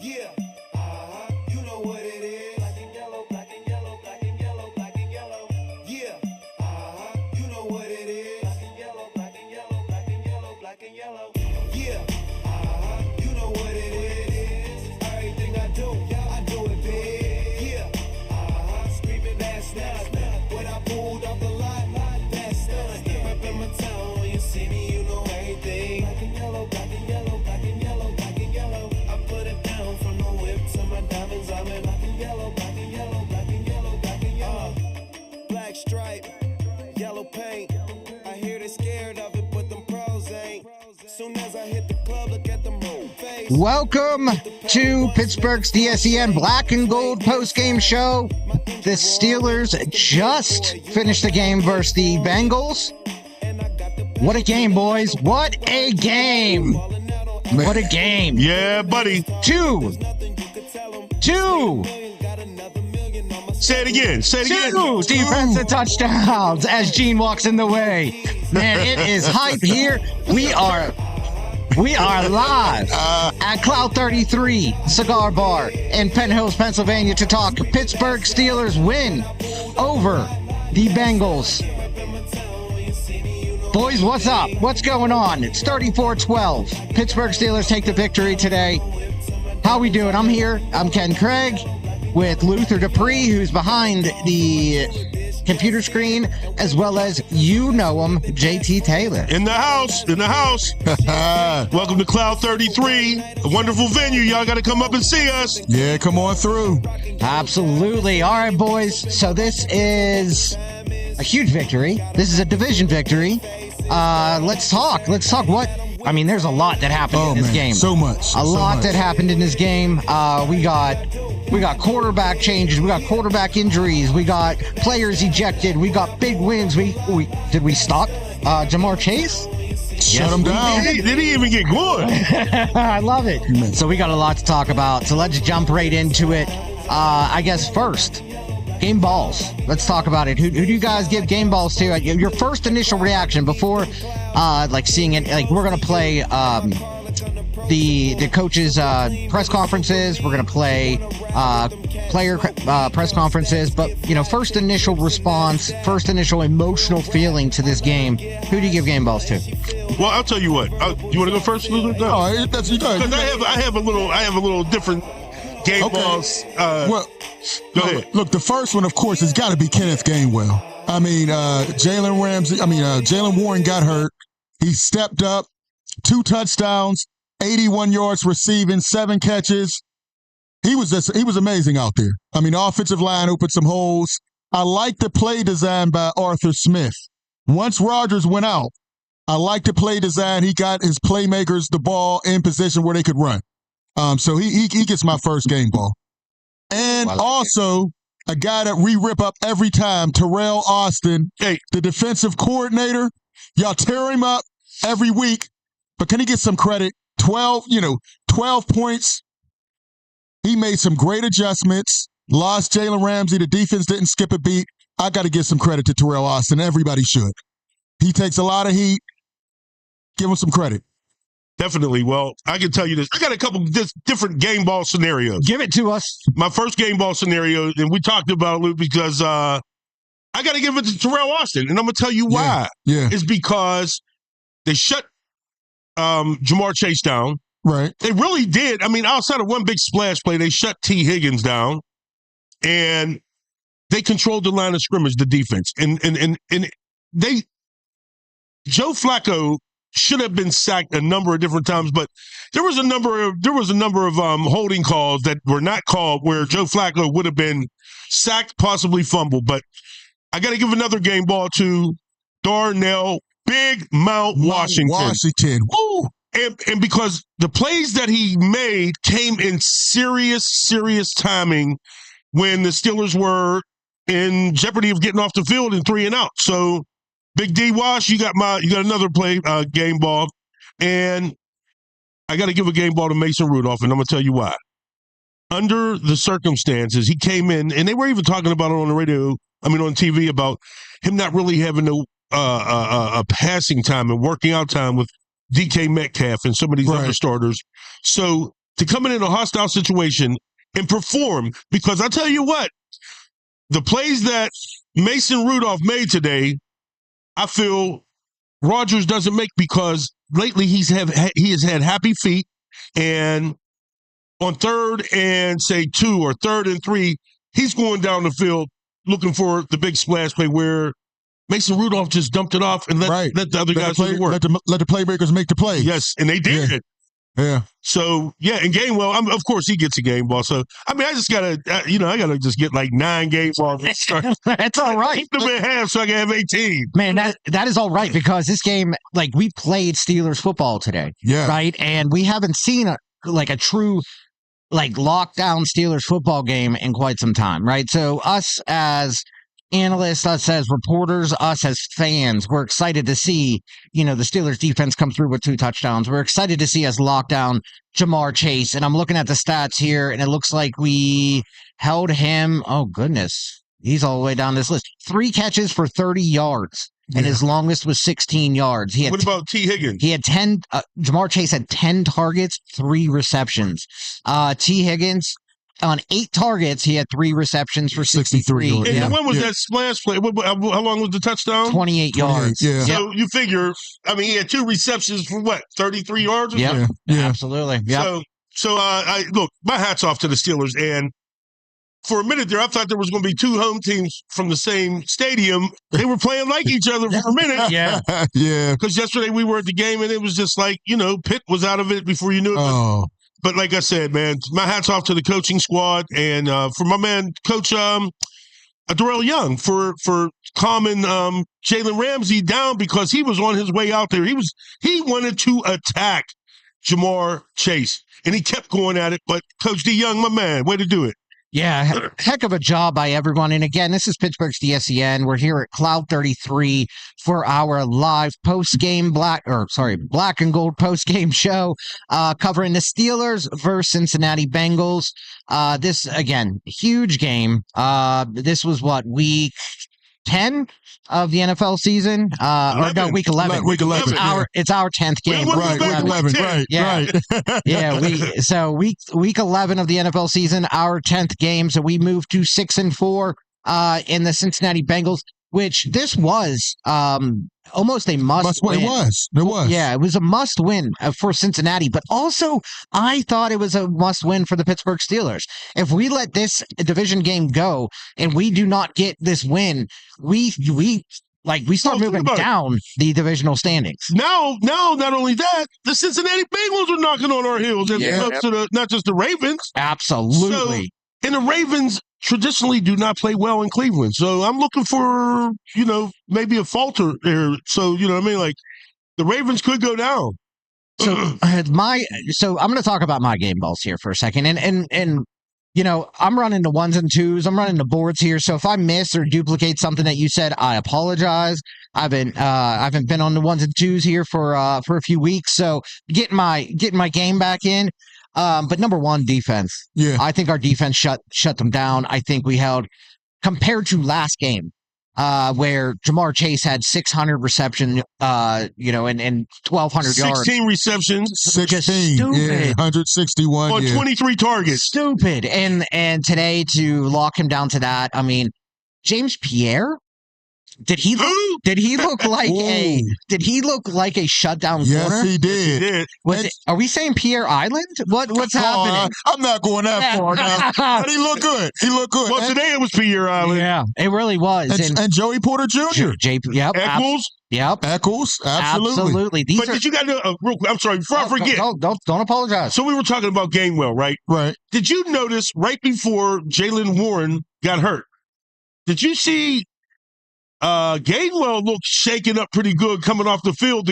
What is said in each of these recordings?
Yeah, you know what it is. Black and yellow, black and yellow, black and yellow, black and yellow. Yeah, you know what it is. Black and yellow, black and yellow, black and yellow, black and yellow. Yeah, you know what it is. Everything I do it big. Yeah, screaming that's not. When I pulled off the lot, that's done. Reppin' my town, when you see me, you know everything. Black and yellow, black and yellow, black and yellow, black and yellow. I put it down from the whip to my diamonds. I'm in black and yellow, black and yellow, black and yellow, black and yellow. Black stripe, yellow paint. I hear they scared of it, but them pros ain't. Soon as I hit the club, look at them whole face. Welcome to Pittsburgh's DSEN Black and Gold postgame show. The Steelers just finished the game versus the Bengals. What a game, boys. What a game. What a game. Yeah, buddy. Two. Say it again. Two defensive touchdowns as Gene walks in the way. Man, it is hype here. We are live at Cloud 33 Cigar Bar in Penn Hills, Pennsylvania to talk Pittsburgh Steelers win over the Bengals. Boys, what's up? What's going on? It's 34-12. Pittsburgh Steelers take the victory today. How we doing? I'm here. I'm Ken Craig with Luther Dupree, who's behind the computer screen, as well as you know him, JT Taylor. In the house. Welcome to Cloud 33, a wonderful venue. Y'all got to come up and see us. Yeah, come on through. Absolutely. All right, boys. So this is a huge victory. This is a division victory. Let's talk. There's a lot that happened in this game. So much. A lot that happened in this game. We got quarterback changes. We got quarterback injuries. We got players ejected. We got big wins. Did we stop Jamar Chase? Shut him down. Did he even get good? I love it. So we got a lot to talk about. So let's jump right into it. I guess first, game balls. Let's talk about it. Who do you guys give game balls to? Your first initial reaction before seeing it. We're going to play the coaches' press conferences. We're going to play player press conferences. But, first initial response, first initial emotional feeling to this game. Who do you give game balls to? Well, I'll tell you what. You want to go first, Luther? No. Oh, that's you guys. Because I have a little different game balls. Well, go ahead. Look, the first one, of course, has got to be Kenneth Gainwell. I mean, Jalen Warren got hurt. He stepped up, 2 touchdowns, 81 yards receiving, 7 catches. He was amazing out there. I mean, the offensive line opened some holes. I like the play design by Arthur Smith. Once Rodgers went out, I like the play design. He got his playmakers the ball in position where they could run. So he gets my first game ball. And also, a guy that we rip up every time, Terrell Austin, the defensive coordinator. Y'all tear him up every week, but can he get some credit? 12 points. He made some great adjustments. Lost Jalen Ramsey. The defense didn't skip a beat. I got to give some credit to Terrell Austin. Everybody should. He takes a lot of heat. Give him some credit. Definitely. Well, I can tell you this. I got a couple different game ball scenarios. Give it to us. My first game ball scenario, and we talked about it because I got to give it to Terrell Austin, and I'm going to tell you why. Yeah. It's because they shut Jamar Chase down. Right. They really did. I mean, outside of one big splash play, they shut T. Higgins down, and they controlled the line of scrimmage, the defense. And Joe Flacco should have been sacked a number of different times, but there was a number of holding calls that were not called where Joe Flacco would have been sacked, possibly fumbled. But I got to give another game ball to Darnell Big Mount Washington. Woo! And because the plays that he made came in serious timing when the Steelers were in jeopardy of getting off the field and 3 and out. So Big D Wash, you got another play game ball, and I got to give a game ball to Mason Rudolph, and I'm gonna tell you why. Under the circumstances, he came in, and they were even talking about it on the radio. On TV about him not really having a passing time and working out time with DK Metcalf and some of these other starters. So to come in a hostile situation and perform. Because I tell you what, the plays that Mason Rudolph made today, I feel Rodgers doesn't make, because lately he has had happy feet, and on 3rd and say 2 or 3rd and 3, he's going down the field looking for the big splash play where Mason Rudolph just dumped it off and let the other guys do the work. Let the playmakers make the plays. Yes, and they did. Yeah. So, yeah, and Gainwell, of course, he gets a game ball. So, I mean, I just got to, I got to just get like 9 game balls. That's all right. Keep them in half so I can have 18. Man, that is all right, because this game, like, we played Steelers football today. Yeah. Right? And we haven't seen a true, like, lockdown Steelers football game in quite some time, right? So us as analysts, us as reporters, us as fans, we're excited to see, the Steelers defense come through with 2 touchdowns. We're excited to see us lock down Jamar Chase. And I'm looking at the stats here, and it looks like we held him. Oh, goodness. He's all the way down this list. 3 catches for 30 yards. And his longest was 16 yards. What about T. Higgins? He had 10. Jamar Chase had 10 targets, 3 receptions. T. Higgins, on 8 targets, he had 3 receptions for 63. And when was that splash play? How long was the touchdown? 28 yards. Yeah. So you figure, I mean, he had 2 receptions for what, 33 yards? Or Yeah, something? Absolutely. Yep. So I look, my hat's off to the Steelers. And for a minute there, I thought there was going to be 2 home teams from the same stadium. They were playing like each other for a minute. Yeah. Yeah. Because yesterday we were at the game, and it was just like, Pitt was out of it before you knew it. Oh. But like I said, man, my hat's off to the coaching squad, and for my man, Coach Darrell Young, for calming Jalen Ramsey down, because he was on his way out there. He wanted to attack Jamar Chase, and he kept going at it. But Coach D. Young, my man, way to do it. Yeah, heck of a job by everyone. And again, this is Pittsburgh's DSEN. We're here at Cloud 33 for our live post-game black and gold post-game show, covering the Steelers versus Cincinnati Bengals. This, again, huge game. This was week 10 of the NFL season? Week 11. Week 11. It's our 10th game. Right, week 11. Right, yeah. right. Yeah, week 11 of the NFL season, our 10th game. So we moved to 6-4 in the Cincinnati Bengals, which this was almost a must win. It was. Yeah, it was a must win for Cincinnati, but also I thought it was a must win for the Pittsburgh Steelers. If we let this division game go and we do not get this win, we start moving down the divisional standings. Now, not only that, the Cincinnati Bengals are knocking on our heels, as opposed to not just the Ravens. Absolutely. And the Ravens traditionally do not play well in Cleveland. So I'm looking for, maybe a falter there. So, like the Ravens could go down. So I'm going to talk about my game balls here for a second. And I'm running the 1s and 2s. I'm running the boards here. So if I miss or duplicate something that you said, I apologize. I haven't been on the 1s and 2s here for a few weeks. So getting my game back in. But number one, defense. Yeah. I think our defense shut them down. I think we held, compared to last game, where Jamar Chase had 600 reception, and 1,200 yards. 16 receptions. 16. Stupid. Yeah, 161. On 23 targets. Stupid. And today to lock him down to that, I mean, James Pierre? Did he look like a shutdown corner? Yes, he did. Are we saying Pierre Island? What's happening? I'm not going that far now. But he looked good. Well, today it was Pierre Island. Yeah, it really was. And Joey Porter Jr. Yep. Eccles. Yep. Eccles. Absolutely. Did you got to real quick? I'm sorry. Before I forget. Don't apologize. So we were talking about Gainwell, right? Right. Did you notice right before Jaylen Warren got hurt? Did you see? Gainwell looked shaken up pretty good coming off the field,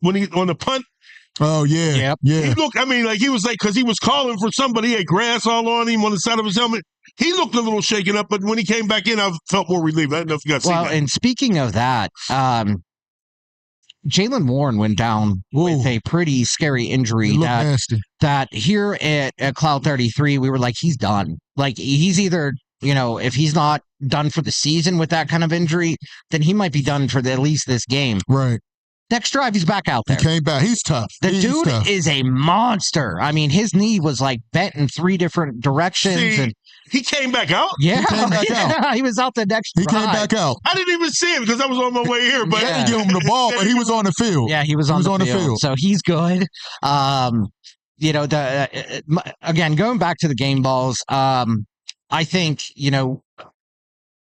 when he on the punt. Oh yeah, yep. Yeah. He looked. I mean, he was because he was calling for somebody. He had grass all on him on the side of his helmet. He looked a little shaken up, but when he came back in, I felt more relieved. I don't know if you got to see that. And speaking of that, Jaylen Warren went down with a pretty scary injury. That here at Cloud 33, we were like, he's done. Like he's either. If he's not done for the season with that kind of injury, then he might be done for at least this game. Right. Next drive, he's back out there. He came back. He's tough. The dude tough. is a monster. I mean, his knee was like bent in 3 different directions. See, and he came back out? yeah, He came back out. He was out the next He drive. came back out. I didn't even see it because I was on my way here. But They didn't give him the ball, but he was on the field. Yeah, he was on the field. So he's good. You know, again, going back to the game balls, I think, you know,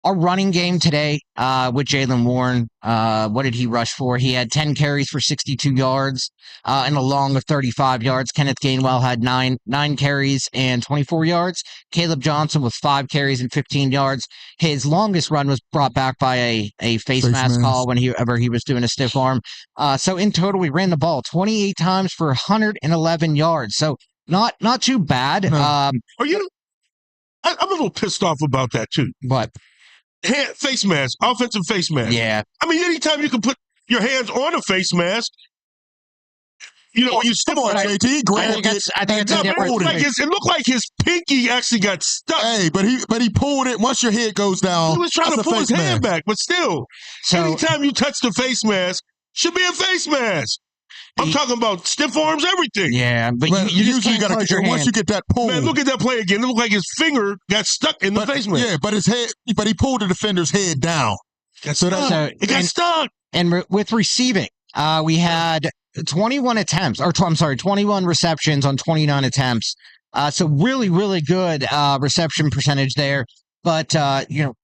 our running game today with Jaylen Warren, what did he rush for? He had 10 carries for 62 yards and a long of 35 yards. Kenneth Gainwell had nine carries and 24 yards. Caleb Johnson with 5 carries and 15 yards. His longest run was brought back by a face mask call whenever he was doing a stiff arm. So in total, we ran the ball 28 times for 111 yards. So not too bad. No. I'm a little pissed off about that too. But Face mask, offensive face mask. yeah, I mean, anytime you can put your hands on a face mask, you know, when you step on JT, he grabbed it. I think it's a difference. it looked like his pinky actually got stuck. Hey, but he pulled it. Once your head goes down, He was trying to that's a pull his face hand mask. back, but still, So anytime you touch the face mask, should be a face mask. I'm talking about stiff arms, everything. yeah, but But you just usually can't close your once hand. you get that pull. Man, look at that play again. It looked like his finger got stuck in the face mask. Yeah, but he pulled the defender's head down. So that's It got stuck. And with receiving, we had 21 attempts, 21 receptions on 29 attempts. So really, really good reception percentage there. But, you know,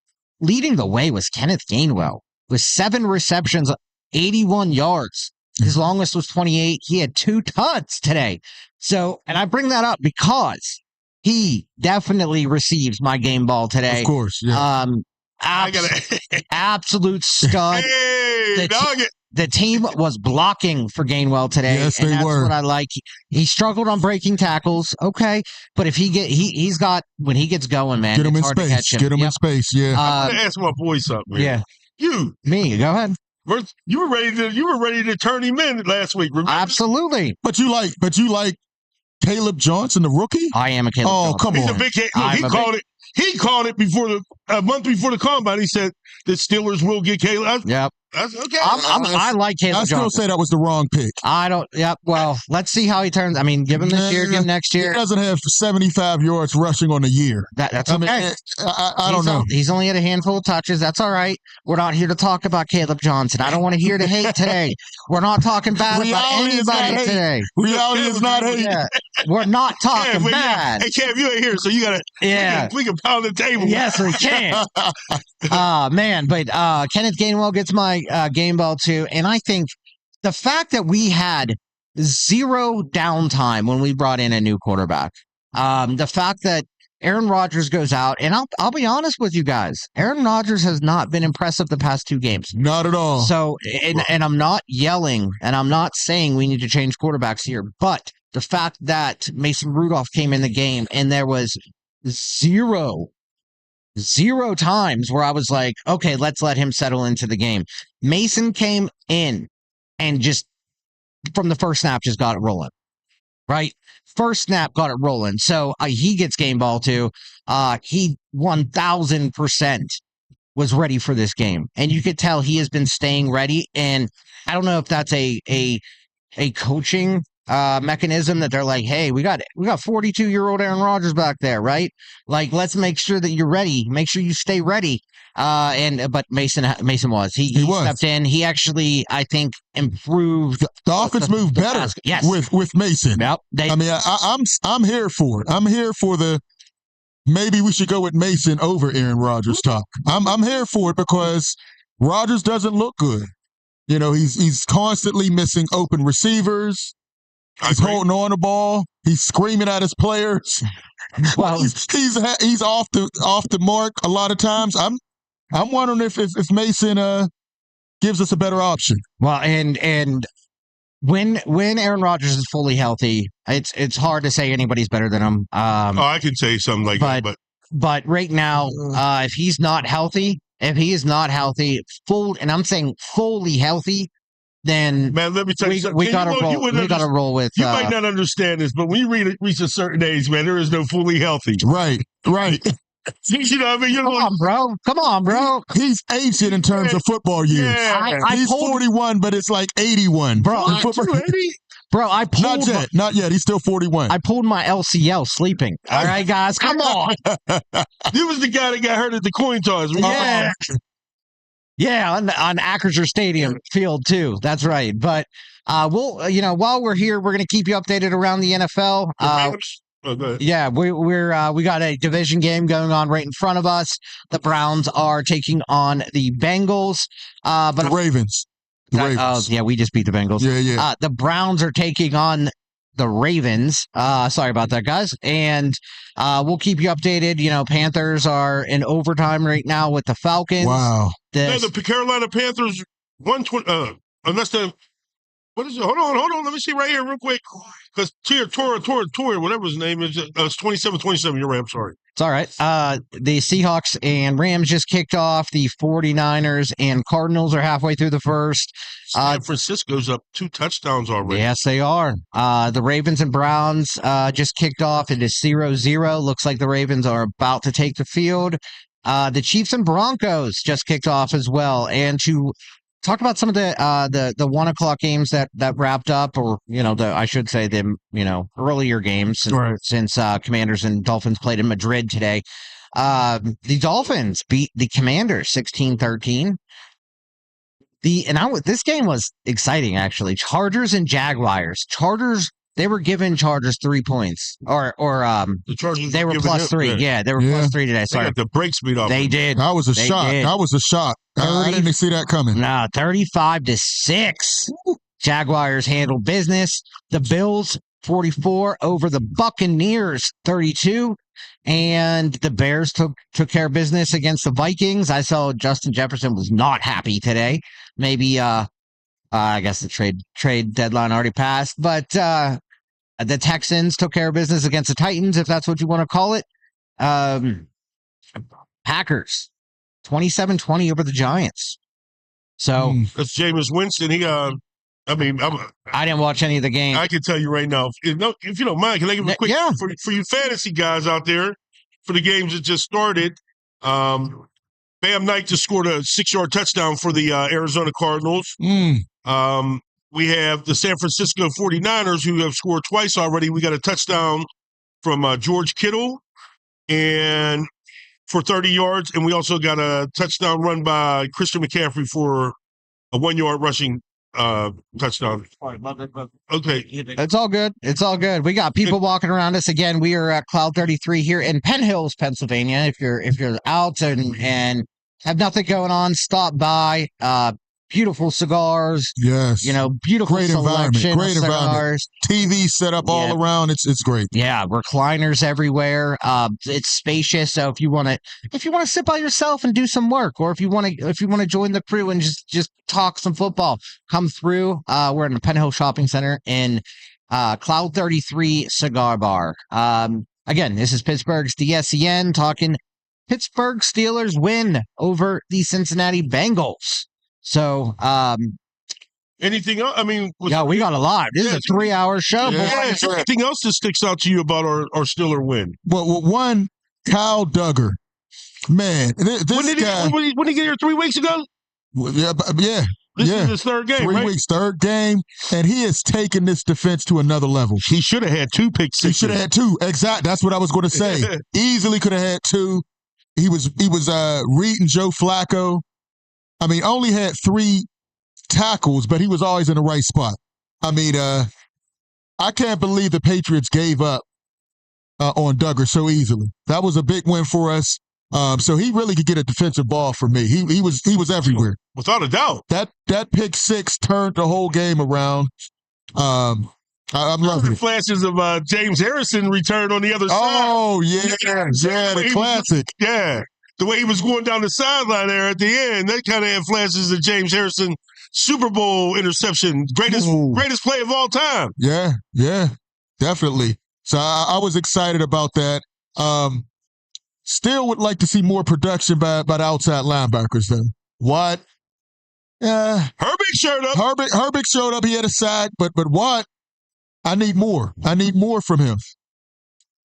leading the way was Kenneth Gainwell with 7 receptions, 81 yards. His longest was 28. He had 2 tuds today. So, and I bring that up because he definitely receives my game ball today. Of course, yeah. Absolute stud. Hey, dog it. The team was blocking for Gainwell today. Yes, and they that's were. what I like. He struggled on breaking tackles. Okay. But if he's got, when he gets going, man, Get him it's in hard to space. catch him. Get him in space. Yeah. I'm gonna ask my boy something. Man. Yeah. Me, go ahead. You were ready to turn him in last week. Remember? Absolutely. But you like Caleb Johnson, the rookie? I am a Caleb Johnson. Come He's on. a big hit. Look, he called it before a month before the combine. He said the Steelers will get Caleb. Yep. That's okay. I like Caleb I still Johnson. say that was the wrong pick. I don't. Yep. Well, let's see how he turns. I mean, give him this year, give him next He year. doesn't have 75 yards rushing on the year. That's I mean, okay. I don't know. He's only had a handful of touches. That's all right. We're not here to talk about Caleb Johnson. I don't want to hear the hate today. We're not talking bad about Reality is not anybody hate. today. Reality is not hate. Yeah. We're not talking bad. Hey, Cam, you ain't here, so you gotta. Yeah. we can pound the table. Yes, we can. Man, but Kenneth Gainwell gets my game ball too, and I think the fact that we had 0 downtime when we brought in a new quarterback, the fact that Aaron Rodgers goes out, and I'll be honest with you guys, Aaron Rodgers has not been impressive the past 2 games. Not at all. So, and I'm not yelling, and I'm not saying we need to change quarterbacks here, but the fact that Mason Rudolph came in the game and there was zero times where I was like, okay, let's let him settle into the game. Mason came in and just from the first snap just got it rolling. Right? First snap got it rolling. So he gets game ball too. He 1000% was ready for this game. And you could tell he has been staying ready. And I don't know if that's a coaching mechanism that they're like, hey, we got 42-year-old Aaron Rodgers back there, right? Like, let's make sure that you're ready. Make sure you stay ready. But Mason was. He was. Stepped in. He actually, I think, improved. The offense moved better with Mason. Yep. I mean, I'm here for it. I'm here for the maybe we should go with Mason over Aaron Rodgers talk. I'm here for it because Rodgers doesn't look good. You know, he's constantly missing open receivers. He's holding on the ball. He's screaming at his players. Well, he's off the mark a lot of times. I'm wondering if Mason gives us a better option. Well, and when Aaron Rodgers is fully healthy, it's hard to say anybody's better than him. I can say something like that, but right now, if he's not healthy, and I'm saying fully healthy, then man, let me tell you something. We got to roll with. You might not understand this, but when you reach a certain age, man, there is no fully healthy. Right. You know what I mean? Come on, bro. Come on, bro. He's ancient in terms of football years. Yeah. He's 41, but it's like 81. Bro, In football- I pulled Not yet. He's still 41. I pulled my LCL sleeping. All right, guys, come on. You was the guy that got hurt at the coin toss. Yeah. Yeah, on Acrisure Stadium field too. That's right. But we'll, while we're here, we're going to keep you updated around the NFL. Yeah, we got a division game going on right in front of us. The Browns are taking on the Bengals. But the Ravens. The Ravens. Yeah, we just beat the Bengals. Yeah. The Browns are taking on the Ravens. Sorry about that, guys. And we'll keep you updated. Panthers are in overtime right now with the Falcons. Wow. The Carolina Panthers 120. Unless the what is it? Hold on. Let me see right here real quick. Because Tor, whatever his name is, 27-27. You're right. I'm sorry. It's all right. The Seahawks and Rams just kicked off. The 49ers and Cardinals are halfway through the first. San Francisco's up 2 touchdowns already. Yes, they are. The Ravens and Browns just kicked off. It is 0-0. Looks like the Ravens are about to take the field. The Chiefs and Broncos just kicked off as well. And to talk about some of the 1:00 games that wrapped up, or I should say the earlier games since Commanders and Dolphins played in Madrid today. The Dolphins beat the Commanders 16-13. This game was exciting actually. Chargers and Jaguars. They were giving Chargers 3 points, or the Chargers they were plus 3. Yeah, they were plus 3 today. Sorry, they got the brakes beat off. They did. That was a shock. That was a shock. I didn't see that coming. No, 35-6. Jaguars handled business. The Bills 44 over the Buccaneers 32. And the Bears took care of business against the Vikings. I saw Justin Jefferson was not happy today. Maybe I guess the trade deadline already passed, but the Texans took care of business against the Titans, if that's what you want to call it. Packers 27-20 over the Giants. So that's Jameis Winston. I didn't watch any of the game. I can tell you right now, if you don't mind, can I give a quick for you fantasy guys out there for the games that just started? Bam Knight just scored a 6-yard touchdown for the Arizona Cardinals. We have the San Francisco 49ers who have scored twice already. We got a touchdown from George Kittle and for 30 yards, and we also got a touchdown run by Christian McCaffrey for a 1-yard rushing touchdown. Okay. It's all good. It's all good. We got people walking around us again. We are at Cloud 33 here in Penn Hills, Pennsylvania. If you're out and have nothing going on, stop by. Beautiful cigars. Yes. Beautiful great selection environment. Great of environment. cigars. TV set up all around. It's great. Yeah, recliners everywhere. It's spacious. So if you want to sit by yourself and do some work, or if you want to join the crew and just talk some football, come through. We're in the Penn Hill Shopping Center in Cloud 33 Cigar Bar. Again, this is Pittsburgh's DSEN talking Pittsburgh Steelers win over the Cincinnati Bengals. So, anything else? we got a lot. This is a 3-hour show. Is there anything else that sticks out to you about our Steeler win? Well, one, Kyle Duggar. Man, this guy. When did he get here 3 weeks ago? Yeah. This is his third game, 3 weeks, third game, and he has taken this defense to another level. He should have had 2 pick sixes. He should have had 2. Exactly. That's what I was going to say. Easily could have had 2. He was reading Joe Flacco. Only had 3 tackles, but he was always in the right spot. I can't believe the Patriots gave up on Duggar so easily. That was a big win for us. So he really could get a defensive ball for me. He was everywhere. Without a doubt. That pick 6 turned the whole game around. I'm loving it. Flashes of James Harrison return on the other side. Oh, yeah, the classic. The way he was going down the sideline there at the end, that kind of had flashes of James Harrison Super Bowl interception, greatest play of all time. Yeah, definitely. So I was excited about that. Still would like to see more production by the outside linebackers, though. What? Herbig showed up. Herbig showed up. He had a sack, but what? I need more. I need more from him.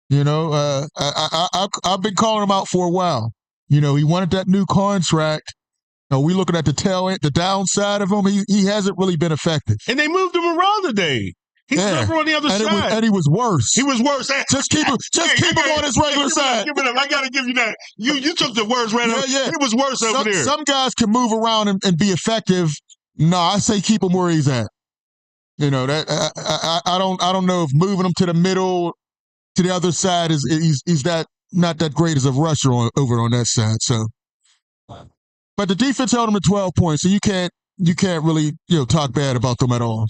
You know, I've been calling him out for a while. You know, he wanted that new contract. We looking at the downside of him. He hasn't really been effective. And they moved him around today. He's never on the other side. And he was worse. He was worse. Just keep him on his regular side. Give it up. I got to give you that. You took the words right out. Yeah. He was worse over there. Some guys can move around and be effective. No, I say keep him where he's at. You know, that I don't know if moving him to the middle, to the other side he's that not that great as a rusher over on that side. So, but the defense held him to 12 points, so you can't really talk bad about them at all.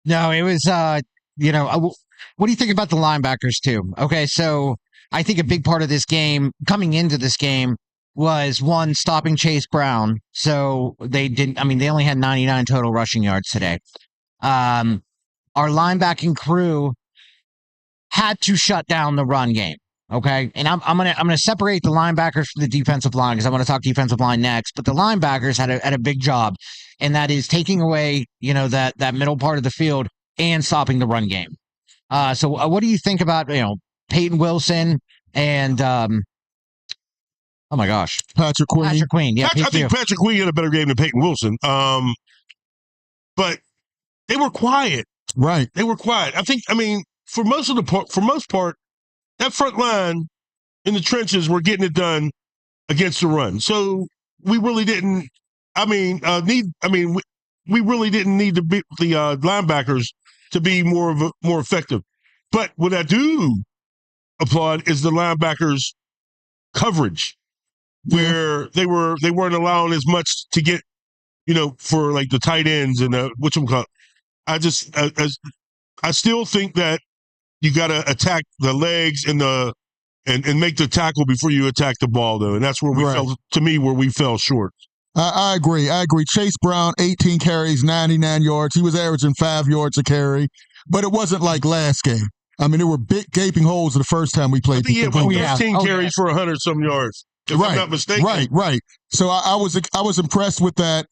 No, it was what do you think about the linebackers too? Okay, so I think a big part of this game, coming into this game, was one, stopping Chase Brown. So they only had 99 total rushing yards today. Our linebacking crew had to shut down the run game. Okay, and I'm gonna separate the linebackers from the defensive line because I want to talk defensive line next. But the linebackers had a big job, and that is taking away that middle part of the field and stopping the run game. So what do you think about Peyton Wilson and oh my gosh, Patrick Queen? Patrick Queen, yeah, I think Patrick Queen had a better game than Peyton Wilson. But they were quiet. Right, they were quiet. For most part. That front line in the trenches were getting it done against the run. So we really didn't. We really didn't need the linebackers to be more effective. But what I do applaud is the linebackers' coverage, where they weren't allowing as much to get, for like the tight ends and whatchamacallit. I still think that you got to attack the legs and make the tackle before you attack the ball, though, and that's where we fell short. I agree. Chase Brown, 18 carries, 99 yards. He was averaging 5 yards a carry, but it wasn't like last game. There were big gaping holes the first time we played. He had 15 carries for 100-some yards, if I'm not mistaken. Right. So I was impressed with that.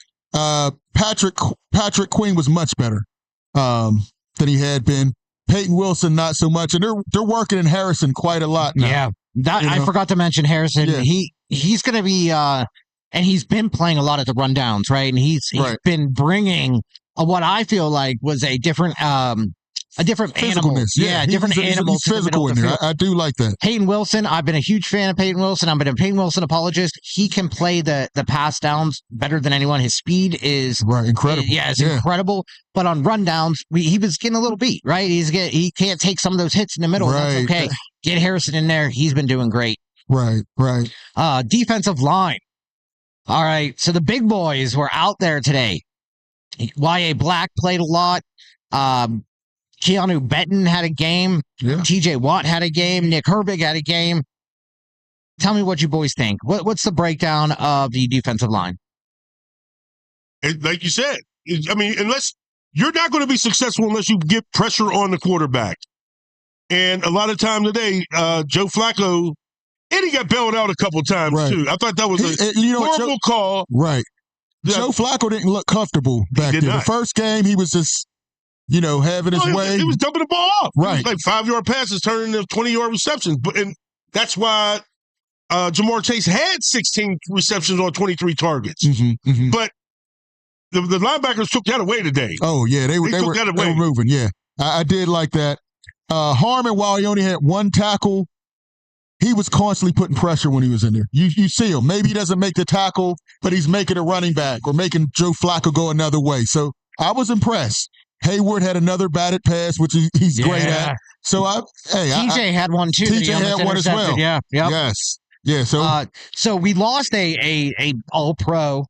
Patrick Queen was much better than he had been. Peyton Wilson, not so much, and they're working in Harrison quite a lot now. Yeah, I forgot to mention Harrison. Yeah. He's going to be, and he's been playing a lot of the rundowns, right? And he's been bringing what I feel like was a different animal. Yeah, different animal. He's physical in there. I do like that. Peyton Wilson, I've been a huge fan of Peyton Wilson. I've been a Peyton Wilson apologist. He can play the pass downs better than anyone. His speed is incredible. It's incredible. But on rundowns, he was getting a little beat, right? He can't take some of those hits in the middle. Right. That's okay. Get Harrison in there. He's been doing great. Right. Defensive line. All right. So the big boys were out there today. Y.A. Black played a lot. Keanu Benton had a game. Yeah. TJ Watt had a game. Nick Herbig had a game. Tell me what you boys think. What's the breakdown of the defensive line? Like you said, unless you're not going to be successful unless you get pressure on the quarterback. And a lot of time today, Joe Flacco, and he got bailed out a couple times too. I thought that was a horrible call. Right. Joe Flacco didn't look comfortable back there. The first game, he was just having his way. He was dumping the ball off. Right. Like 5-yard passes turning into 20-yard receptions. And that's why Jamar Chase had 16 receptions on 23 targets. Mm-hmm. But the linebackers took that away today. Oh, yeah. They were moving, yeah. I did like that. Harmon, while he only had one tackle, he was constantly putting pressure when he was in there. You see him. Maybe he doesn't make the tackle, but he's making a running back or making Joe Flacco go another way. So I was impressed. Hayward had another batted pass, which he's great at. So TJ had one too. TJ had one as well. Yeah. Yep. Yes. Yeah. So we lost a all-pro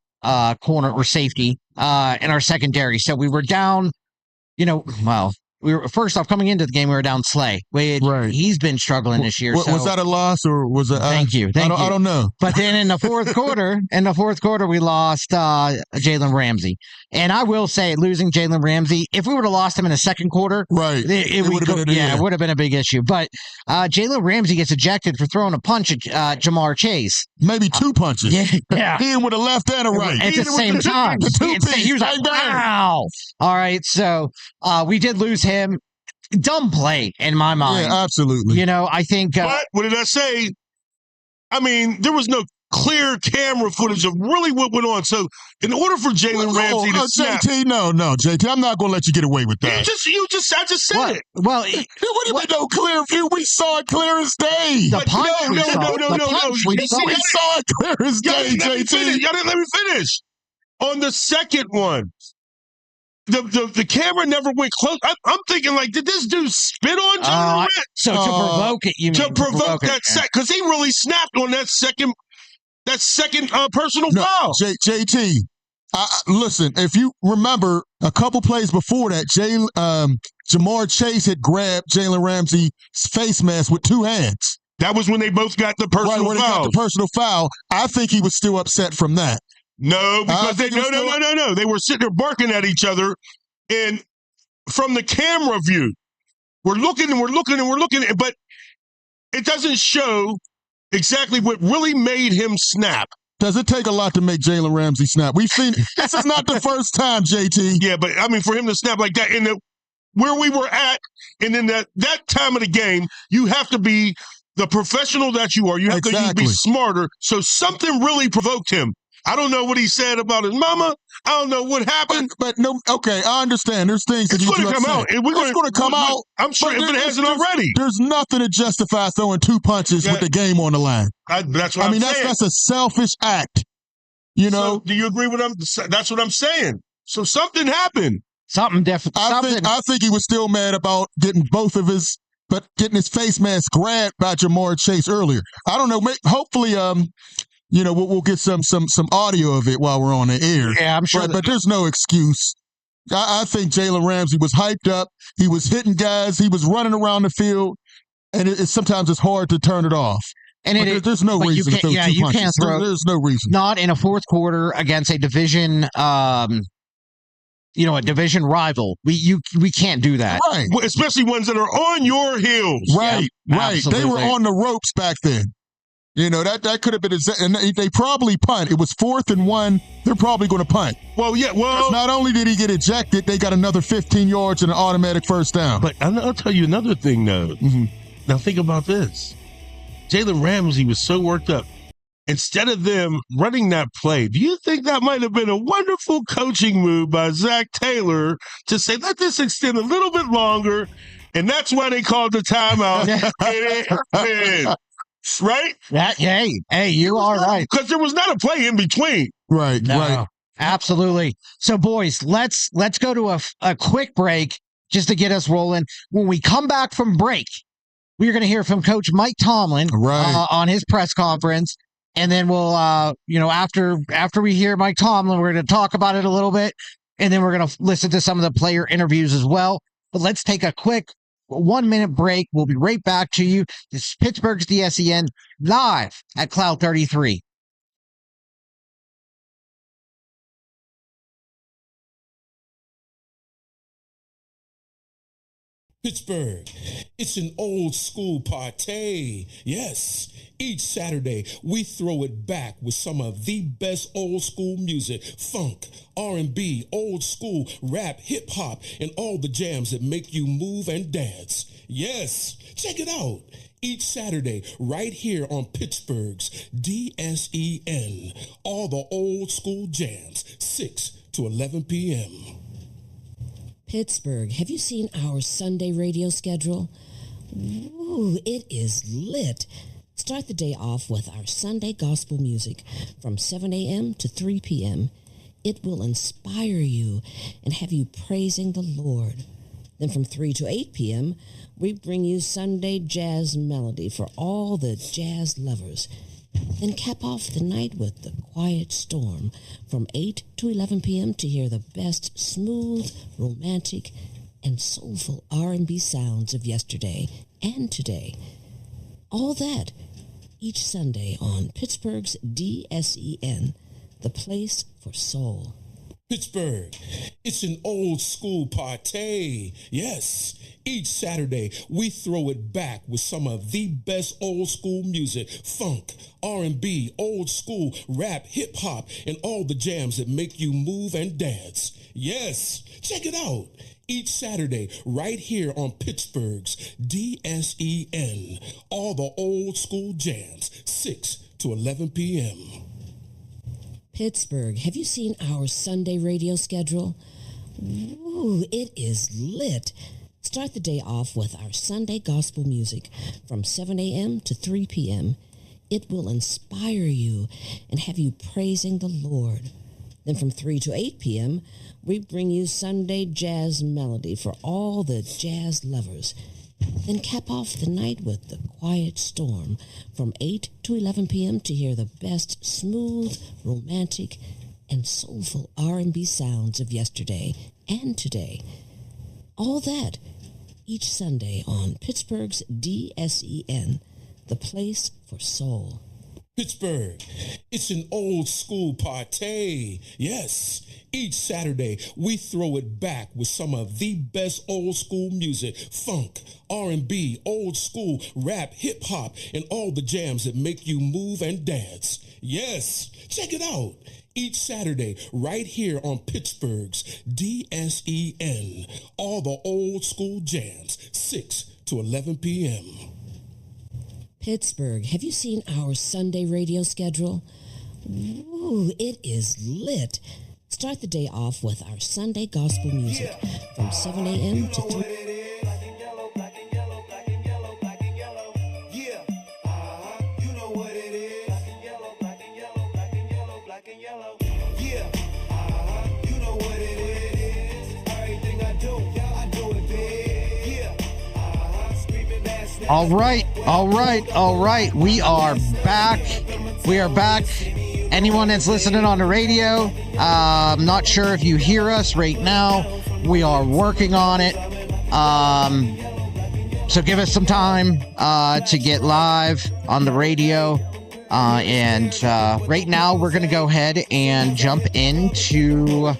corner or safety in our secondary. So we were down. We were first off coming into the game. We were down Slay. He's been struggling this year. Was that a loss or was it? Thank you. I don't know. But then in the fourth quarter, we lost Jalen Ramsey. And I will say, losing Jalen Ramsey, if we would have lost him in the second quarter, it would have been a big issue. But Jalen Ramsey gets ejected for throwing a punch at Jamar Chase. Maybe two punches. Yeah. He with a left and a right. At the same time. He was like, wow. All right. So we did lose him. dumb play in my mind. Yeah, absolutely. You know, I think. But what did I say? I mean, there was no clear camera footage of really what went on. So, in order for Jalen Ramsey to snap, JT, no, JT, I'm not going to let you get away with that. I just said it. Well, What do you mean no clear view? We saw it clear as day. The punch we saw. No. The punch we You saw. see, We saw it clear as Y'all day, didn't let me JT. finish. Y'all didn't let me finish. On the second one, the camera never went close. I'm thinking, like, did this dude spit on Jalen Ramsey? So to provoke it, you mean? To provoke that because he really snapped on that second personal foul. JT, listen, if you remember a couple plays before that, Jamar Chase had grabbed Jalen Ramsey's face mask with two hands. That was when they both got the personal Right, when he got foul. the personal foul. I think he was still upset from that. No, because no. They were sitting there barking at each other, and from the camera view, we're looking, but it doesn't show exactly what really made him snap. Does it take a lot to make Jalen Ramsey snap? We've seen this is not the first time, JT. Yeah, but I mean, for him to snap like that, and where we were at, and in that time of the game, you have to be the professional that you are. You have to be smarter. So something really provoked him. I don't know what he said about his mama. I don't know what happened. But no, okay, I understand. There's things that it's going to come out. It's going to come out. I'm sure if it hasn't already. There's nothing to justify throwing two punches with the game on the line. That's what I'm saying. That's a selfish act. You know? So, do you agree with him? That's what I'm saying. So something happened. Something different. I think he was still mad about getting getting his face mask grabbed by Jamar Chase earlier. I don't know. Hopefully, we'll get some audio of it while we're on the air. Yeah, I'm sure. But there's no excuse. I think Jalen Ramsey was hyped up. He was hitting guys. He was running around the field, and sometimes it's hard to turn it off. And there's no reason to throw two punches. Can't throw. There's no reason. Not in a fourth quarter against a division. A division rival. We can't do that. Right. Especially ones that are on your heels. Right. Yeah, right. absolutely. They were on the ropes back then. That could have been and they probably punt. It was 4th and 1. They're probably going to punt. Well, yeah. Well, not only did he get ejected, they got another 15 yards and an automatic first down. But I'll tell you another thing, though. Mm-hmm. Now think about this. Jalen Ramsey was so worked up. Instead of them running that play, do you think that might have been a wonderful coaching move by Zach Taylor to say, let this extend a little bit longer? And that's why they called the timeout. Right? Hey, you are right. Because there was not a play in between. Right, no, right. Absolutely. So, boys, let's go to a quick break just to get us rolling. When we come back from break, we're going to hear from Coach Mike Tomlin on his press conference. And then we'll, after we hear Mike Tomlin, we're going to talk about it a little bit. And then we're going to listen to some of the player interviews as well. But let's take a quick 1-minute break. We'll be right back to you. This is Pittsburgh's DSEN live at Cloud 33. Pittsburgh, it's an old school party. Yes, each Saturday we throw it back with some of the best old school music, funk, R&B, old school, rap, hip hop, and all the jams that make you move and dance. Yes, check it out. Each Saturday, right here on Pittsburgh's DSEN, all the old school jams, 6 to 11 p.m. Pittsburgh, have you seen our Sunday radio schedule? Ooh, it is lit. Start the day off with our Sunday gospel music from 7 a.m. to 3 p.m. It will inspire you and have you praising the Lord. Then from 3 to 8 p.m., we bring you Sunday jazz melody for all the jazz lovers. Then cap off the night with The Quiet Storm from 8 to 11 p.m. to hear the best smooth, romantic, and soulful R&B sounds of yesterday and today. All that each Sunday on Pittsburgh's DSEN, the place for soul. Pittsburgh, it's an old school party. Yes, each Saturday we throw it back with some of the best old school music, funk, R&B, old school, rap, hip hop, and all the jams that make you move and dance. Yes, check it out. each Saturday right here on Pittsburgh's DSEN. All the old school jams, 6 to 11 p.m. Pittsburgh, have you seen our Sunday radio schedule? Ooh, it is lit. Start the day off with our Sunday gospel music from 7 a.m. to 3 p.m. It will inspire you and have you praising the Lord. Then from 3 to 8 p.m., we bring you Sunday jazz melody for all the jazz lovers. Then cap off the night with the Quiet Storm from 8 to 11 p.m. to hear the best smooth, romantic, and soulful R&B sounds of yesterday and today. All that each Sunday on Pittsburgh's DSEN, the place for soul. Pittsburgh, it's an old school party. Yes, each Saturday we throw it back with some of the best old school music, funk, R&B, old school, rap, hip hop, and all the jams that make you move and dance. Yes, check it out. Each Saturday right here on Pittsburgh's DSEN. All the old school jams, 6 to 11 p.m. Pittsburgh, have you seen our Sunday radio schedule? Ooh, it is lit. Start the day off with our Sunday gospel music from 7 a.m. to 3. All right. We are back. Anyone that's listening on the radio, I'm not sure if you hear us right now. We are working on it. So give us some time to get live on the radio. And right now we're going to go ahead and jump into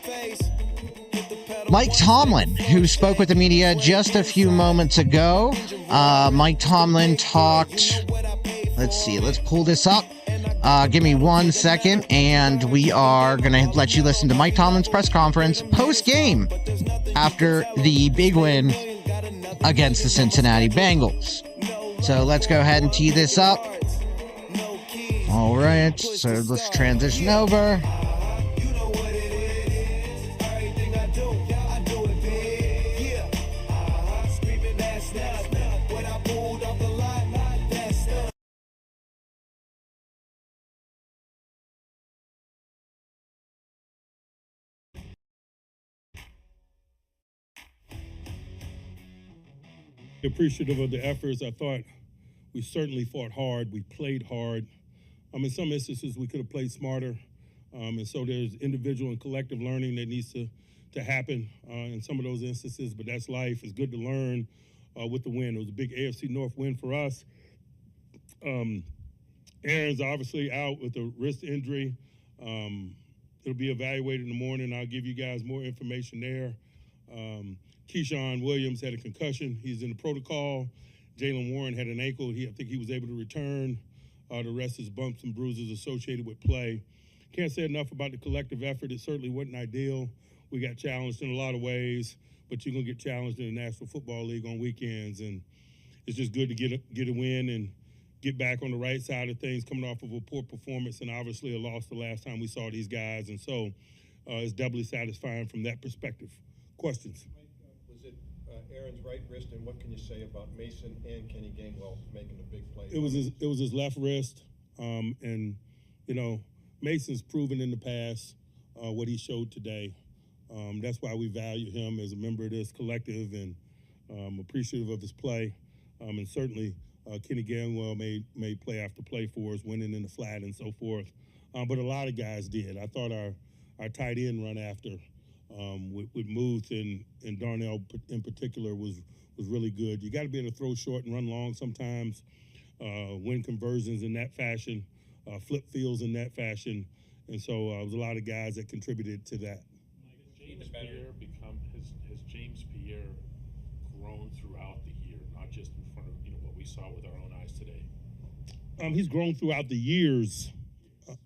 Mike Tomlin, who spoke with the media just a few moments ago. Mike Tomlin talked, let's pull this up. Give me 1 second, and we are going to let you listen to Mike Tomlin's press conference post-game after the big win against the Cincinnati Bengals. So let's go ahead and tee this up. All right, so let's transition over. Appreciative of the efforts. I thought we certainly fought hard. We played hard. In some instances, we could have played smarter. And so there's individual and collective learning that needs to happen in some of those instances, but that's life. It's good to learn with the win. It was a big AFC North win for us. Aaron's obviously out with a wrist injury. It'll be evaluated in the morning. I'll give you guys more information there. Keyshawn Williams had a concussion. He's in the protocol. Jalen Warren had an ankle. I think he was able to return. The rest is bumps and bruises associated with play. Can't say enough about the collective effort. It certainly wasn't ideal. We got challenged in a lot of ways, but you're going to get challenged in the National Football League on weekends, and it's just good to get a win and get back on the right side of things coming off of a poor performance and obviously a loss the last time we saw these guys, and so it's doubly satisfying from that perspective. Questions? Was it Aaron's right wrist, and what can you say about Mason and Kenny Gainwell making the big play? It was his left wrist, and Mason's proven in the past what he showed today. That's why we value him as a member of this collective and appreciative of his play. And certainly Kenny Gainwell made play after play for us, winning in the flat and so forth. But a lot of guys did. I thought our tight end run after with Muth and Darnell in particular was really good. You got to be able to throw short and run long sometimes, win conversions in that fashion, flip fields in that fashion. And so it was a lot of guys that contributed to that. Has James Pierre grown throughout the year, not just in front of what we saw with our own eyes today? He's grown throughout the years.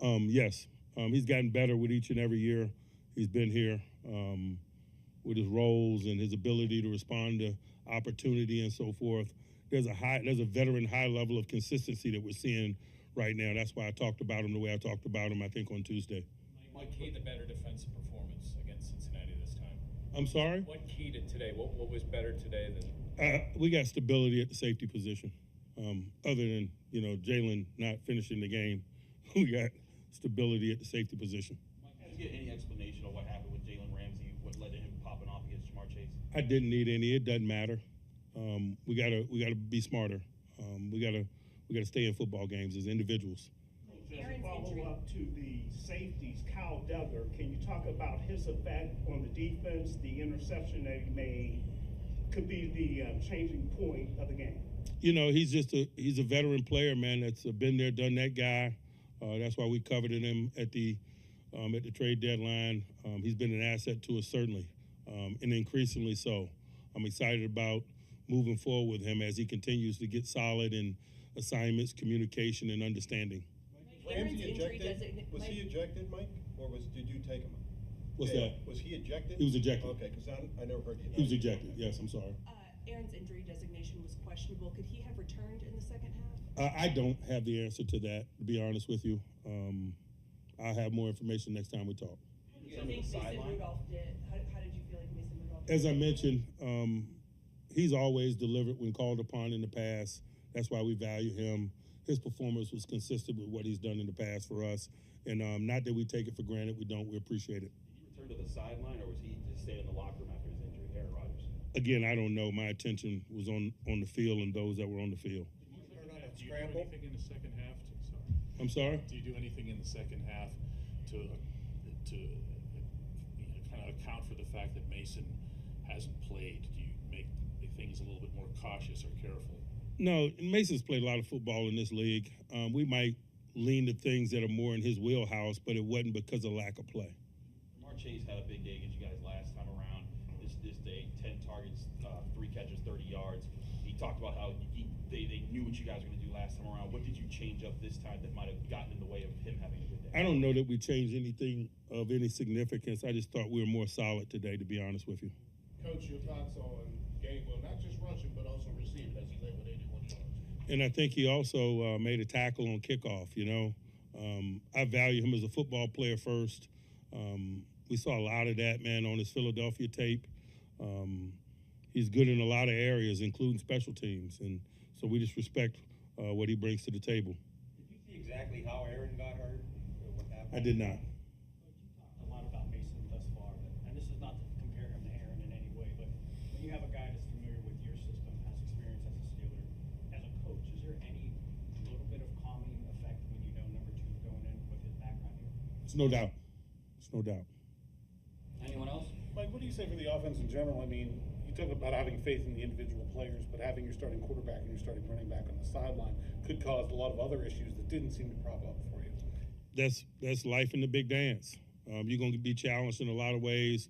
Yes, he's gotten better with each and every year he's been here. with his roles and his ability to respond to opportunity and so forth. There's a veteran high level of consistency that we're seeing right now. That's why I talked about him the way I talked about him, I think, on Tuesday. What keyed the better defensive performance against Cincinnati this time? I'm sorry? What keyed it today? What was better today than? We got stability at the safety position. Other than, Jalen not finishing the game, we got stability at the safety position. Did you get any explanation of what happened with Jalen Ramsey? What led to him popping off against Jamar Chase? I didn't need any. It doesn't matter. We gotta be smarter. We gotta stay in football games as individuals. As a follow-up to the safeties, Kyle Duggar, can you talk about his effect on the defense? The interception that he made could be the changing point of the game. He's a veteran player, man. That's been there, done that guy. That's why we coveted him at the trade deadline. He's been an asset to us, certainly, and increasingly so. I'm excited about moving forward with him as he continues to get solid in assignments, communication, and understanding. Ramsey ejected? Was he ejected, Mike, or did you take him? What's that? Was he ejected? He was ejected. Okay, because I never heard you. He was ejected. Yes, I'm sorry. Aaron's injury designation was questionable. Could he have returned in the second half? I don't have the answer to that, to be honest with you. I'll have more information next time we talk. Do you think Mason Rudolph did? How did you feel like Mason Rudolph did? As I mentioned, he's always delivered when called upon in the past. That's why we value him. His performance was consistent with what he's done in the past for us. And not that we take it for granted. We don't. We appreciate it. Did he return to the sideline, or was he just staying in the locker room after his injury, Aaron Rodgers? Again, I don't know. My attention was on the field and those that were on the field. Do you do anything in the second half? I'm sorry? Do you do anything in the second half to kind of account for the fact that Mason hasn't played? Do you make things a little bit more cautious or careful? No, Mason's played a lot of football in this league. We might lean to things that are more in his wheelhouse, but it wasn't because of lack of play. Jamar Chase had a big day against you guys last time around. This day, 10 targets, 3 catches, 30 yards. He talked about how they knew what you guys were going to do last time around. What did you change up this time that might have gotten in the way of him having a good day? I don't know that we changed anything of any significance. I just thought we were more solid today, to be honest with you. Coach, your thoughts on Gainwell, not just rushing, but also receiving, as he led with 81 yards. And I think he also made a tackle on kickoff, I value him as a football player first. We saw a lot of that, man, on his Philadelphia tape. He's good in a lot of areas, including special teams. And so we just respect what he brings to the table. Did you see exactly how Aaron got hurt? Or what happened? I did not. You talked a lot about Mason thus far, and this is not to compare him to Aaron in any way, but when you have a guy that's familiar with your system, has experience as a Steeler, as a coach, is there any little bit of calming effect when you know number 2 is going in with his background here? It's no doubt. It's no doubt. Anyone else? Mike, what do you say for the offense in general? I mean, you talk about having faith in the individual players, but having your starting quarterback and your starting running back on the sideline could cause a lot of other issues that didn't seem to prop up for you. That's life in the big dance. You're going to be challenged in a lot of ways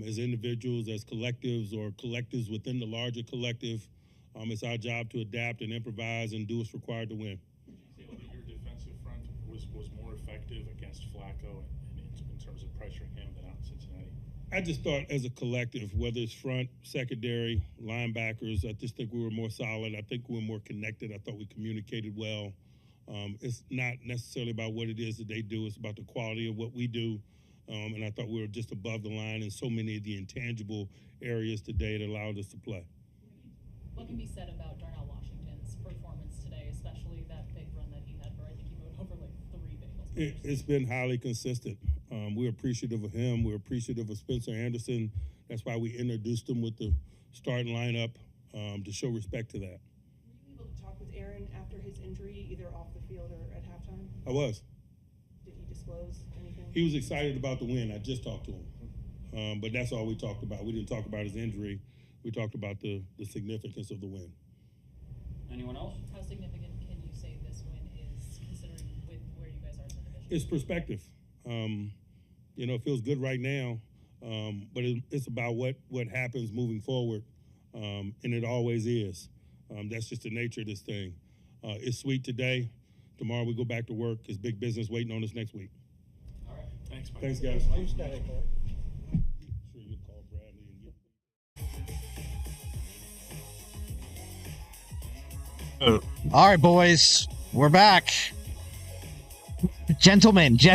as individuals, as collectives, or collectives within the larger collective. It's our job to adapt and improvise and do what's required to win. Would you feel that your defensive front was more effective against Flacco in terms of pressuring him than out in Cincinnati? I just thought as a collective, whether it's front, secondary, linebackers, I just think we were more solid. I think we were more connected. I thought we communicated well. It's not necessarily about what it is that they do. It's about the quality of what we do. And I thought we were just above the line in so many of the intangible areas today that allowed us to play. What can be said about Darnell Washington's performance today, especially that big run that he had where I think he went over like 3 Bengals players? It's been highly consistent. We're appreciative of him. We're appreciative of Spencer Anderson. That's why we introduced him with the starting lineup to show respect to that. Were you able to talk with Aaron after his injury, either off the field or at halftime? I was. Did he disclose anything? He was excited about the win. I just talked to him. But that's all we talked about. We didn't talk about his injury. We talked about the significance of the win. Anyone else? How significant can you say this win is, considering with where you guys are in the division? It's perspective. It feels good right now, but it's about what happens moving forward, and it always is. That's just the nature of this thing. It's sweet today. Tomorrow we go back to work. It's big business waiting on us next week. All right. Thanks, Mike. Thanks, guys. Who's got it? Sure, you call Brad. All right, boys, we're back. Gentlemen. All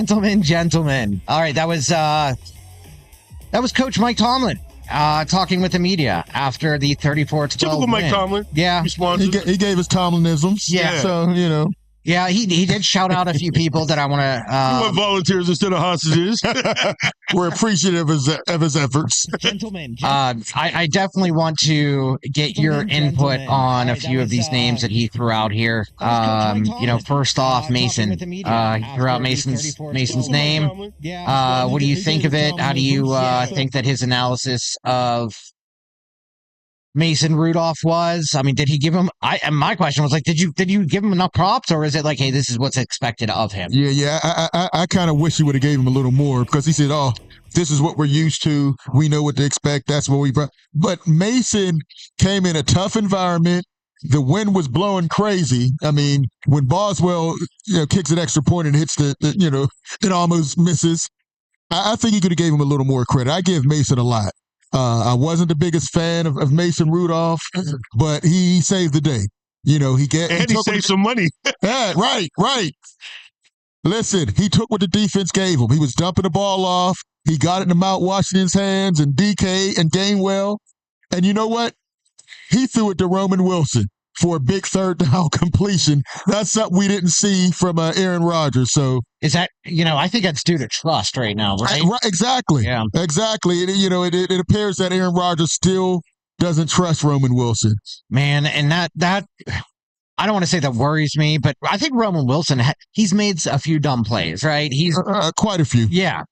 right, that was Coach Mike Tomlin talking with the media after the 34-12 Typical Mike Tomlin. Yeah, he gave us Tomlinisms. Yeah. So Yeah, he did shout out a few people that I want We to. want volunteers instead of hostages. We're appreciative of his efforts. Gentlemen. I definitely want to get your input on a few of these names that he threw out here. First off, Mason. He threw out Mason's name. What do you think of it? How do you think that his analysis of Mason Rudolph was? I mean, did he give him? My question was like, did you give him enough props, or is it like, hey, this is what's expected of him? Yeah. I kind of wish he would have gave him a little more, because he said, "Oh, this is what we're used to. We know what to expect. That's what we brought." But Mason came in a tough environment. The wind was blowing crazy. I mean, when Boswell kicks an extra point and hits it almost misses. I think he could have gave him a little more credit. I give Mason a lot. I wasn't the biggest fan of Mason Rudolph, but he saved the day. He saved some money. Yeah, right. Listen, he took what the defense gave him. He was dumping the ball off. He got it in Mount Washington's hands and DK and Gainwell. And you know what? He threw it to Roman Wilson for a big third down completion. That's something we didn't see from Aaron Rodgers. So is that, I think that's due to trust right now, right? Right, exactly. Yeah. Exactly. It appears that Aaron Rodgers still doesn't trust Roman Wilson. Man, and that I don't want to say that worries me, but I think Roman Wilson, he's made a few dumb plays, right? He's quite a few. Yeah.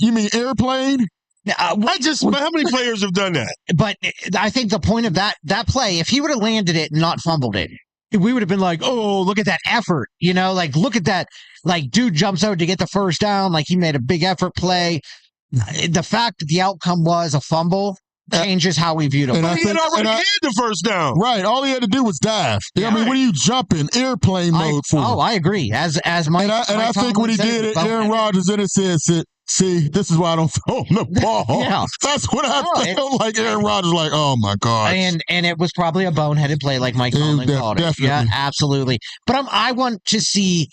You mean airplane? How many players have done that? But I think the point of that play, if he would have landed it and not fumbled it, we would have been like, oh, look at that effort. Look at that. Like, dude jumps out to get the first down. Like, he made a big effort play. The fact that the outcome was a fumble changes how we viewed him. But he had already had the first down. Right. All he had to do was dive. Yeah, I mean, what are you jumping airplane mode for? Oh, I agree. As Mike, I think when he did it, Aaron Rodgers in it said, "See, this is why I don't throw him the ball." Yeah. That's what I felt like. Aaron Rodgers, like, oh my God. And it was probably a boneheaded play, like Mike Tomlin called it. Definitely. Yeah, absolutely. But I want to see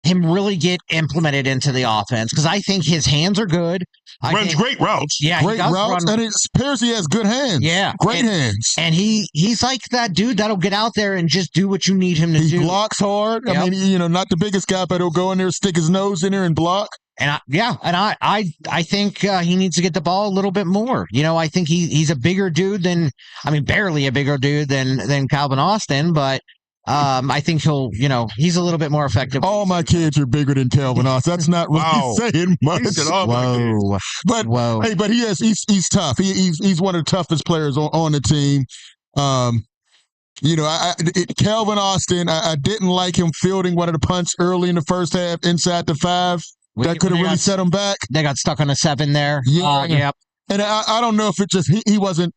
him really get implemented into the offense, because I think his hands are good. Runs great routes. Yeah, great routes, and it appears he has good hands. Yeah, great hands. And he's like that dude that'll get out there and just do what you need him to do. He blocks hard. Yep. I mean, not the biggest guy, but he'll go in there, stick his nose in there, and block. And I think he needs to get the ball a little bit more. I think he's a bigger dude barely a bigger dude than Calvin Austin, but I think he's a little bit more effective. All my kids are bigger than Calvin Austin. That's not really saying much. Whoa. But he's tough. He's one of the toughest players on the team. Calvin Austin, I didn't like him fielding one of the punts early in the first half inside the 5. That could have really set him back. They got stuck on a 7 there. Yeah. And I don't know if it just he wasn't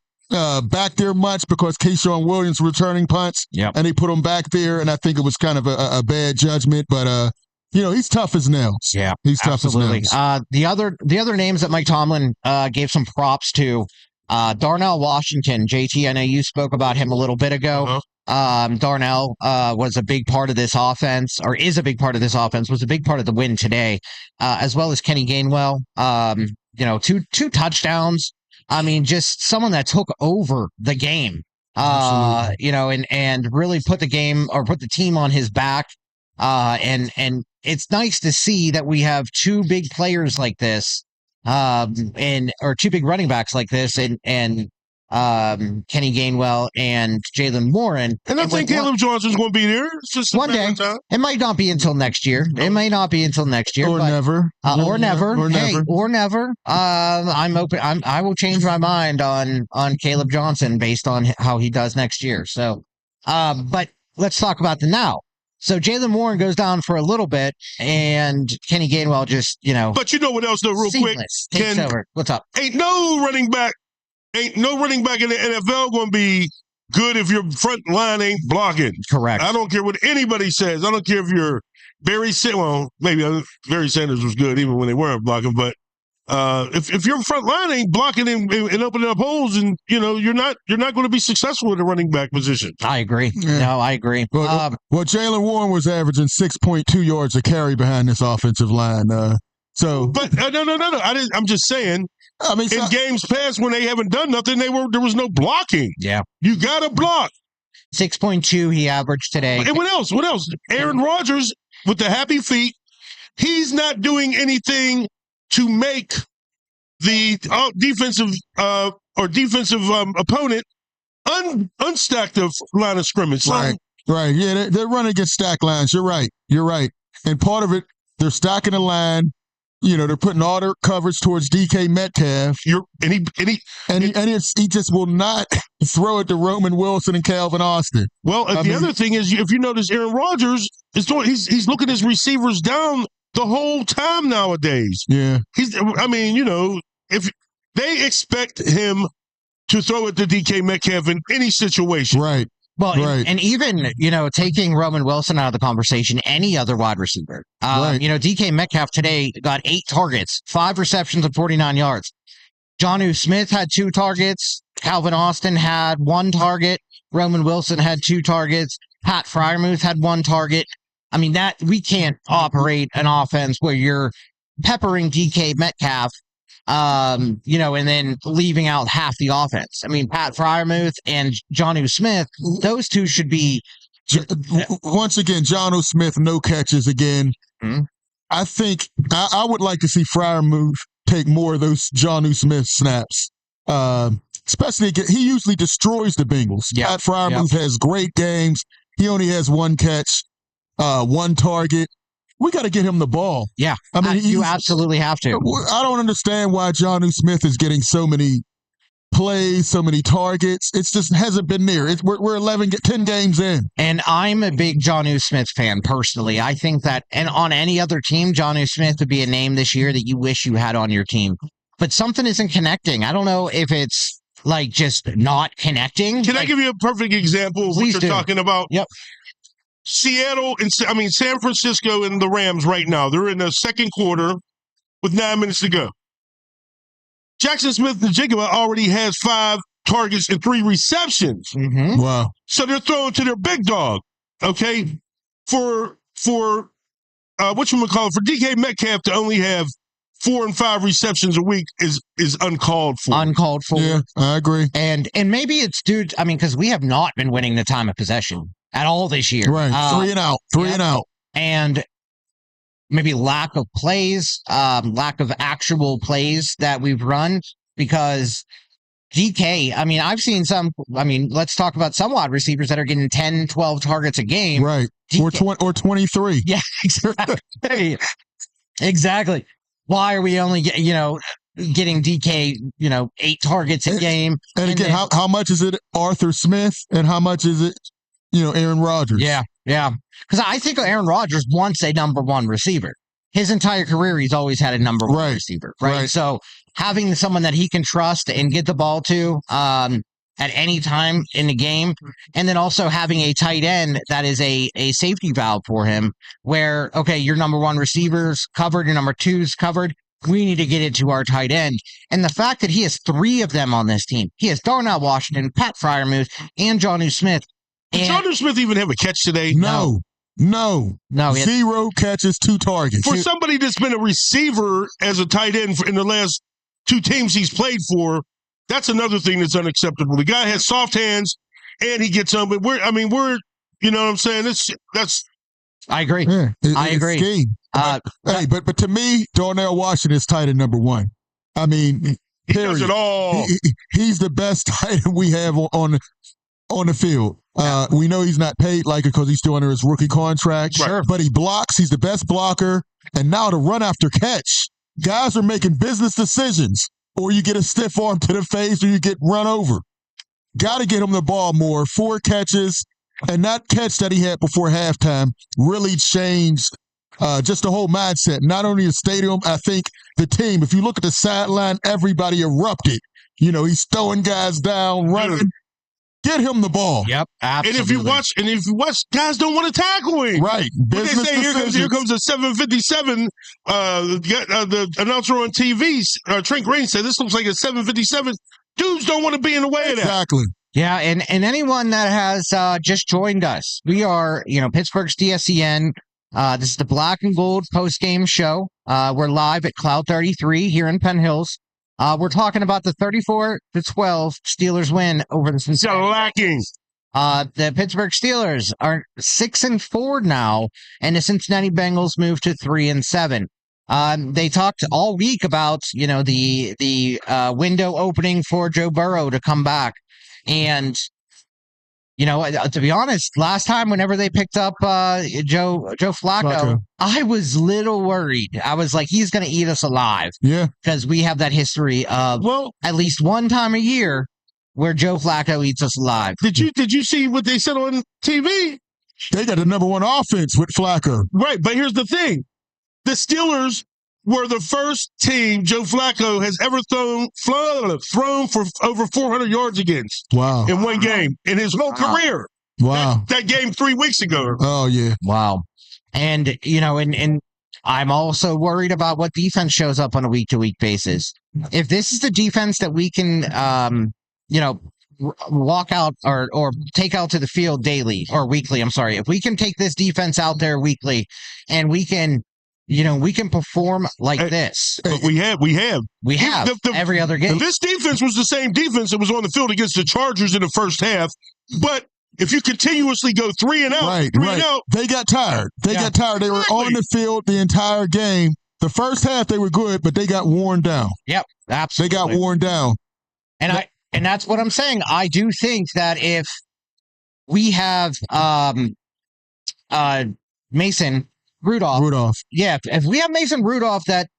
back there much, because Keyshawn Williams returning punts, and they put him back there, and I think it was kind of a bad judgment. But he's tough as nails. Yeah, he's tough as nails. The other names that Mike Tomlin gave some props to, Darnell Washington. JT, I know you spoke about him a little bit ago. Darnell was a big part of this offense, or is a big part of this offense, was a big part of the win today, as well as Kenny Gainwell. Two touchdowns. I mean, just someone that took over the game, and really put the game, or put the team on his back. And it's nice to see that we have two big players like this, or two big running backs like this, and Kenny Gainwell and Jalen Warren. And I think Caleb Johnson's going to be there. It's just one day. It might not be until next year. It may not be until next year. Or never. Or never. Or never. I'm open. I will change my mind on Caleb Johnson based on how he does next year. So, but let's talk about the now. So Jalen Warren goes down for a little bit, and Kenny Gainwell just, But you know what else, though, real quick? Takes over. What's up? Ain't no running back in the NFL going to be good if your front line ain't blocking. Correct. I don't care what anybody says. I don't care if you're Barry Sanders. Well, maybe Barry Sanders was good even when they weren't blocking, but If your front line ain't blocking and opening up holes, and you're not going to be successful in the running back position. I agree. Yeah. No, I agree. Well, Jalen Warren was averaging 6.2 yards a carry behind this offensive line. No. I'm just saying. I mean, in games past when they haven't done nothing, there was no blocking. Yeah, you got to block. 6.2 he averaged today. And what else? Aaron Rodgers with the happy feet. He's not doing anything to make the defensive opponent unstack the line of scrimmage. So, right. Yeah, they're running against stack lines. You're right. And part of it, they're stacking the line. They're putting all their coverage towards DK Metcalf. He just will not throw it to Roman Wilson and Calvin Austin. Well, other thing is, if you notice, Aaron Rodgers he's looking his receivers down the whole time nowadays. Yeah. If they expect him to throw it to DK Metcalf in any situation. Right. Well, and even, taking Roman Wilson out of the conversation, any other wide receiver. DK Metcalf today got 8 targets, 5 receptions, and 49 yards. Jonnu Smith had 2 targets. Calvin Austin had 1 target. Roman Wilson had 2 targets. Pat Freiermuth had 1 target. I mean, that we can't operate an offense where you're peppering DK Metcalf, and then leaving out half the offense. I mean, Pat Freiermuth and Jonnu Smith, those two should be. Once again, Jonnu Smith, no catches again. Mm-hmm. I think I would like to see Freiermuth take more of those Jonnu Smith snaps. Especially, he usually destroys the Bengals. Yep. Pat Freiermuth has great games. He only has 1 catch, 1 target. We got to get him the ball. Yeah, I mean, you absolutely have to. I don't understand why Jonnu Smith is getting so many plays, so many targets. It just hasn't been there. We're 10 games in. And I'm a big Jonnu Smith fan personally. I think that, and on any other team, Jonnu Smith would be a name this year that you wish you had on your team. But something isn't connecting. I don't know if it's just not connecting. Can I give you a perfect example of what you're talking about? Yep. San Francisco and the Rams right now, they're in the second quarter with 9 minutes to go. Jackson Smith-Njigba already has 5 targets and 3 receptions. Mm-hmm. Wow. So they're throwing to their big dog, okay? For DK Metcalf to only have 4 and 5 receptions a week is uncalled for. Uncalled for. Yeah, I agree. And maybe it's due, because we have not been winning the time of possession at all this year. Right. 3 and out. 3 and out. And maybe lack of plays, lack of actual plays that we've run, because DK, I've seen let's talk about some wide receivers that are getting 10, 12 targets a game. Right. Or 23. Yeah, exactly. Exactly. Why are we only getting DK, 8 targets a game? And again, how much is it Arthur Smith and how much is it, Aaron Rodgers? Yeah. Because I think Aaron Rodgers wants a number 1 receiver. His entire career, he's always had a number 1 receiver, right? So having someone that he can trust and get the ball to at any time in the game, and then also having a tight end that is a safety valve for him, where, okay, your number 1 receiver's covered, your number 2's covered, we need to get it to our tight end. And the fact that he has 3 of them on this team, he has Darnell Washington, Pat Freiermuth, and Jonnu Smith. Did Jonnu Smith even have a catch today? No. 0 catches, 2 targets. For somebody that's been a receiver as a tight end in the last 2 teams he's played for, that's another thing that's unacceptable. The guy has soft hands and he gets on, but we're you know what I'm saying? I agree. Yeah, I agree. But to me, Darnell Washington is tight end number 1. He does it all. He's the best tight end we have on the field. We know he's not paid because he's still under his rookie contract. Sure. But he blocks. He's the best blocker. And now to run after catch, guys are making business decisions. Or you get a stiff arm to the face or you get run over. Got to get him the ball more. 4 catches. And that catch that he had before halftime really changed just the whole mindset. Not only the stadium, I think the team. If you look at the sideline, everybody erupted. He's throwing guys down, running. Get him the ball. Yep, absolutely. And if you watch, guys don't want to tackle him. Right. But they Business say here comes a 757. The announcer on TV, Trent Green, said this looks like a 757. Dudes don't want to be in the way of that. Exactly. Yeah, and anyone that has just joined us, we are, Pittsburgh's DSCN. This is the Black and Gold post-game show. We're live at Cloud 33 here in Penn Hills. We're talking about the 34-12 Steelers win over the Cincinnati. The Pittsburgh Steelers are 6-4 now, and the Cincinnati Bengals moved to 3-7. They talked all week about the window opening for Joe Burrow to come back, and to be honest, last time whenever they picked up Joe Flacco, I was little worried. I was like, he's going to eat us alive. Yeah, because we have that history of at least one time a year where Joe Flacco eats us alive. Did you see what they said on TV? They got the number one offense with Flacco. Right, but here's the thing: the Steelers were the first team Joe Flacco has ever thrown for over 400 yards against. Wow. In one game in his whole career. Wow. That game 3 weeks ago. Oh, yeah. Wow. And, and I'm also worried about what defense shows up on a week-to-week basis. If this is the defense that we can, walk out or take out to the field daily or weekly, I'm sorry. If we can take this defense out there weekly and we can perform like this. But we have every other game. This defense was the same defense that was on the field against the Chargers in the first half. But if you continuously go 3 and out, and out, they got tired. They got tired. They were on the field the entire game. The first half they were good, but they got worn down. Yep, absolutely. They got worn down. And that's what I'm saying. I do think that if we have Mason Rudolph. Yeah, if we have Mason Rudolph and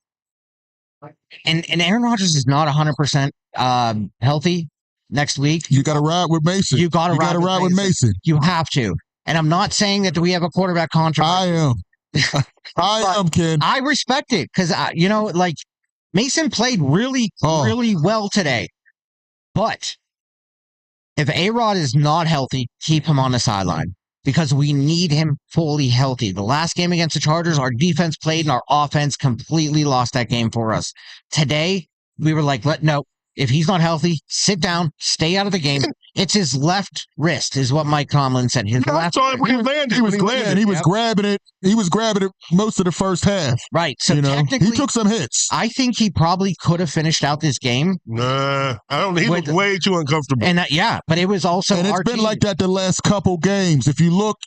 Aaron Rodgers is not 100% healthy next week. You got to ride with Mason. You got to ride with Mason. You have to. And I'm not saying that we have a quarterback controversy. I am, Ken. I respect it because, Mason played really well today. But if A-Rod is not healthy, keep him on the sideline. Because we need him fully healthy. The last game against the Chargers, our defense played and our offense completely lost that game for us. Today, we were like, no, if he's not healthy, sit down, stay out of the game. It's his left wrist, is what Mike Tomlin said. His left wrist. He was grabbing it. He was grabbing it most of the first half. Right. So technically, he took some hits. I think he probably could have finished out this game. Nah, I don't. He looked way too uncomfortable. And but it was also. And it's been like that the last couple games. If you look,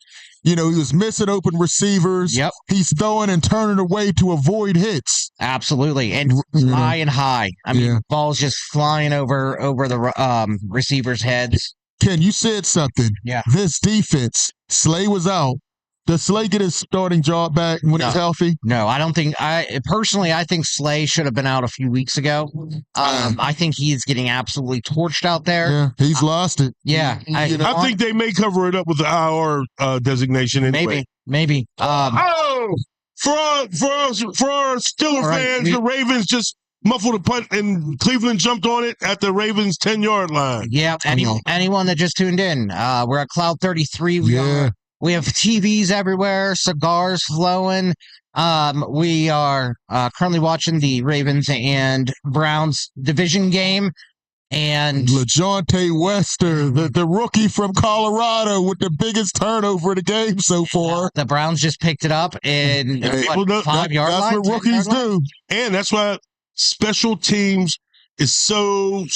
he was missing open receivers. Yep. He's throwing and turning away to avoid hits. Absolutely. And flying high. I mean, balls just flying over the receivers' heads. Ken, you said something. Yeah. This defense, Slay was out. Does Slay get his starting job back when he's healthy? No, I don't think. I think Slay should have been out a few weeks ago. I think he's getting absolutely torched out there. Yeah, he's lost it. Yeah. I think they may cover it up with the IR designation anyway. Maybe. For our Steelers fans, the Ravens just muffled a punt and Cleveland jumped on it at the Ravens 10-yard line. Yeah, anyone that just tuned in, we're at Cloud 33. We have TVs everywhere, cigars flowing. We are currently watching the Ravens and Browns division game. And LaJohntay Wester, the rookie from Colorado with the biggest turnover of the game so far. The Browns just picked it up in 5 yard line. That's what rookies do. And that's why special teams is so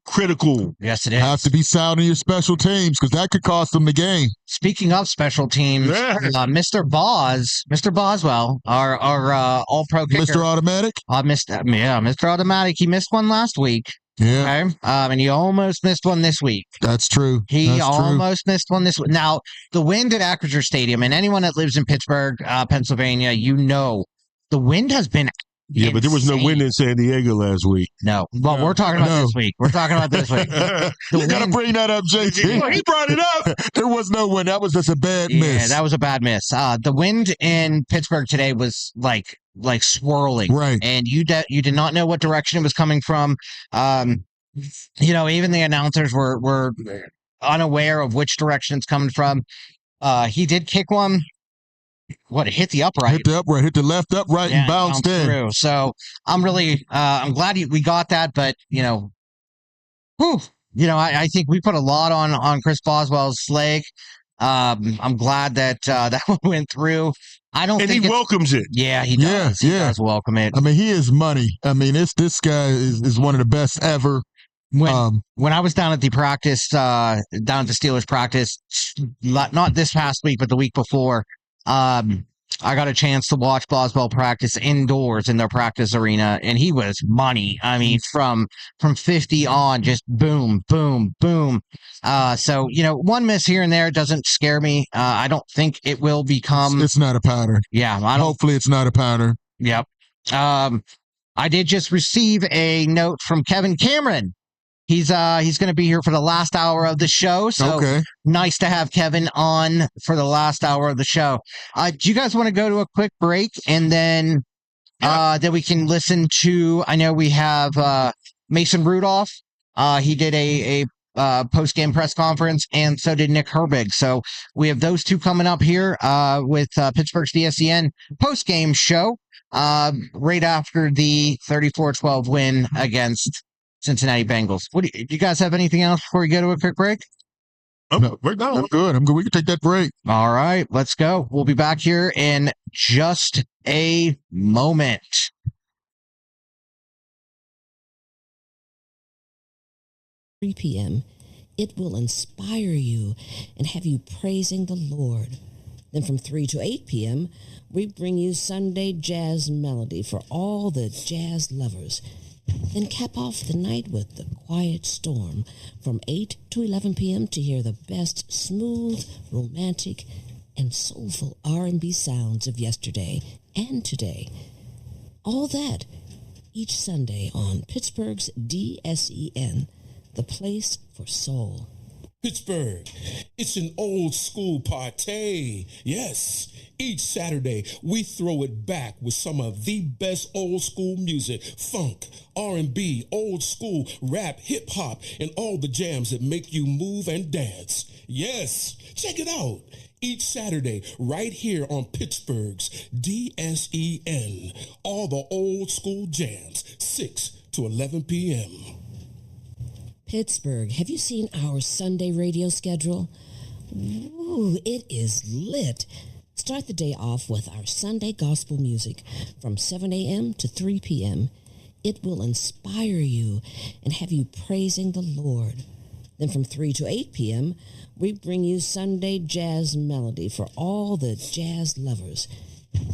critical. Yes, it is. Have to be sound in your special teams because that could cost them the game. Speaking of special teams, Mr. Boswell, our all-pro kicker. Mr. Automatic? Mr. Automatic. He missed one last week. Yeah. Okay. And he almost missed one this week. That's true. He almost missed one this week. Now, the wind at Acrisure Stadium, and anyone that lives in Pittsburgh, Pennsylvania, the wind has been Yeah, but there was no wind in San Diego last week. No. Well, we're talking about this week. You got to bring that up, JT. He brought it up. There was no wind. That was just a bad miss. Yeah, that was a bad miss. The wind in Pittsburgh today was like swirling. Right. And you did not know what direction it was coming from. Even the announcers were unaware of which direction it's coming from. He did kick one. What, it hit the upright. Hit the left upright and bounced in. Through. So I'm really, I'm glad we got that, but, I think we put a lot on Chris Boswell's leg. I'm glad that that one went through. I don't think he welcomes it. Yeah, he does. He does welcome it. I mean, he is money. I mean, this guy is one of the best ever. When I was down at the practice, down at the Steelers practice, not this past week, but the week before, I got a chance to watch Boswell practice indoors in their practice arena, and he was money. I mean, from 50 on, just boom, boom, boom. So, one miss here and there doesn't scare me. I don't think it will become. It's not a pattern. Yeah. Hopefully it's not a pattern. Yep. I did just receive a note from Kevin Cameron. He's going to be here for the last hour of the show. So nice to have Kevin on for the last hour of the show. Do you guys want to go to a quick break and then we can listen to, I know we have Mason Rudolph. He did a post-game press conference, and so did Nick Herbig. So we have those two coming up here with Pittsburgh's DSEN post-game show right after the 34-12 win against Cincinnati Bengals. Do you guys have anything else before we go to a quick break? No, I'm good. We can take that break. All right, let's go. We'll be back here in just a moment. p.m. It will inspire you and have you praising the Lord. Then from 3 to 8 p.m., we bring you Sunday Jazz Melody for all the jazz lovers. Then cap off the night with The Quiet Storm from 8 to 11 p.m. to hear the best smooth, romantic, and soulful R&B sounds of yesterday and today. All that each Sunday on Pittsburgh's DSEN, the place for soul. Pittsburgh, it's an old school party. Yes, each Saturday we throw it back with some of the best old school music, funk, R&B, old school, rap, hip hop, and all the jams that make you move and dance. Yes, check it out. Each Saturday right here on Pittsburgh's DSEN, all the old school jams, 6 to 11 p.m. Pittsburgh, have you seen our Sunday radio schedule? Ooh, it is lit. Start the day off with our Sunday gospel music from 7 a.m. to 3 p.m. It will inspire you and have you praising the Lord. Then from 3 to 8 p.m., we bring you Sunday Jazz Melody for all the jazz lovers.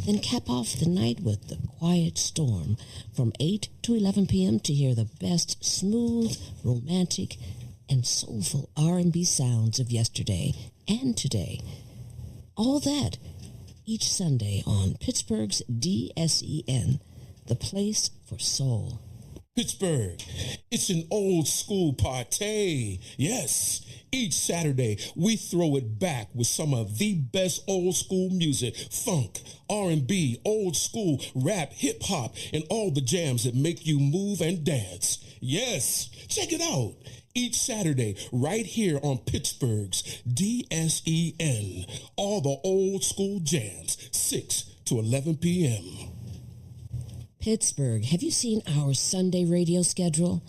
Then cap off the night with The Quiet Storm from 8 to 11 p.m. to hear the best smooth, romantic, and soulful R&B sounds of yesterday and today. All that each Sunday on Pittsburgh's DSEN, the place for soul. Pittsburgh, it's an old school party. Yes, each Saturday we throw it back with some of the best old school music, funk, R&B, old school, rap, hip hop, and all the jams that make you move and dance. Yes, check it out. Each Saturday right here on Pittsburgh's DSEN, all the old school jams, 6 to 11 p.m. Pittsburgh, have you seen our Sunday radio schedule?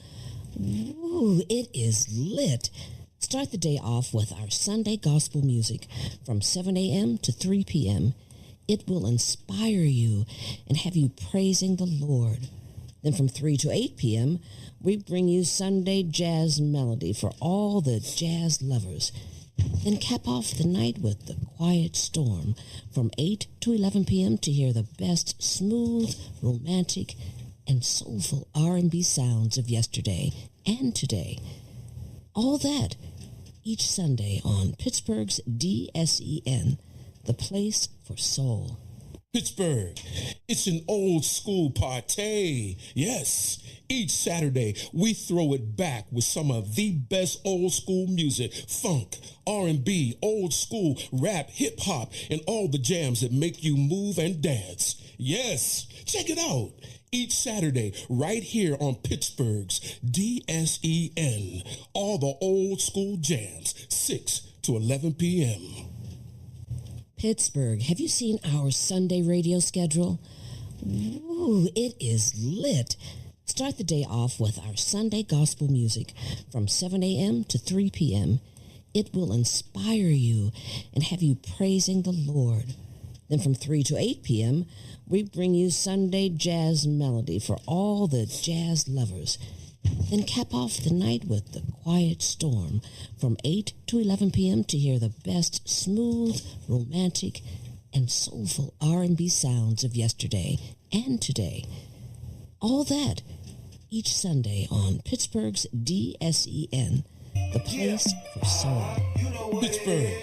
Ooh, it is lit. Start the day off with our Sunday gospel music from 7 a.m. to 3 p.m. It will inspire you and have you praising the Lord. Then from 3 to 8 p.m., we bring you Sunday Jazz Melody for all the jazz lovers. Then cap off the night with The Quiet Storm from 8 to 11 p.m. to hear the best smooth, romantic, and soulful R&B sounds of yesterday and today. All that each Sunday on Pittsburgh's DSEN, the place for soul. Pittsburgh, it's an old school party. Yes, each Saturday we throw it back with some of the best old school music, funk, R&B, old school, rap, hip hop, and all the jams that make you move and dance. Yes, check it out. each Saturday right here on Pittsburgh's DSEN. All the old school jams, 6 to 11 p.m. Pittsburgh, have you seen our Sunday radio schedule? Ooh, it is lit. Start the day off with our Sunday gospel music from 7 a.m. to 3 p.m. It will inspire you and have you praising the Lord. Then from 3 to 8 p.m., we bring you Sunday jazz melody for all the jazz lovers. Then cap off the night with the Quiet Storm from 8 to 11 p.m. to hear the best smooth, romantic, and soulful R&B sounds of yesterday and today. All that each Sunday on Pittsburgh's DSEN, the place for soul. Pittsburgh,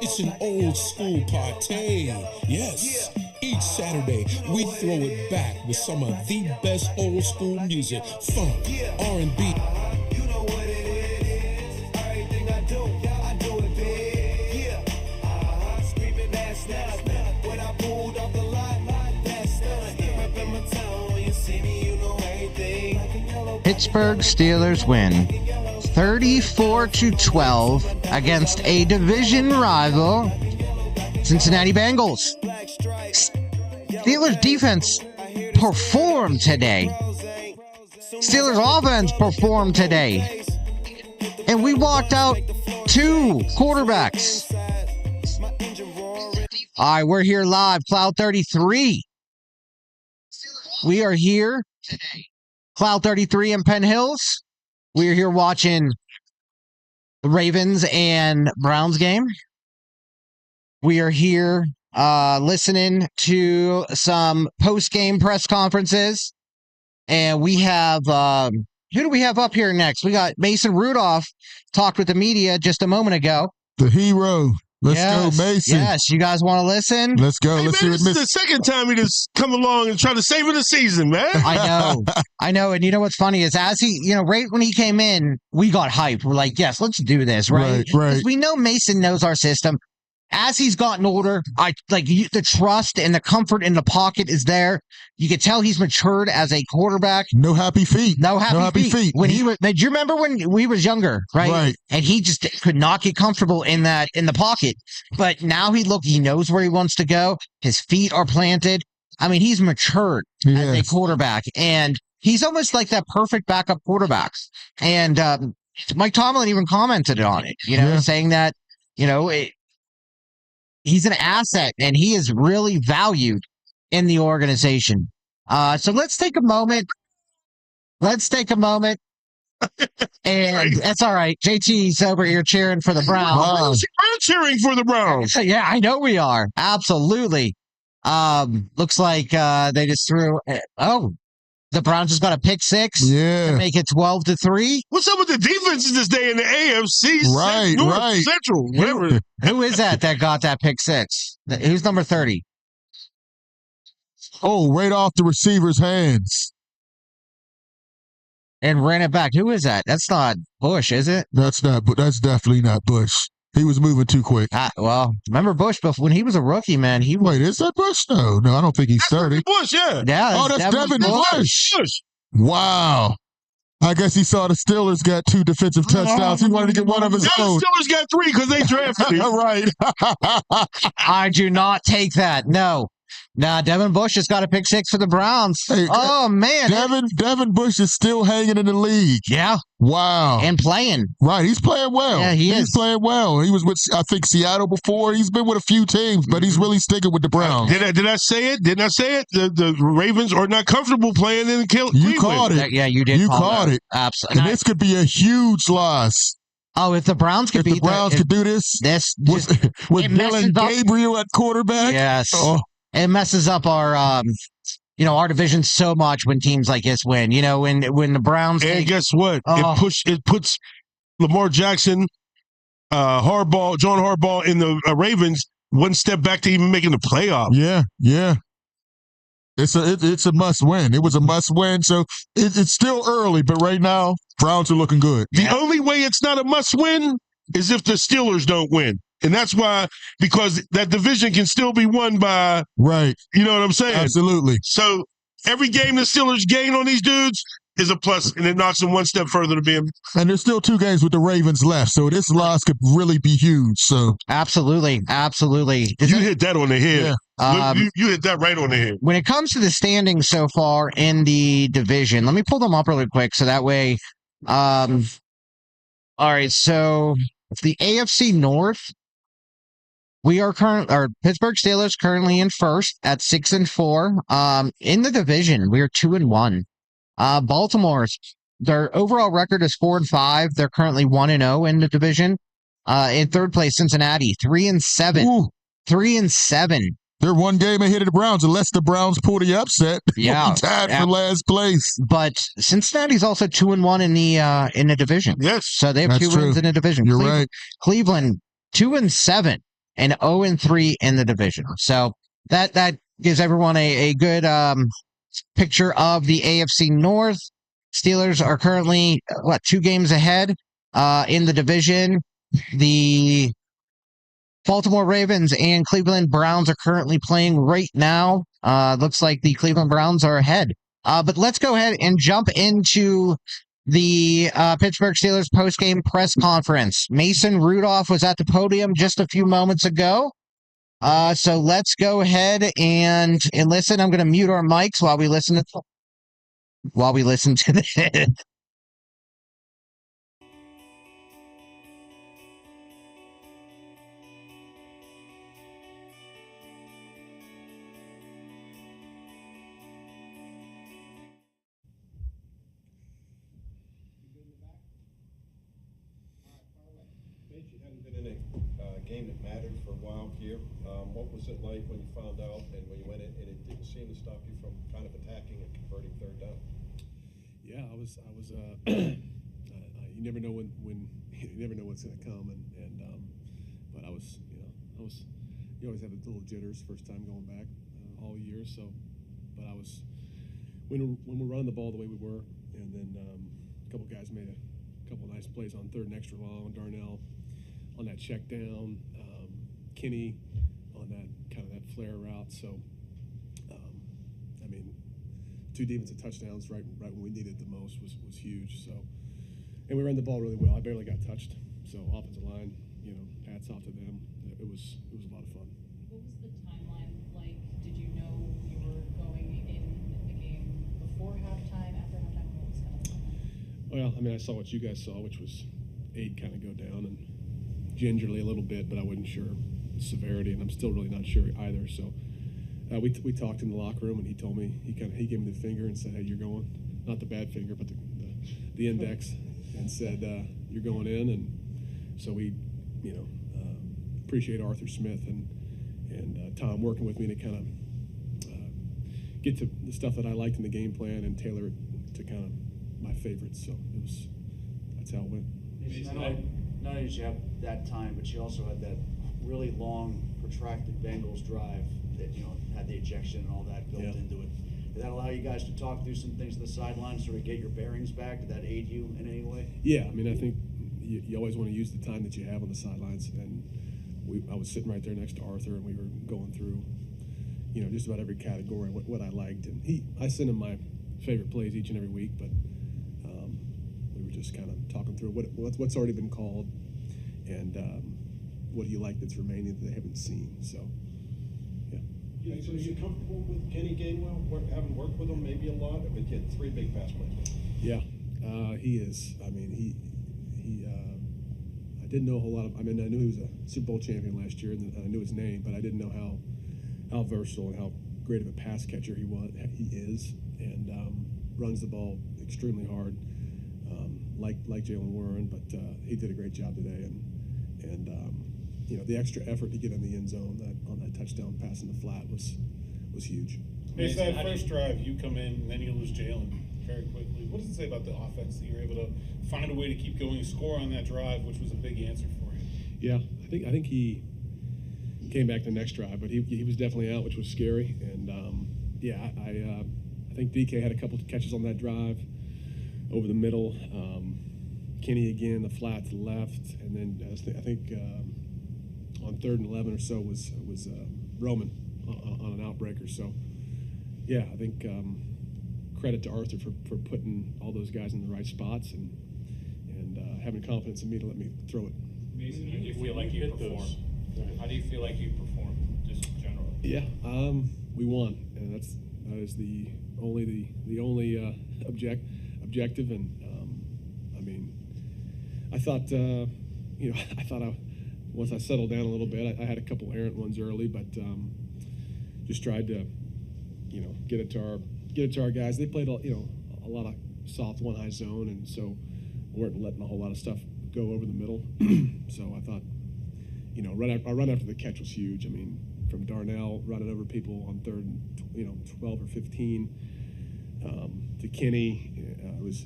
it's an old school party. Yes. Each Saturday, we throw it back with some of the best old school music, funk, R&B. You know what it is. Everything I do it big. Yeah. Screaming that's not. When I pulled off the lot, that's not. Reppin' my town. When you see me, you know everything. Pittsburgh Steelers win 34-12 against a division rival, Cincinnati Bengals. Steelers defense performed today. Steelers offense performed today. And we walked out 2 quarterbacks. All right, we're here live, Cloud 33. We are here, Cloud 33 in Penn Hills. We are here watching the Ravens and Browns game. We are here listening to some post-game press conferences. And we have, who do we have up here next? We got Mason Rudolph talked with the media just a moment ago. The hero. Let's go, Mason. Yes, you guys want to listen? Let's go. Hey, Let's man, see this what is the second time he just come along and try to save the season, man. I know. And you know what's funny is as he, right when he came in, we got hyped. We're like, yes, let's do this, right? Right. Because we know Mason knows our system. As he's gotten older, the trust and the comfort in the pocket is there. You can tell he's matured as a quarterback. No happy feet. No happy feet. When do you remember when we was younger, right? Right. And he just could not get comfortable in the pocket. But now he knows where he wants to go. His feet are planted. I mean, he's matured as a quarterback, and he's almost like that perfect backup quarterback. And Mike Tomlin even commented on it, saying that, he's an asset, and he is really valued in the organization. So let's take a moment. And that's all right. JT's over here cheering for the Browns. I'm cheering for the Browns. Yeah, I know we are. Absolutely. Looks like they just threw. The Browns just got a pick 6 to make it 12-3. What's up with the defenses this day in the AFC? Right, North, Central, whatever. Who is that got that pick 6? Who's number 30? Oh, right off the receiver's hands. And ran it back. Who is that? That's not Bush, is it? That's definitely not Bush. He was moving too quick. Well, remember Bush, but when he was a rookie, man, Wait, is that Bush? No, I don't think he's 30. Bush, yeah. That's Devin Bush. Wow. I guess he saw the Steelers got 2 defensive touchdowns. He wanted to get one of his own. The Steelers got 3 because they drafted him. Right. I do not take that. No. Nah, Devin Bush just got a pick 6 for the Browns. Hey, man. Devin Bush is still hanging in the league. Yeah. Wow. And playing. Right. He's playing well. Yeah, he's playing well. He was with, I think, Seattle before. He's been with a few teams, but he's really sticking with the Browns. Did I say it? Didn't I say it? The Ravens are not comfortable playing in Cleveland. You caught it. Yeah, you did. You caught it. Absolutely. And this could be a huge loss. Oh, if the Browns could do this with Dylan Gabriel at quarterback. Yes. Oh. It messes up our our division so much when teams like this win. When the Browns guess what? It puts Lamar Jackson, John Harbaugh in the Ravens one step back to even making the playoffs. Yeah. It's a must win. It was a must win. So it's still early, but right now Browns are looking good. The only way it's not a must win is if the Steelers don't win. And that's why, because that division can still be won by, right. You know what I'm saying? Absolutely. So every game the Steelers gain on these dudes is a plus, and it knocks them one step further to being. And there's still 2 games with the Ravens left, so this loss could really be huge. So absolutely. You hit that on the head. Yeah. You hit that right on the head. When it comes to the standings so far in the division, let me pull them up really quick so that way. All right, so the AFC North, our Pittsburgh Steelers currently in first at 6-4. In the division, we are 2-1. Baltimore's, their overall record is 4-5. They're currently 1-0 in the division. In third place, Cincinnati 3-7. Ooh. 3-7. They're 1 game ahead of the Browns, unless the Browns pull the upset. Yeah, tied for last place. But Cincinnati's also 2-1 in the division. Yes, so they have that's 2 true. wins in the division. You're right. Cleveland 2-7 and 0-3 in the division. So that gives everyone a good picture of the AFC North. Steelers are currently 2 games ahead in the division. The Baltimore Ravens and Cleveland Browns are currently playing right now. Looks like the Cleveland Browns are ahead. But let's go ahead and jump into the Pittsburgh Steelers post-game press conference. Mason Rudolph was at the podium just a few moments ago. So let's go ahead and listen. I'm going to mute our mics while we listen to this. You hadn't been in a game that mattered for a while here. What was it like when you found out and when you went in and it didn't seem to stop you from kind of attacking and converting third down? Yeah, I was. You never know when you never know what's going to come, but I was. You always have a little jitters first time going back all year. So, but I was when we're running the ball the way we were, and then a couple guys made a couple nice plays on third and extra long. Darnell on that check down, Kenny on that kind of that flare route. So, 2 defensive touchdowns right when we needed it the most was huge. So, and we ran the ball really well. I barely got touched. So offensive line, hats off to them. It was a lot of fun. What was the timeline like? Did you know you were going in the game before halftime, after halftime? What was kind of the timeline? Well, I saw what you guys saw, which was Aid kind of go down and gingerly a little bit, but I wasn't sure the severity, and I'm still really not sure either. So we talked in the locker room, and he told me he gave me the finger and said, "Hey, you're going." Not the bad finger, but the index, and said you're going in. And so we, appreciate Arthur Smith and Tom working with me to kind of get to the stuff that I liked in the game plan and tailor it to kind of my favorites. So that's how it went. Not only did you have that time, but you also had that really long, protracted Bengals drive that had the ejection and all that built into it. Did that allow you guys to talk through some things to the sideline, sort of get your bearings back? Did that aid you in any way? Yeah, I think you always want to use the time that you have on the sidelines, and I was sitting right there next to Arthur, and we were going through, just about every category, what I liked, and I sent him my favorite plays each and every week, but we were just kind of talking through what's already been called, and what do you like that's remaining that they haven't seen. So, yeah. So are you comfortable with Kenny Gainwell? Having worked with him maybe a lot? I mean, he had 3 big pass plays. Yeah, he is. I didn't know a whole lot of. I knew he was a Super Bowl champion last year, and I knew his name, but I didn't know how versatile and how great of a pass catcher he is, and runs the ball extremely hard, like Jalen Warren. But he did a great job today, and the extra effort to get in the end zone on that touchdown pass in the flat was huge. It's that first drive, you come in, and then you lose Jalen very quickly. What does it say about the offense that you're able to find a way to keep going, score on that drive, which was a big answer for you? Yeah, I think he came back the next drive, but he was definitely out, which was scary. And I think DK had a couple of catches on that drive over the middle. Kenny again, the flat to the left, and then I think on 3rd and 11 or so was Roman on an outbreaker. So, yeah, I think credit to Arthur for putting all those guys in the right spots and having confidence in me to let me throw it. Mason, how do you feel like you performed? How do you feel like you performed, just generally? Yeah, we won, and that is the only objective. And I mean, I thought once I settled down a little bit, I had a couple errant ones early, but just tried to get it to our guys. They played a lot of soft one high zone, and so we weren't letting a whole lot of stuff go over the middle. So I thought, run after the catch was huge. I mean, from Darnell running over people on 3rd and 12 or 15 to Kenny, it was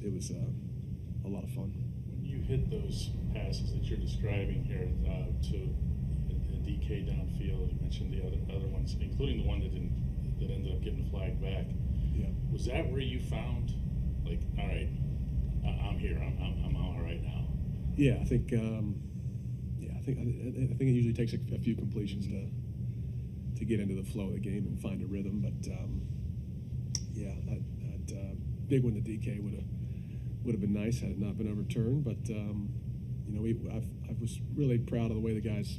a lot of fun. When you hit those passes that you're describing here to DK downfield, you mentioned the other ones, including the one that ended up getting the flag back. Yeah. Was that where you found, like, all right, I'm here, I'm all right now? Yeah, I think it usually takes a few completions to get into the flow of the game and find a rhythm. But that big one to DK would have been nice had it not been overturned. But I was really proud of the way the guys.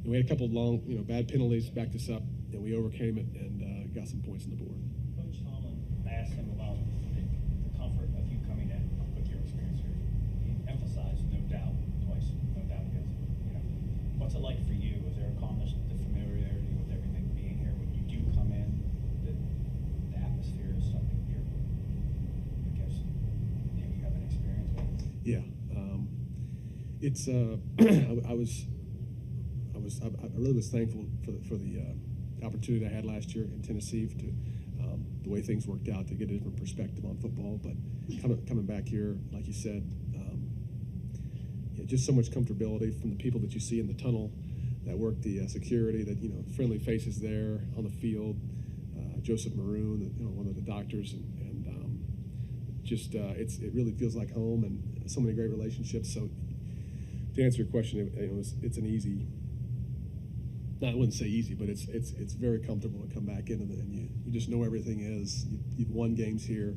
We had a couple of long, bad penalties backed us up, and we overcame it and got some points on the board. Coach Tomlin asked him about the comfort of you coming in with your experience here. He emphasized no doubt twice, no doubt against it. What's it like for you? Is there a calmness, the familiarity with everything being here when you do come in? The atmosphere is something you're, I guess, maybe you have an experience with. Yeah, it's I really was thankful for the opportunity I had last year in Tennessee to the way things worked out to get a different perspective on football. But coming back here, like you said, just so much comfortability from the people that you see in the tunnel that work the security, that friendly faces there on the field. Joseph Maroon, one of the doctors, and it really feels like home, and so many great relationships. So to answer your question, it's an easy. I wouldn't say easy, but it's very comfortable to come back in and you just know everything is. You've won games here,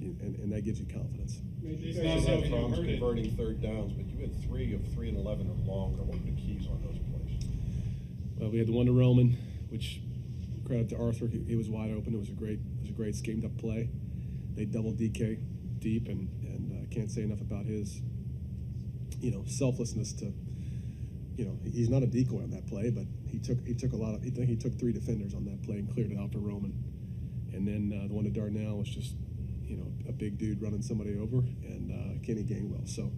and that gives you confidence. You guys had problems converting 3rd downs, but you had 3 of 3 and 11 or longer. What were the keys on those plays? Well, we had the one to Roman, which credit to Arthur, he was wide open. It was a great schemed up play. They doubled DK deep, and I can't say enough about his selflessness to. He's not a decoy on that play, but he took a lot of. I think he took 3 defenders on that play and cleared it out to Roman. And then the one to Darnell was just, a big dude running somebody over, and Kenny Gainwell. So,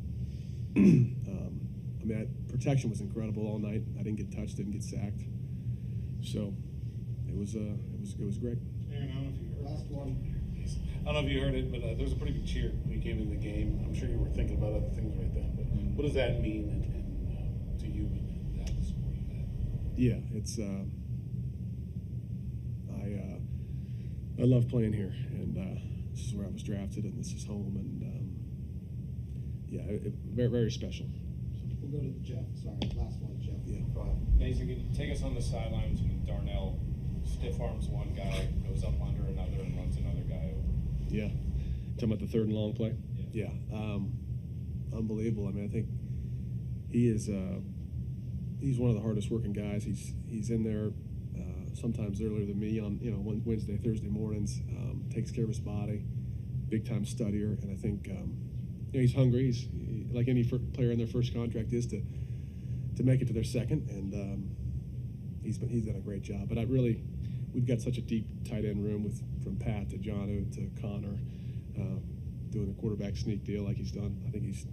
protection was incredible all night. I didn't get touched, didn't get sacked. So, it was great. Aaron, I don't know if you heard it, but there was a pretty big cheer when you came in the game. I'm sure you were thinking about other things right then. But what does that mean to you and that support you had? Yeah, it's I love playing here, and this is where I was drafted, and this is home, and very, very special. We'll go to Jeff. Sorry, last one, Jeff. Yeah. Go ahead. Mason, can you take us on the sidelines when Darnell stiff arms one guy, goes up under another, and runs another guy over? Yeah. Talking about the 3rd and long play? Yeah. Unbelievable. I think he is he's one of the hardest working guys. He's in there sometimes earlier than me on Wednesday, Thursday mornings. Takes care of his body, big time studier, and I think he's hungry. He's like any player in their first contract is to make it to their second, and he's done a great job. But we've got such a deep tight end room from Pat to Jonu to Connor, doing the quarterback sneak deal like he's done. I think he's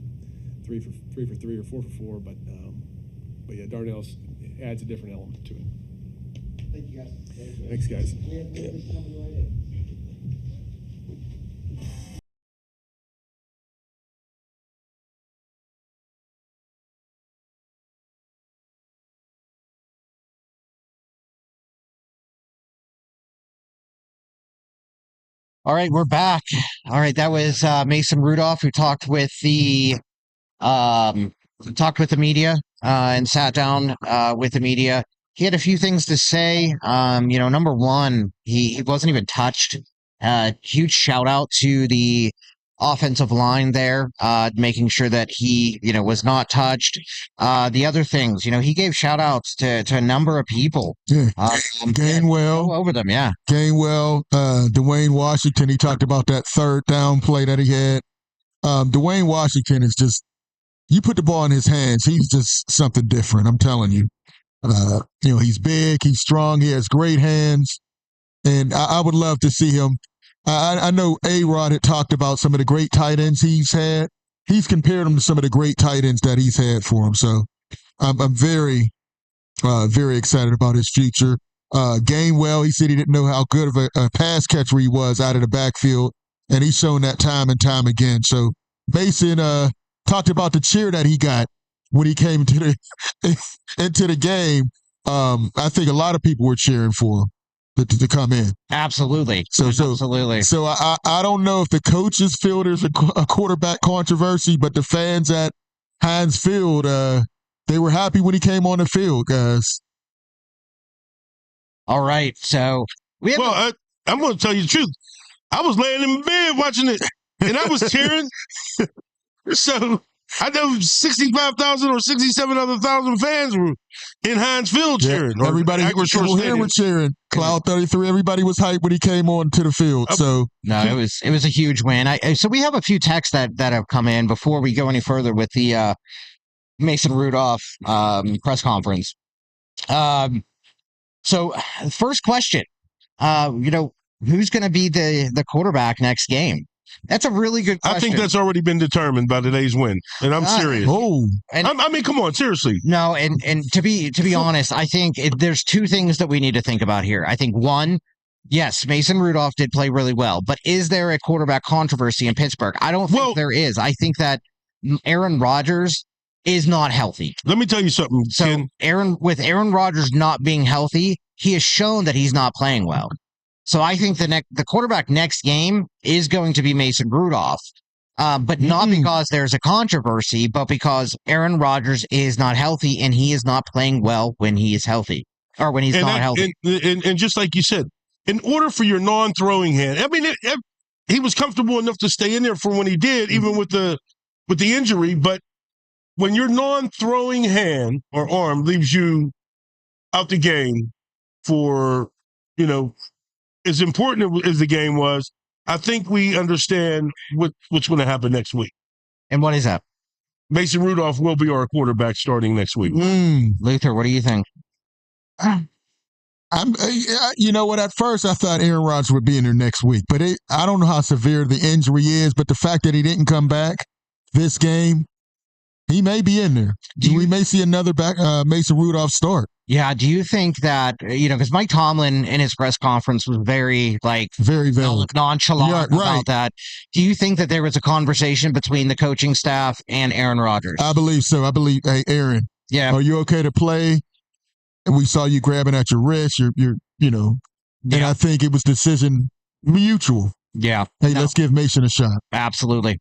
3 for 3 or 4 for 4, but yeah, Darnell adds a different element to it. Thank you, guys. Thanks, guys. We have coming right in. All right, we're back. All right, that was Mason Rudolph who talked with the media and sat down with the media. He had a few things to say. Number one, he wasn't even touched Huge shout out to the offensive line there, making sure that he, was not touched. The other things, he gave shout outs to a number of people. Yeah. Gainwell. Go over them, yeah. Gainwell, Dwayne Washington, he talked about that third down play that he had. Dwayne Washington is just, you put the ball in his hands, he's just something different, I'm telling you. He's big, he's strong, he has great hands, and I would love to see him. I know A-Rod had talked about some of the great tight ends he's had. He's compared him to some of the great tight ends that he's had for him. So I'm very, very excited about his future. Gainwell, he said he didn't know how good of a pass catcher he was out of the backfield, and he's shown that time and time again. So Mason talked about the cheer that he got when he came into the game. I think a lot of people were cheering for him to come in. Absolutely. Absolutely. So I don't know if the coaches feel there's a quarterback controversy, but the fans at Heinz Field, they were happy when he came on the field, guys. All right. So I'm going to tell you the truth. I was laying in bed watching it, and I was cheering. So I know 65,000 or 67,000 fans were in Heinz Field cheering. Yeah, everybody here were cheering. Cloud 33, everybody was hyped when he came on to the field. So no, it was a huge win. So we have a few texts that have come in before we go any further with the Mason Rudolph press conference. So first question, who's going to be the quarterback next game? That's a really good question. I think that's already been determined by today's win, and I'm serious. I mean, come on, seriously. No, and to be honest, I think there's two things that we need to think about here. I think one, yes, Mason Rudolph did play really well, but is there a quarterback controversy in Pittsburgh? I don't think there is. I think that Aaron Rodgers is not healthy. Let me tell you something. So Aaron Rodgers not being healthy, he has shown that he's not playing well. So I think the quarterback next game is going to be Mason Rudolph, but not because there's a controversy, but because Aaron Rodgers is not healthy and he is not playing well when he is healthy or when he's not healthy. And just like you said, in order for your non-throwing hand, I mean, he was comfortable enough to stay in there for when he did, even with the injury. But when your non-throwing hand or arm leaves you out the game for, as important as the game was, I think we understand what's going to happen next week. And what is that? Mason Rudolph will be our quarterback starting next week. Luther, what do you think? You know what? At first, I thought Aaron Rodgers would be in there next week, but I don't know how severe the injury is. But the fact that he didn't come back this game, he may be in there. We may see another Mason Rudolph start. Yeah. Do you think that, because Mike Tomlin in his press conference was very vague, nonchalant about that. Do you think that there was a conversation between the coaching staff and Aaron Rodgers? I believe so. Hey, Aaron, are you okay to play? And we saw you grabbing at your wrist, and I think it was decision mutual. Yeah. Hey, let's give Mason a shot. Absolutely.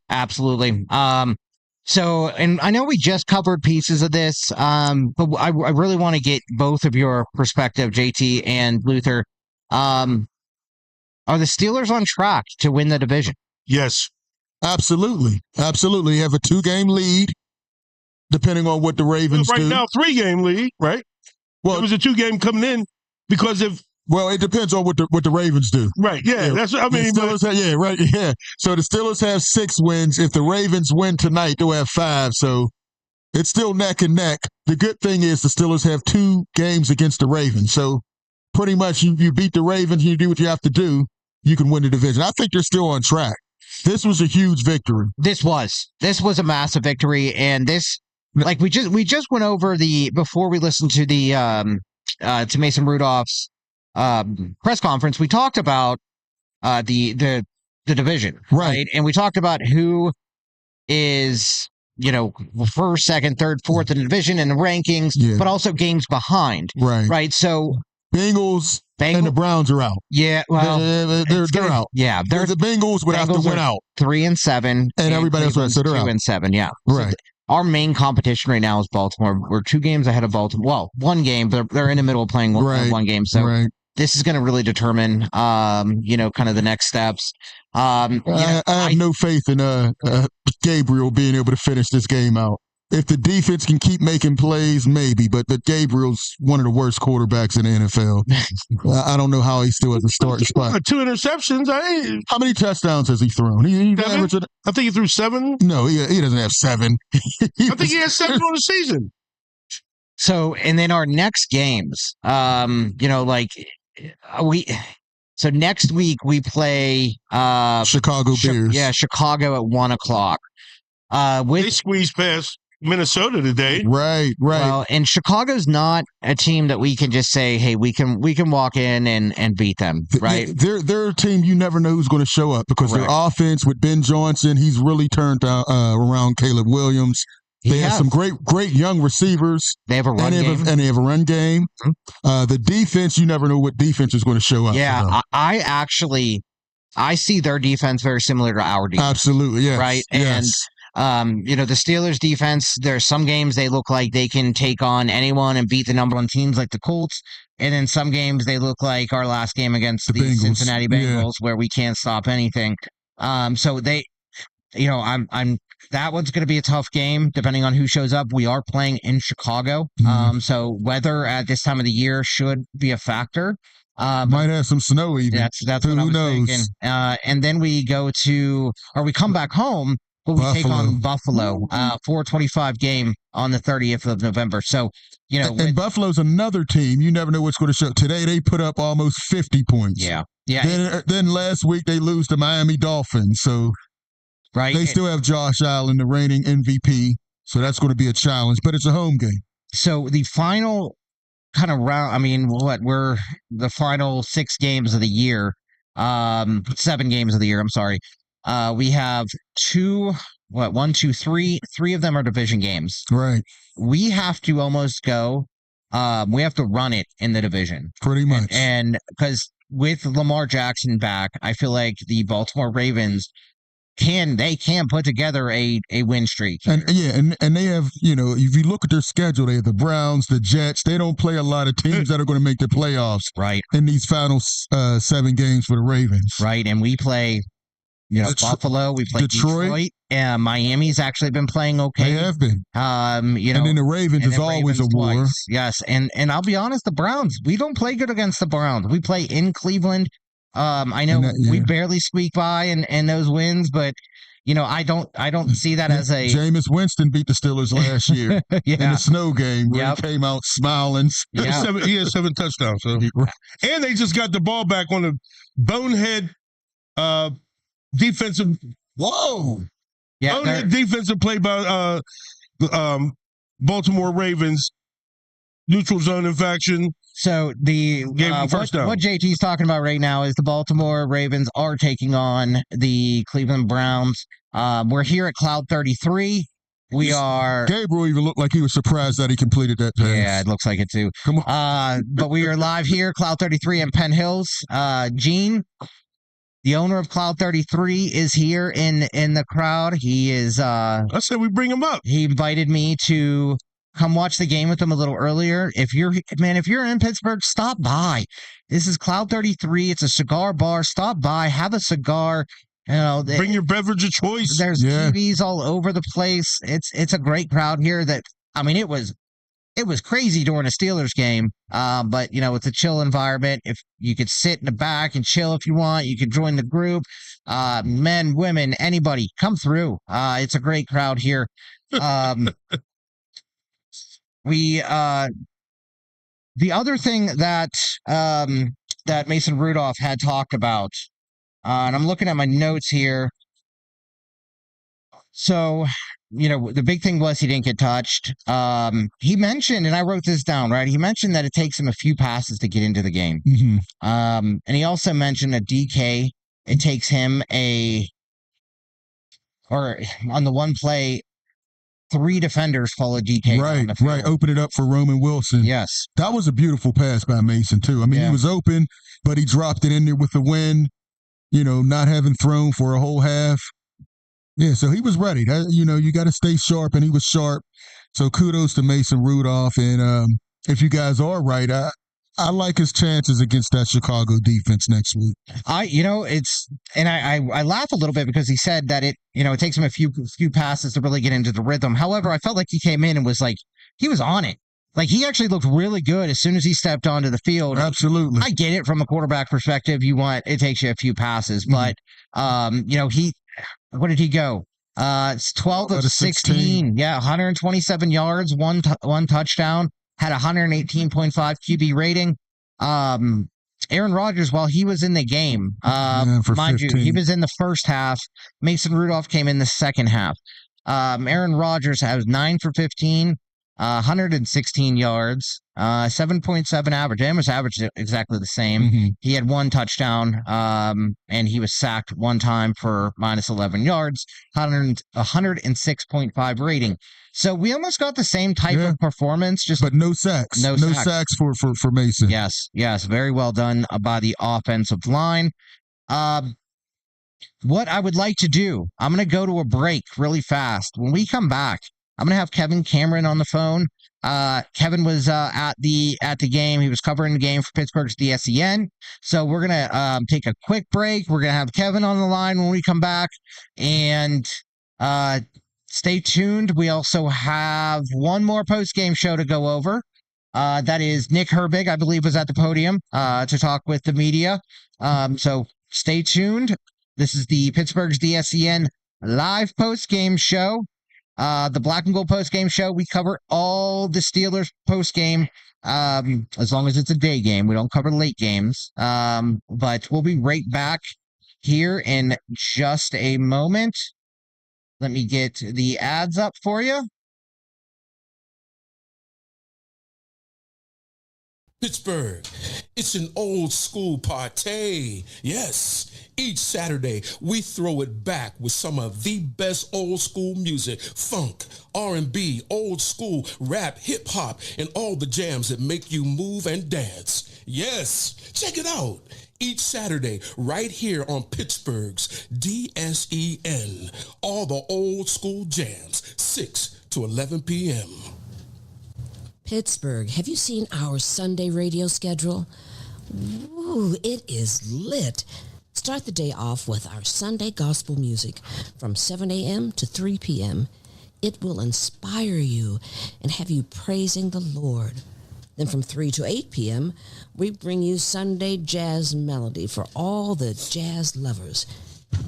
So, and I know we just covered pieces of this, but I really want to get both of your perspective, JT and Luther. Are the Steelers on track to win the division? Yes. Absolutely. You have a 2-game lead, depending on what the Ravens do. Right now, 3-game lead, right? Well, it was a 2-game coming in because Well, it depends on what the Ravens do. Right, yeah. That's what I mean. Yeah. So the Steelers have 6 wins. If the Ravens win tonight, they'll have 5. So it's still neck and neck. The good thing is the Steelers have 2 games against the Ravens. So pretty much you beat the Ravens, you do what you have to do, you can win the division. I think they're still on track. This was a huge victory. This was a massive victory, and this, like we just went over before we listened to the to Mason Rudolph's press conference, we talked about the division, right? And we talked about who is first, second, third, fourth in the division and the rankings, but also games behind, right? So Bengals and the Browns are out. Yeah, well, they're out. Yeah, the Bengals would have to win out. 3-7, and everybody else so they're 2-7. Yeah, right. So our main competition right now is Baltimore. We're 2 games ahead of Baltimore. Well, 1 game, but they're in the middle of playing one game. So this is going to really determine, kind of the next steps. I have no faith in Gabriel being able to finish this game out. If the defense can keep making plays, maybe, but Gabriel's one of the worst quarterbacks in the NFL. I don't know how he still has a starting spot. 2 interceptions. How many touchdowns has he thrown? I think he threw 7. No, he doesn't have 7. I think he has 7 on the season. So, and then our next games, so next week we play Chicago Bears. Yeah, Chicago at 1:00. They squeezed past Minnesota today. Right. Well, and Chicago's not a team that we can just say, hey, we can walk in and beat them, right? They're a team you never know who's going to show up because their offense with Ben Johnson, he's really turned around Caleb Williams. They have some great young receivers. They have a run game. And they have a run game. The defense, you never know what defense is going to show up. Yeah, I see their defense very similar to our defense. Absolutely, yes. Right? Yes. And, the Steelers defense, there's some games they look like they can take on anyone and beat the number one teams like the Colts. And then some games they look like our last game against the Bengals. Cincinnati Bengals where we can't stop anything. So they, that one's going to be a tough game depending on who shows up. We are playing in Chicago. So weather at this time of the year should be a factor. Might have some snow even. That's what I was thinking. And then we come back home, but we take on Buffalo, 4:25 game on the 30th of November. So, and Buffalo's another team. You never know what's going to show. Today they put up almost 50 points. Yeah. Then last week they lose to Miami Dolphins. So they still have Josh Allen, the reigning MVP. So that's going to be a challenge, but it's a home game. So the final kind of round, we're the final 6 games of the year, 7 games of the year, I'm sorry. We have 3 of them are division games. Right. We have to almost go, we have to run it in the division. Pretty much. And because with Lamar Jackson back, I feel like the Baltimore Ravens can put together a win streak. And they have, if you look at their schedule, they have the Browns, the Jets. They don't play a lot of teams that are going to make the playoffs. Right. In these final 7 games for the Ravens. Right. And we play Buffalo, we play Detroit. Miami's actually been playing okay. They have been. And then the Ravens is always a war. Twice. Yes. And I'll be honest, the Browns, we don't play good against the Browns. We play in Cleveland. I know we barely squeak by in those wins, but I don't see that as a Jameis Winston beat the Steelers last year in the snow game where he came out smiling. He has 7 touchdowns. So. And they just got the ball back on a bonehead defensive. Whoa! Yeah, bonehead defensive play by Baltimore Ravens. Neutral zone infraction. So the what JT's talking about right now is the Baltimore Ravens are taking on the Cleveland Browns. We're here at Cloud 33. Gabriel even looked like he was surprised that he completed that pass. Yeah, it looks like it too. Come on. But we are live here, Cloud 33 in Penn Hills. Gene, the owner of Cloud 33, is here in the crowd. He is. I said we bring him up. He invited me to come watch the game with them a little earlier. If you're in Pittsburgh, stop by. This is Cloud 33. It's a cigar bar. Stop by, have a cigar. Bring your beverage of choice. There's TVs all over the place. It's a great crowd here. It was crazy during a Steelers game. But it's a chill environment. If you could sit in the back and chill if you want, you could join the group. Men, women, anybody, come through. It's a great crowd here. The other thing that Mason Rudolph had talked about, and I'm looking at my notes here. So, the big thing was he didn't get touched. He mentioned, and I wrote this down, right? He mentioned that it takes him a few passes to get into the game. Mm-hmm. And he also mentioned a DK. It takes him on the one play, 3 defenders follow DK. Right. Open it up for Roman Wilson. Yes. That was a beautiful pass by Mason, too. He was open, but he dropped it in there with the wind, not having thrown for a whole half. Yeah, so he was ready. You got to stay sharp, and he was sharp. So kudos to Mason Rudolph. And if you guys are right, I like his chances against that Chicago defense next week. I laugh a little bit because he said that it takes him a few passes to really get into the rhythm. However, I felt like he came in and was like, he was on it. Like, he actually looked really good as soon as he stepped onto the field. Absolutely. I get it from a quarterback perspective. It takes you a few passes, but what did he go? It's 12 of 16. Yeah, 127 yards, one touchdown, had 118.5 QB rating. Aaron Rodgers, while he was in the game, mind you, he was in the first half. Mason Rudolph came in the second half. Aaron Rodgers has 9 for 15, 116 yards, 7.7 average. They almost averaged exactly the same. He had one touchdown, and he was sacked one time for minus 11 yards, 106.5 rating. So we almost got the same type of performance, but no sacks. No sacks for Mason. Yes, very well done by the offensive line. What I would like to do, I'm going to go to a break really fast. When we come back, I'm going to have Kevin Cameron on the phone. Kevin was at the game. He was covering the game for Pittsburgh's DSEN. So we're going to take a quick break. We're going to have Kevin on the line when we come back. And stay tuned. We also have one more post-game show to go over. That is Nick Herbig, I believe, was at the podium to talk with the media. So stay tuned. This is the Pittsburgh's DSEN live post-game show. The Black and Gold post-game show. We cover all the Steelers post-game, as long as it's a day game. We don't cover late games. But we'll be right back here in just a moment. Let me get the ads up for you. Pittsburgh, it's an old school party. Yes, each Saturday we throw it back with some of the best old school music, funk, R&B, old school, rap, hip hop, and all the jams that make you move and dance. Yes, check it out. Each Saturday, right here on Pittsburgh's DSEN, all the old school jams, 6 to 11 p.m. Pittsburgh, have you seen our Sunday radio schedule? Ooh, it is lit. Start the day off with our Sunday gospel music from 7 a.m. to 3 p.m. It will inspire you and have you praising the Lord. Then from 3 to 8 p.m., we bring you Sunday jazz melody for all the jazz lovers.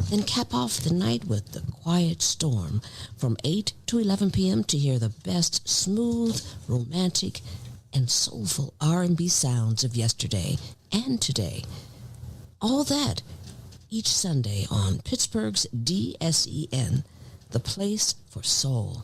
Then cap off the night with The Quiet Storm from 8 to 11 p.m. to hear the best smooth, romantic, and soulful R&B sounds of yesterday and today. All that each Sunday on Pittsburgh's DSEN, the place for soul.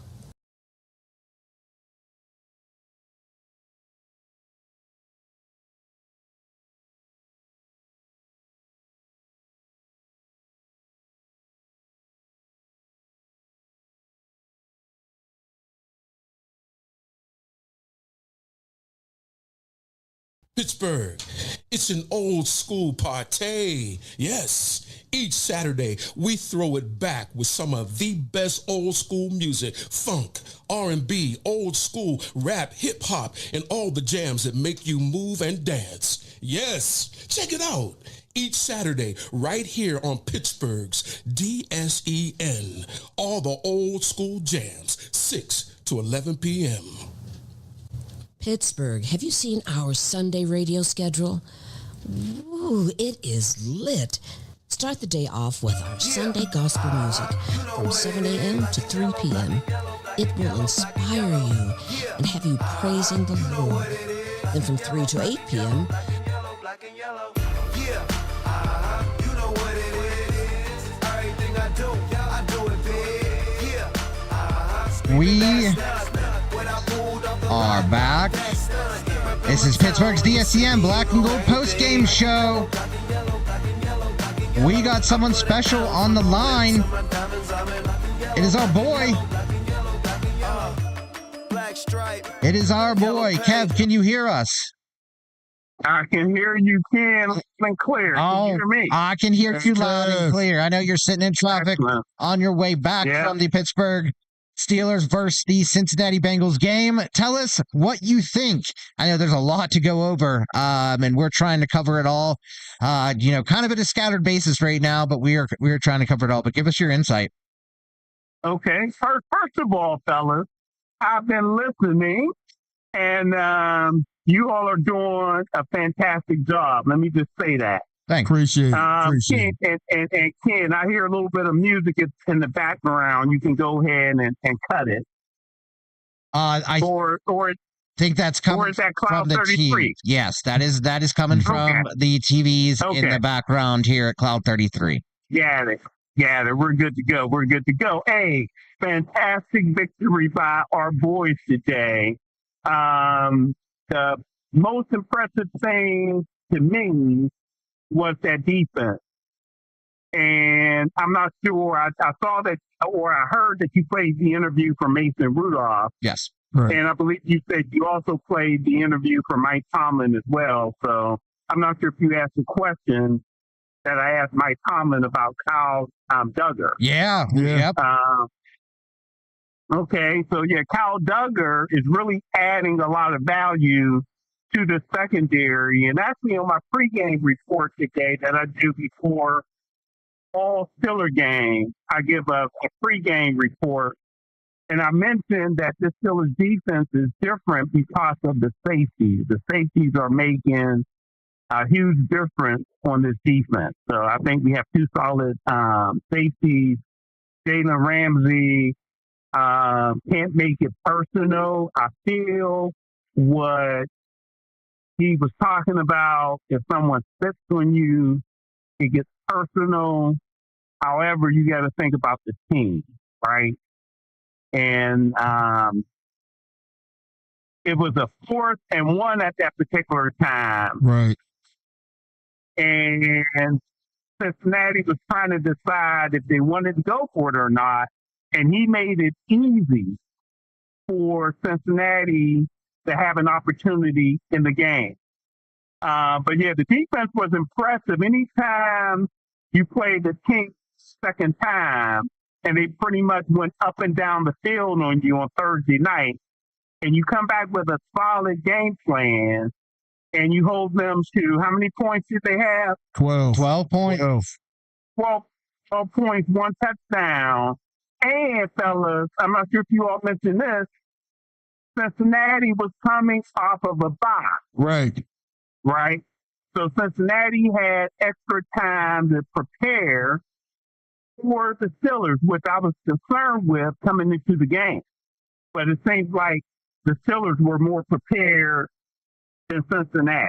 Pittsburgh, it's an old school party. Yes, each Saturday we throw it back with some of the best old school music, funk, R&B, old school, rap, hip hop, and all the jams that make you move and dance. Yes, check it out. Each Saturday, right here on Pittsburgh's DSEN, all the old school jams, 6 to 11 p.m. Pittsburgh, have you seen our Sunday radio schedule? Ooh, it is lit. Start the day off with our Sunday gospel music from 7 a.m. to 3 p.m. It will inspire you and have you praising the Lord. Then from 3 to 8 p.m., we are back. This is Pittsburgh's DSCM Black and Gold post-game show. We got someone special on the line. It is our boy. It is our boy. Kev, can you hear us? I can hear you loud and clear. Can you hear me? I can hear you loud and clear. I know you're sitting in traffic on your way back from the Pittsburgh Steelers versus the Cincinnati Bengals game. Tell us what you think. I know there's a lot to go over, and we're trying to cover it all. Kind of at a scattered basis right now, but we're trying to cover it all. But give us your insight. Okay. First of all, fellas, I've been listening, and you all are doing a fantastic job. Let me just say that. Thanks. Appreciate it. Ken, and Ken, I hear a little bit of music in the background. You can go ahead and cut it. I think that's coming or is that from Cloud the 33? TV. Yes, that is coming from the TVs in the background here at Cloud 33. Got it. We're good to go. Hey, fantastic victory by our boys today. The most impressive thing to me was that defense. And I'm not sure, I saw that, or I heard that you played the interview for Mason Rudolph. Yes. Right. And I believe you said you also played the interview for Mike Tomlin as well. So I'm not sure if you asked a question that I asked Mike Tomlin about Kyle Duggar. Yeah. Yep. Okay. So, Kyle Duggar is really adding a lot of value to the secondary. And actually on my pregame report today that I do before all Steeler games, I give a pregame report. And I mentioned that this Steelers defense is different because of the safeties. The safeties are making a huge difference on this defense. So I think we have two solid safeties. Jalen Ramsey can't make it personal. I feel what he was talking about, if someone spits on you, it gets personal. However, you got to think about the team, right? And it was a 4th and 1 at that particular time. Right. And Cincinnati was trying to decide if they wanted to go for it or not. And he made it easy for Cincinnati to have an opportunity in the game. But the defense was impressive. Anytime you play the team second time and they pretty much went up and down the field on you on Thursday night, and you come back with a solid game plan and you hold them to, how many points did they have? 12. 12 points. 12 points, 1 touchdown. And, fellas, I'm not sure if you all mentioned this, Cincinnati was coming off of a bye. Right? So Cincinnati had extra time to prepare for the Steelers, which I was concerned with coming into the game. But it seems like the Steelers were more prepared than Cincinnati.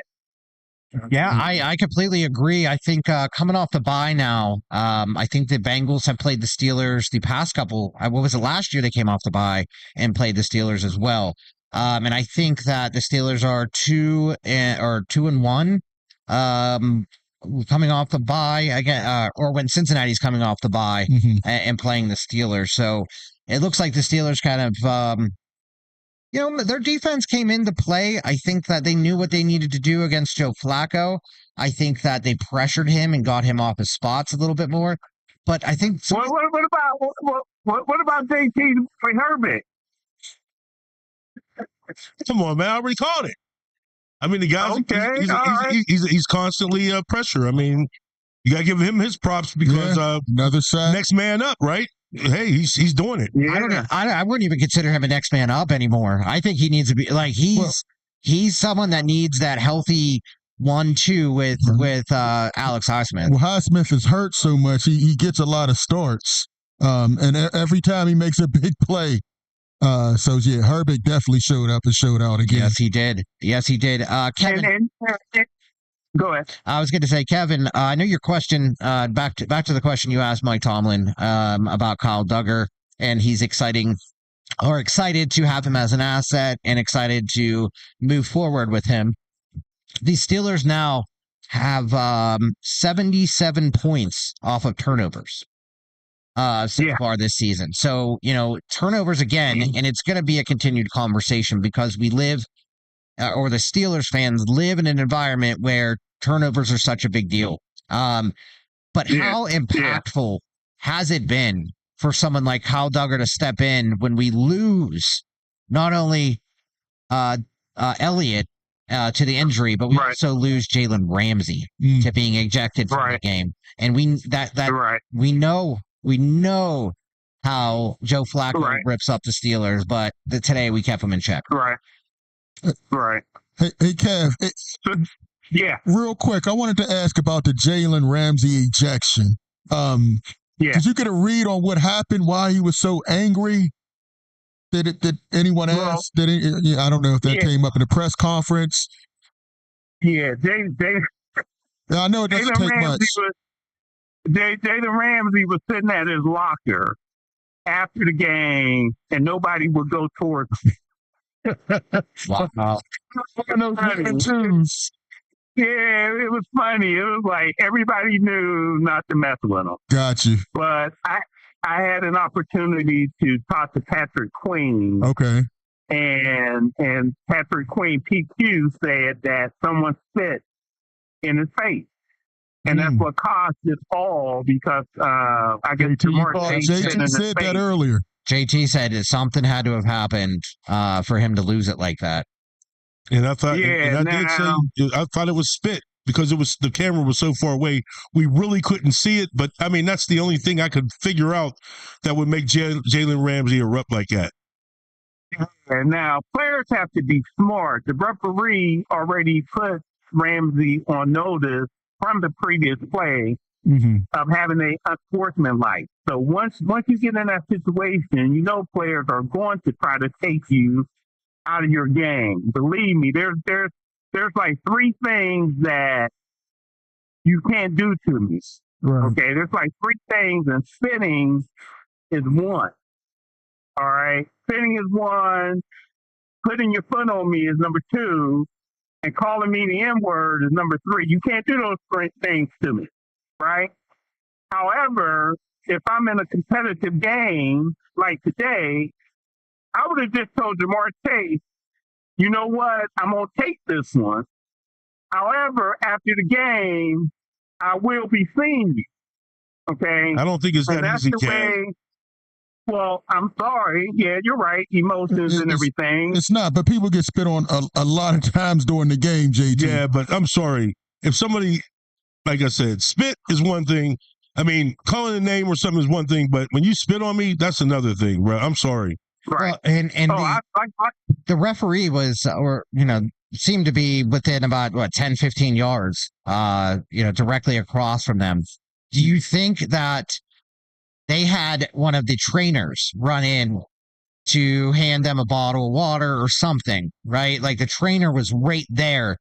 Yeah, I completely agree. I think coming off the bye now, I think the Bengals have played the Steelers the past couple. What was it, last year they came off the bye and played the Steelers as well. And I think that the Steelers are 2-1 coming off the bye again, or when Cincinnati's coming off the bye and playing the Steelers. So it looks like the Steelers kind of their defense came into play. I think that they knew what they needed to do against Joe Flacco. I think that they pressured him and got him off his spots a little bit more. But I think what about JT Herbert? Come on, man! I already called it. I mean, the guy's he's constantly pressure. I mean, you gotta give him his props because another sack, next man up, right? Hey, he's doing it. I don't know. I wouldn't even consider him a next man up anymore. I think he needs to be like he's someone that needs that healthy 1-2 with Alex Highsmith. Well, Highsmith is hurt so much he gets a lot of starts, and every time he makes a big play. Herbert definitely showed up and showed out again. Yes, he did. Kevin. Go ahead. I was going to say, Kevin, I know your question, back to the question you asked Mike Tomlin about Kyle Duggar, and he's excited to have him as an asset and excited to move forward with him. The Steelers now have 77 points off of turnovers so far this season. So, turnovers again, and it's going to be a continued conversation because we live or the Steelers fans live in an environment where turnovers are such a big deal. But how impactful has it been for someone like Kyle Duggar to step in when we lose not only Elliott to the injury, but we also lose Jalen Ramsey to being ejected from the game. And we know how Joe Flacco rips up the Steelers, but today we kept him in check. Right. Hey, Kev. Yeah. Real quick, I wanted to ask about the Jalen Ramsey ejection. Did you get a read on what happened? Why he was so angry? Did anyone ask? I don't know if that came up in the press conference. Yeah, I know it doesn't take much. Jalen Ramsey was sitting at his locker after the game, and nobody would go towards him. Wow. Yeah, it was funny. It was like everybody knew not to mess with him. Got you. But I had an opportunity to talk to Patrick Queen. Okay. And Patrick Queen, PQ, said that someone spit in his face. And that's what caused it all because I guess JT said that earlier. JT said that something had to have happened for him to lose it like that. And I thought, I thought it was spit because the camera was so far away, we really couldn't see it. But I mean, that's the only thing I could figure out that would make Jalen Ramsey erupt like that. And now players have to be smart. The referee already put Ramsey on notice from the previous play of having a unsportsmanlike. So once you get in that situation, you know players are going to try to take you out of your game. Believe me, there's like 3 things that you can't do to me. Right. Okay, there's like 3 things, and spitting is one. All right, spitting is one. Putting your foot on me is number 2, and calling me the N-word is number 3. You can't do those 3 things to me, right? However, if I'm in a competitive game like today, I would have just told Jamar Chase, you know what, I'm going to take this one. However, after the game, I will be seeing you, okay? I don't think it's that easy, Ken. Well, I'm sorry. Yeah, you're right. Emotions and everything. It's not, but people get spit on a lot of times during the game, JT. Yeah, but I'm sorry. If somebody, like I said, spit is one thing. I mean, calling a name or something is one thing, but when you spit on me, that's another thing, bro. I'm sorry. Right. Well, the referee was, seemed to be within about, 10, 15 yards, directly across from them. Do you think that they had one of the trainers run in to hand them a bottle of water or something, right? Like the trainer was right there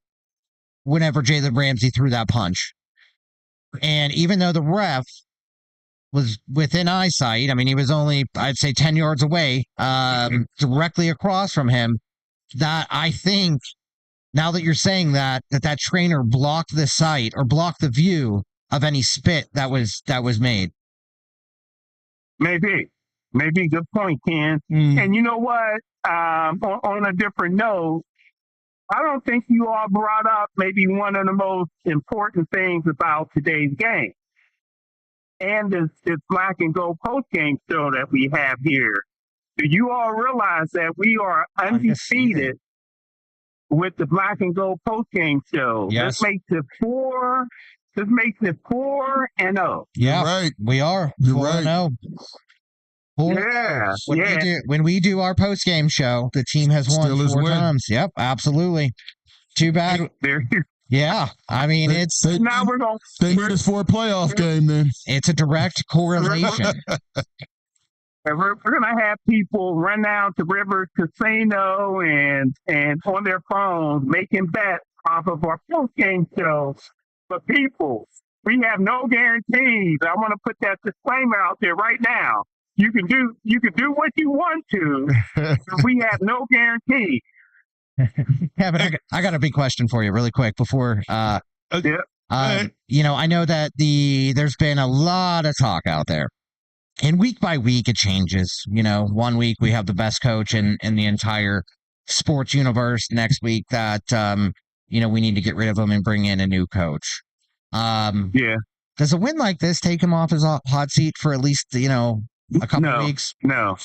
whenever Jalen Ramsey threw that punch. And even though the ref was within eyesight, I mean, he was only, I'd say 10 yards away, directly across from him, that I think, now that you're saying that trainer blocked the sight or blocked the view of any spit that was made. Maybe. Good point, Ken. And you know what? On a different note, I don't think you all brought up maybe one of the most important things about today's game and this Black and Gold post-game show that we have here. Do you all realize that we are undefeated with the Black and Gold post-game show? Yes. This makes it 4-0. Yeah, right. We are. You're 4-0. Yeah. When we do our post game show, the team has won Steelers 4 win. times. Yep, absolutely. Too bad. Yeah, I mean They need us for a playoff game. Then it's a direct correlation. And we're going to have people run down to Rivers Casino and on their phones making bets off of our post game show. But people, we have no guarantees. I want to put that disclaimer out there right now. You can do what you want to, but we have no guarantee. Kevin, I got a big question for you really quick before I know that there's been a lot of talk out there. And week by week it changes. 1 week we have the best coach in the entire sports universe. Next week that we need to get rid of him and bring in a new coach. Does a win like this take him off his hot seat for at least, a couple No, weeks? No.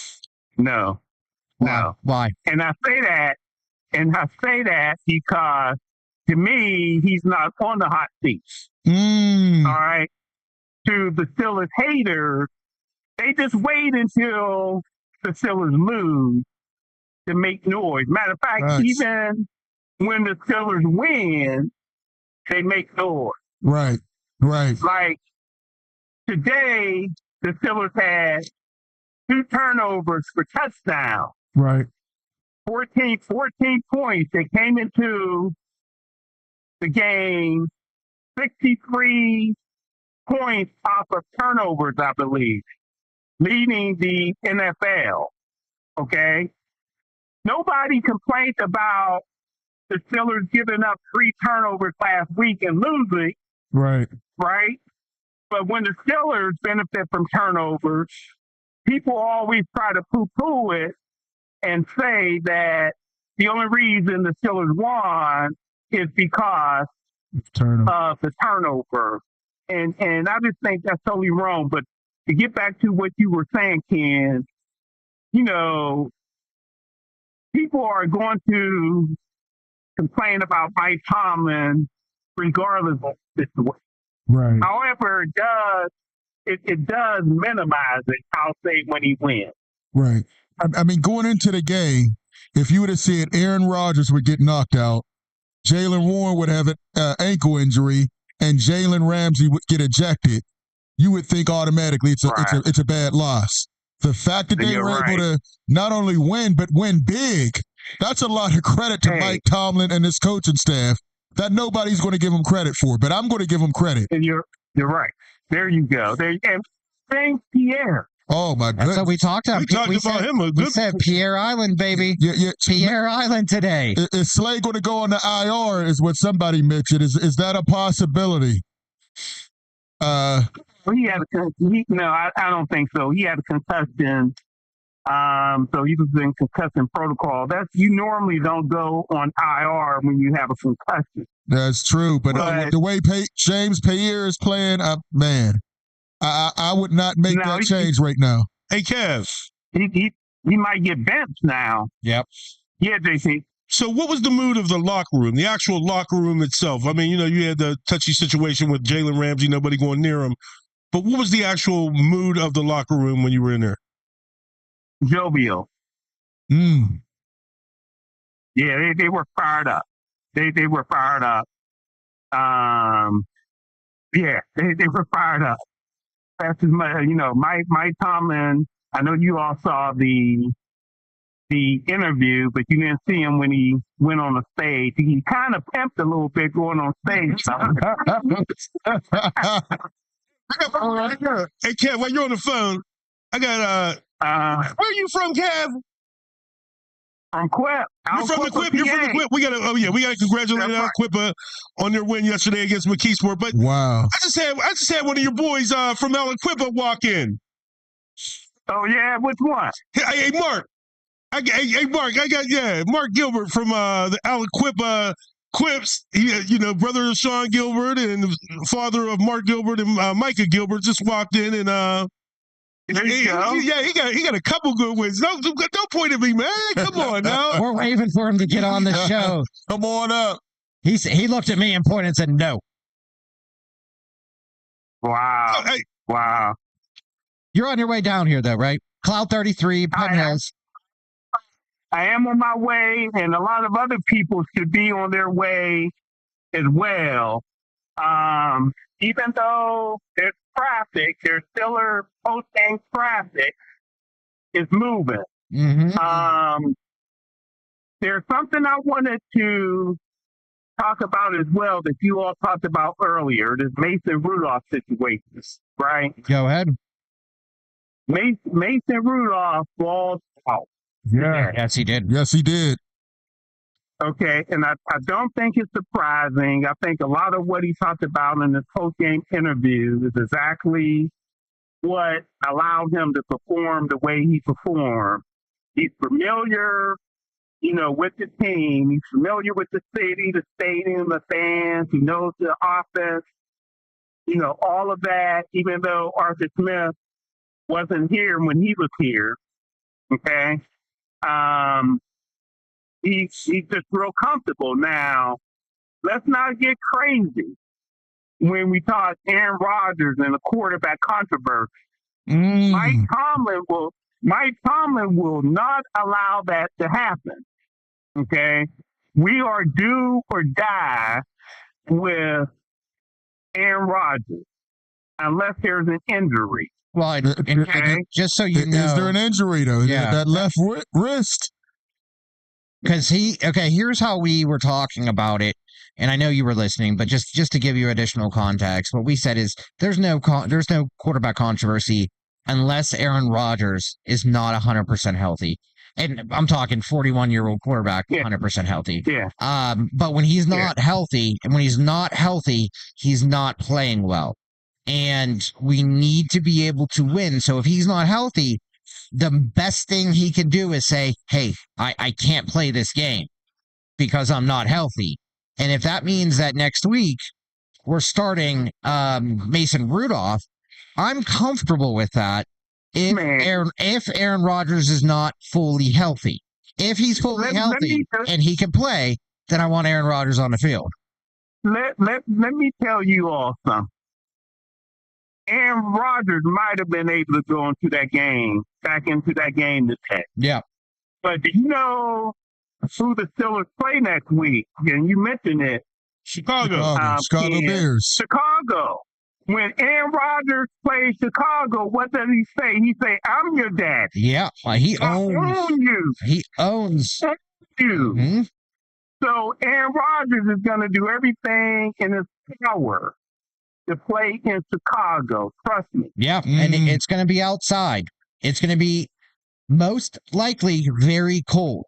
Why? And I say that because to me, he's not on the hot seat. All right. To the Steelers haters, they just wait until the Steelers lose to make noise. Matter of fact, Right. even when the Steelers win, they make noise. Right. Like today, the Steelers had 2 turnovers for touchdowns. Right. 14 points. They came into the game 63 points off of turnovers, I believe, leading the NFL. Okay? Nobody complained about the Steelers giving up 3 turnovers last week and losing, Right. right? But when the Steelers benefit from turnovers, people always try to poo-poo it and say that the only reason the Steelers won is because of the turnover. And I just think that's totally wrong. But to get back to what you were saying, Ken, you know, people are going to complain about Mike Tomlin regardless of the situation. Right. However, it does minimize it, I'll say, when he wins. Right. I mean, going into the game, if you would have said Aaron Rodgers would get knocked out, Jalen Warren would have an ankle injury, and Jalen Ramsey would get ejected, you would think automatically it's a bad loss. The fact that they were able to not only win, but win big, that's a lot of credit to Mike Tomlin and his coaching staff that nobody's going to give him credit for, but I'm going to give him credit. And you're right. There you go. And thanks, Pierre. Oh, my goodness. That's what we talked about. We talked about him. We said Pierre Island, baby. Yeah. Pierre Island today. Is Slay going to go on the IR is what somebody mentioned. Is that a possibility? Well, he had I don't think so. He had a concussion. So he was in concussion protocol. You normally don't go on IR when you have a concussion. That's true. But with the way James Pierre is playing, man, I would not make that change right now. Hey, Kev. He might get benched now. Yep. Yeah, JC. So what was the mood of the locker room, the actual locker room itself? I mean, you had the touchy situation with Jalen Ramsey, nobody going near him. But what was the actual mood of the locker room when you were in there? Jovial. Yeah, they were fired up. They were fired up. Yeah, they were fired up. That's as much, Mike Tomlin. I know you all saw the interview, but you didn't see him when he went on the stage. He kind of pimped a little bit going on stage. Hey, Kev, while you're on the phone, I got where are you from, Kev? From Quip. You're from the Quip. You're from the Quip. We gotta congratulate Al Quip on their win yesterday against McKeesport. But wow, I just had one of your boys from Al Quip walk in. Oh yeah, which one? Hey, Mark. Mark. Mark Gilbert from the Al Quip. Quips, brother of Sean Gilbert and the father of Mark Gilbert and Micah Gilbert just walked in and he got a couple good wins. Don't point at me, man. Come on now. We're waiting for him to get on the show. Come on up. He looked at me and pointed and said no. Wow. Wow. You're on your way down here though, right? Cloud 33, Penn Hills. I am on my way, and a lot of other people should be on their way as well. Even though there's traffic, there's still post-game traffic is moving. Mm-hmm. There's something I wanted to talk about as well that you all talked about earlier, this Mason Rudolph situation, right? Go ahead. Mason Rudolph falls out. Yeah. Yes, he did. Yes, he did. Okay, and I don't think it's surprising. I think a lot of what he talked about in the post-game interview is exactly what allowed him to perform the way he performed. He's familiar, with the team. He's familiar with the city, the stadium, the fans. He knows the offense, all of that, even though Arthur Smith wasn't here when he was here. Okay. He's just real comfortable. Now, let's not get crazy when we talk Aaron Rodgers and the quarterback controversy. Mike Tomlin will not allow that to happen. Okay. We are do or die with Aaron Rodgers unless there's an injury. Well, and just so you know, is there an injury though? Yeah. That left wrist. Because here's how we were talking about it, and I know you were listening, but just to give you additional context, what we said is there's no quarterback controversy unless Aaron Rodgers is not 100% healthy. And I'm talking 41-year-old quarterback, 100% healthy. Yeah. But when he's not healthy, he's not playing well. And we need to be able to win. So if he's not healthy, the best thing he can do is say, hey, I can't play this game because I'm not healthy. And if that means that next week we're starting Mason Rudolph, I'm comfortable with that if Aaron Rodgers is not fully healthy. If he's fully healthy and he can play, then I want Aaron Rodgers on the field. Let me tell you all something. Aaron Rodgers might have been able to go back into that game today. Yeah. But do you know who the Steelers play next week? And you mentioned it. Chicago Bears. Chicago. When Aaron Rodgers plays Chicago, what does he say? He say, "I'm your dad." Yeah, he owns you. He owns you. Mm-hmm. So Aaron Rodgers is going to do everything in his power to play in Chicago. Trust me. Yeah, and it's going to be outside. It's going to be most likely very cold,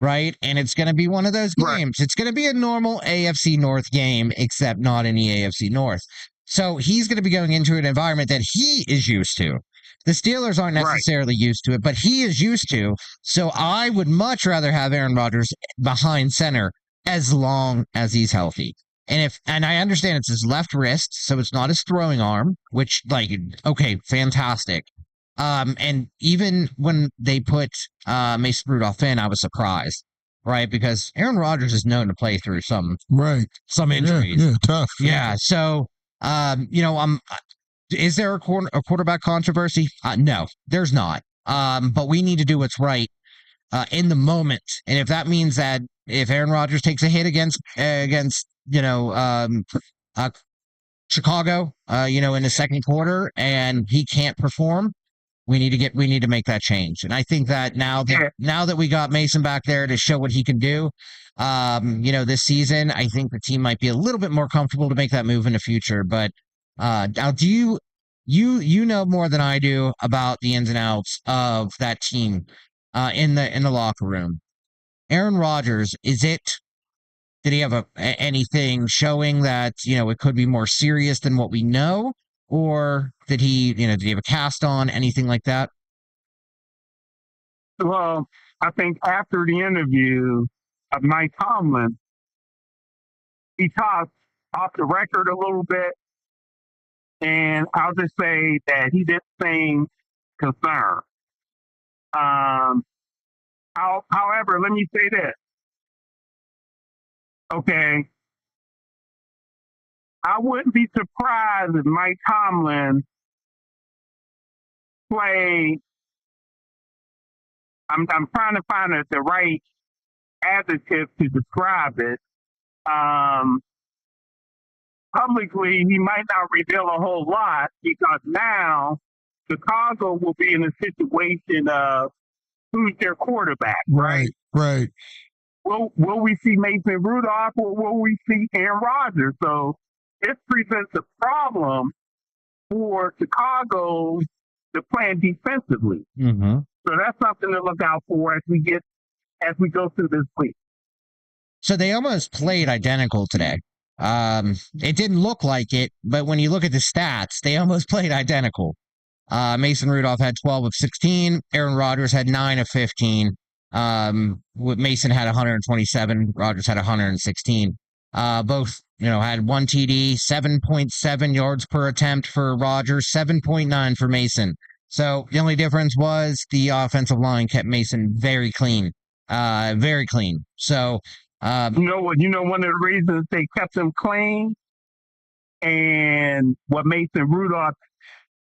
right? And it's going to be one of those games. Right. It's going to be a normal AFC North game, except not in the AFC North. So he's going to be going into an environment that he is used to. The Steelers aren't necessarily used to it, but he is used to. So I would much rather have Aaron Rodgers behind center as long as he's healthy. And I understand it's his left wrist, so it's not his throwing arm, which, okay, fantastic. And even when they put Mason Rudolph in, I was surprised, right? Because Aaron Rodgers is known to play through some injuries. Yeah, tough. Yeah, so is there a quarterback controversy? No, there's not. But we need to do what's right in the moment, and if that means that if Aaron Rodgers takes a hit against Chicago, in the second quarter, and he can't perform, we need to make that change. And I think that now that we got Mason back there to show what he can do, this season, I think the team might be a little bit more comfortable to make that move in the future. But now, do you know more than I do about the ins and outs of that team in the locker room? Aaron Rodgers, did he have anything showing that, it could be more serious than what we know? Or did he have a cast on, anything like that? Well, I think after the interview of Mike Tomlin, he talked off the record a little bit. And I'll just say that he didn't seem concerned. However, let me say this. Okay. I wouldn't be surprised if Mike Tomlin played. I'm trying to find the right adjective to describe it. Publicly, he might not reveal a whole lot because now Chicago will be in a situation of who's their quarterback. Right. Will we see Mason Rudolph or will we see Aaron Rodgers? So this presents a problem for Chicago to plan defensively. Mm-hmm. So that's something to look out for as we go through this week. So they almost played identical today. It didn't look like it, but when you look at the stats, they almost played identical. Mason Rudolph had 12 of 16. Aaron Rodgers had 9 of 15. Mason had 127. Rodgers had 116. Both, had one TD, 7.7 yards per attempt for Rodgers, 7.9 for Mason. So the only difference was the offensive line kept Mason very clean. Very clean. So you know what? You know one of the reasons they kept him clean, and what Mason Rudolph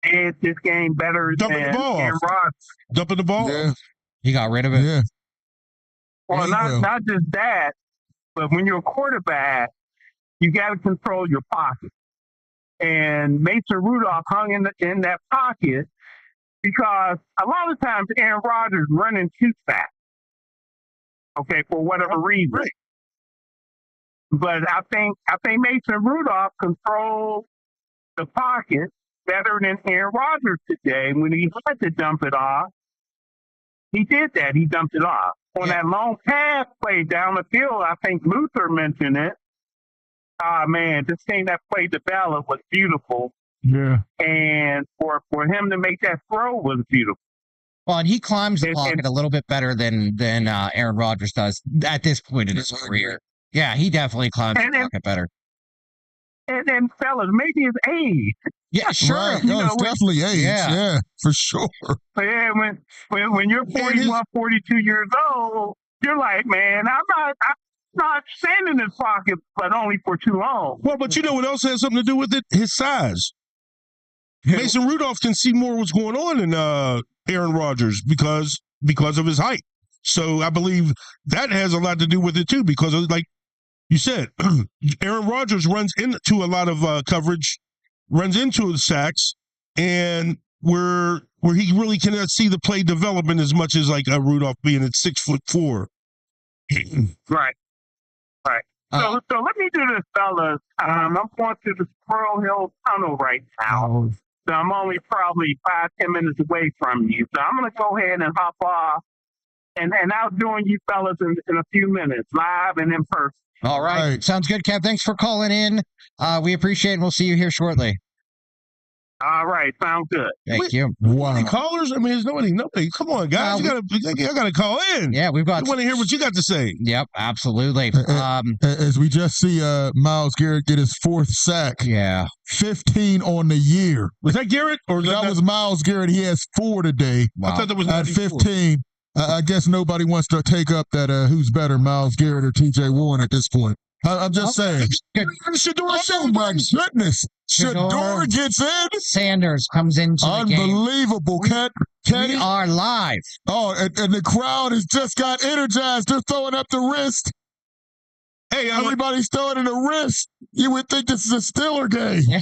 did this game better Dumping than the ball. Aaron Rodgers. Dumping the ball. Yeah. he got rid of it. Yeah. Well, not just that, but when you're a quarterback, you got to control your pocket. And Mason Rudolph hung in that pocket because a lot of times Aaron Rodgers running too fast. Okay, for whatever reason. Right. But I think Mason Rudolph controlled the pocket better than Aaron Rodgers today. When he had to dump it off, he did that. He dumped it off. On that long pass play down the field, I think Luther mentioned it. Man, just seeing that play develop was beautiful. Yeah. And for him to make that throw was beautiful. Well, and he climbs the pocket a little bit better than Aaron Rodgers does at this point in his career. Yeah, he definitely climbs the pocket better. And then, fellas, maybe it's age. Yeah, sure. Right. No, it's definitely age. Yeah, for sure. Yeah, when you're 41, 42 years old, you're like, man, I'm not standing in this pocket, but only for too long. Well, but you know what else has something to do with it? His size. Mason Rudolph can see more what's going on than Aaron Rodgers because of his height. So I believe that has a lot to do with it too, because of, like you said, Aaron Rodgers runs into a lot of coverage, runs into the sacks, and where he really cannot see the play development as much as like Rudolph being at 6'4". Right. So let me do this, fellas. I'm going to the Squirrel Hill Tunnel right now. So I'm only probably 5-10 minutes away from you. So I'm going to go ahead and hop off. And I'll join you fellas in a few minutes, live and in person. All right. Sounds good, Kev. Thanks for calling in. We appreciate it, and we'll see you here shortly. All right. Sounds good. Thank you. Wow. Any callers? I mean, there's nobody. Come on, guys. You gotta call in. Yeah, we've got. I want to hear what you got to say. Yep, absolutely. As we just see Myles Garrett get his 4th sack. Yeah. 15 on the year. Was that Garrett? Or that was Myles Garrett. He has 4 today. Wow. I thought that was at 15. I guess nobody wants to take up that who's better, Myles Garrett or T.J. Warren at this point. I'm just saying. Oh, my goodness. Shador gets in. Sanders comes into the game. Unbelievable. We are live. Oh, and the crowd has just got energized. They're throwing up the wrist. Hey, everybody's throwing in the wrist. You would think this is a Steeler game. Yeah.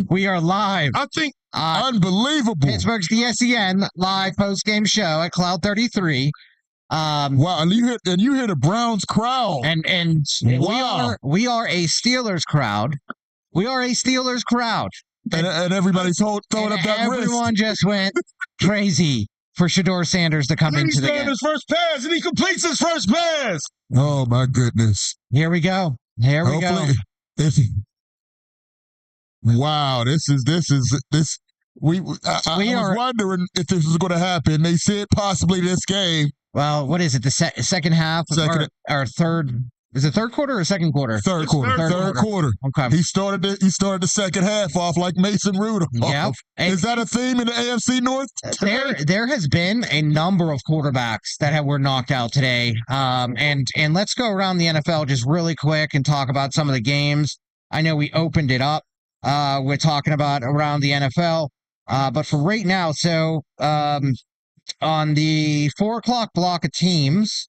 We are live. I think unbelievable. Pittsburgh's the SEN live post-game show at Cloud 33. Wow, and you hear the Browns crowd. And wow. we are a Steelers crowd. We are a Steelers crowd. And everybody's throwing up that wrist. Everyone just went crazy for Shador Sanders to come into the game. He's his first pass, and he completes his first pass. Oh, my goodness. Here we go. Wow, this. I was wondering if this was going to happen. They said possibly this game. Well, what is it? The second half or third? Is it third quarter or second quarter? Third quarter. Third quarter. Okay. He started the second half off like Mason Rudolph. Yep. Is that a theme in the AFC North? There has been a number of quarterbacks that were knocked out today. And let's go around the NFL just really quick and talk about some of the games. I know we opened it up. We're talking about around the NFL. But for right now, so on the 4:00 block of teams,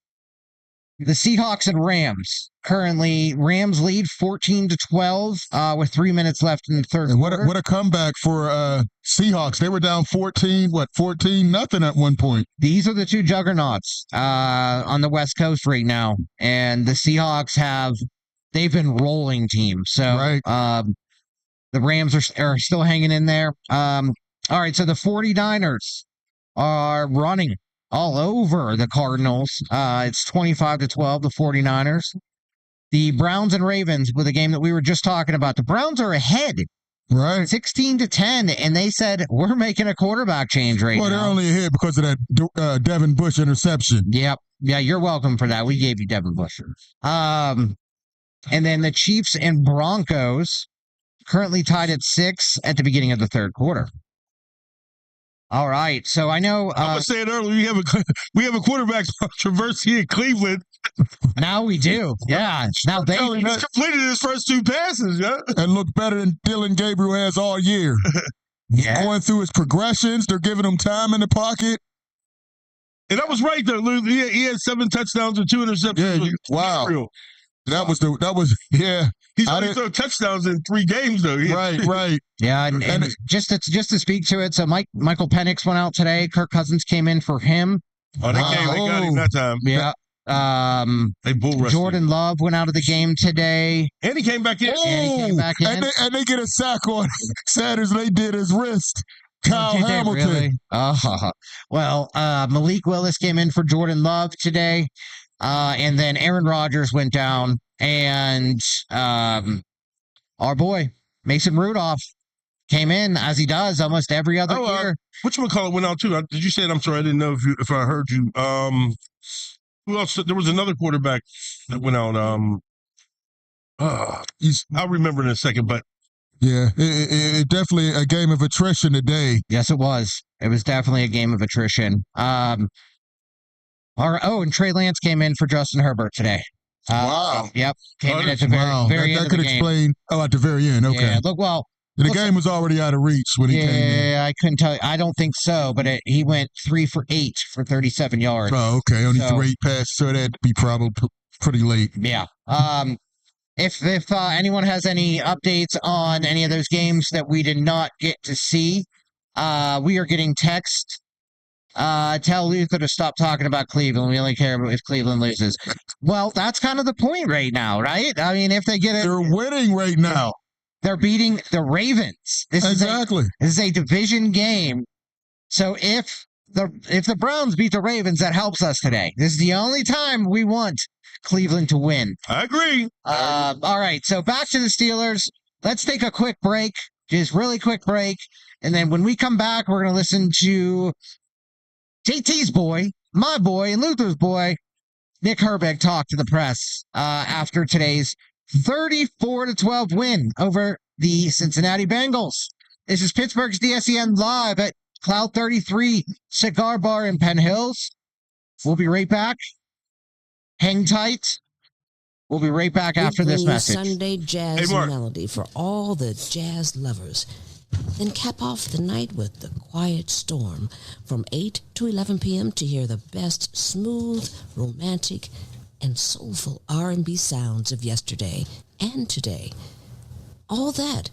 the Seahawks and Rams. Currently, Rams lead 14-12 with 3 minutes left in the third quarter. What a comeback for Seahawks. They were down 14-0 at one point. These are the two juggernauts on the West Coast right now. And the Seahawks they've been rolling teams. So the Rams are still hanging in there. All right, so the 49ers are running all over the Cardinals. It's 25-12, the 49ers. The Browns and Ravens with a game that we were just talking about. The Browns are ahead. Right. 16-10, and they said, we're making a quarterback change right now. Well, they're only ahead because of that Devin Bush interception. Yep. Yeah, you're welcome for that. We gave you Devin Bush. And then the Chiefs and Broncos currently tied at 6 at the beginning of the third quarter. All right. So I know I was saying earlier we have a quarterback controversy in Cleveland. Now we do. Yeah. Now he's completed his first 2 passes, yeah. And looked better than Dylan Gabriel has all year. Yeah. Going through his progressions, they're giving him time in the pocket. And that was right though, Lou. He had 7 touchdowns and 2 interceptions. Yeah, wow. Gabriel. That was He's only thrown touchdowns in 3 games though. Right. Yeah, and just to speak to it, so Michael Penix went out today. Kirk Cousins came in for him. Oh, they got him that time. Yeah. They bull rushed Jordan Love went out of the game today. And he came back in. And they get a sack on Sanders. They did his wrist. Kyle Did they Hamilton. really? Well, Malik Willis came in for Jordan Love today. And then Aaron Rodgers went down. And our boy, Mason Rudolph, came in as he does almost every other year. Whatchamacallit went out too? Did you say it? I'm sorry, I didn't know if I heard you. Who else? There was another quarterback that went out. I'll remember in a second, but yeah, it definitely a game of attrition today. Yes, it was. It was definitely a game of attrition. And Trey Lance came in for Justin Herbert today. Wow. Yep. Came in at the very end that could of the game. explain. At the very end. Okay. Yeah, look, the game was already out of reach when he came in. Yeah, I couldn't tell you. I don't think so, but he went 3 for 8 for 37 yards. Oh, okay. Only 8 passes, so that'd be probably pretty late. Yeah. If anyone has any updates on any of those games that we did not get to see, we are getting text. Tell Luther to stop talking about Cleveland. We only care if Cleveland loses. Well, that's kind of the point right now, right? I mean, if they get it, they're winning right now. They're beating the Ravens. This is a division game. So if the Browns beat the Ravens, that helps us today. This is the only time we want Cleveland to win. I agree. All right, so back to the Steelers. Let's take a quick break, just really quick break. And then when we come back, we're going to listen to JT's boy, my boy, and Luther's boy, Nick Herbig, talk to the press after today's 34-12 win over the Cincinnati Bengals. This is Pittsburgh's DSEN live at Cloud 33 Cigar Bar in Penn Hills. We'll be right back. Hang tight. We'll be right back after this message. Sunday jazz melody for all the jazz lovers. Then cap off the night with The Quiet Storm from 8 to 11 p.m. to hear the best smooth, romantic, and soulful R&B sounds of yesterday and today. All that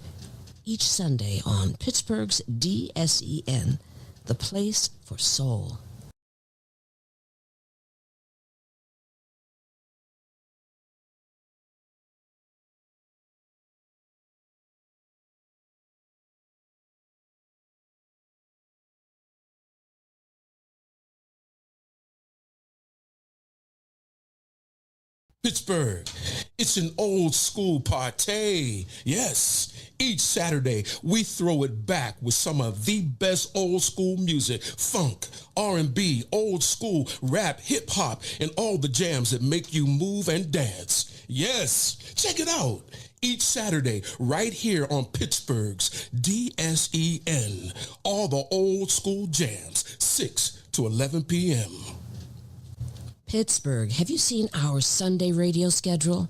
each Sunday on Pittsburgh's DSEN, the place for soul. Pittsburgh, it's an old school party. Yes, each Saturday we throw it back with some of the best old school music, funk, R&B, old school, rap, hip hop, and all the jams that make you move and dance. Yes, check it out. Each Saturday right here on Pittsburgh's DSEN. All the old school jams, 6 to 11 p.m. Pittsburgh, have you seen our Sunday radio schedule?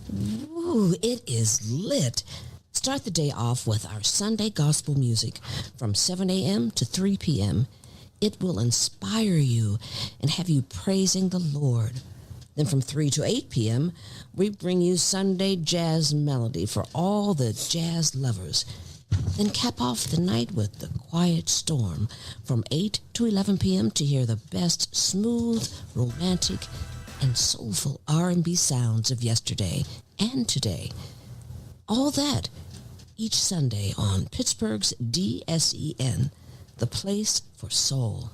Ooh, it is lit. Start the day off with our Sunday gospel music from 7 a.m. to 3 p.m. It will inspire you and have you praising the Lord. Then from 3 to 8 p.m., we bring you Sunday jazz melody for all the jazz lovers. Then cap off the night with The Quiet Storm from 8 to 11 p.m. to hear the best smooth, romantic, and soulful R&B sounds of yesterday and today. All that each Sunday on Pittsburgh's DSEN, the place for soul.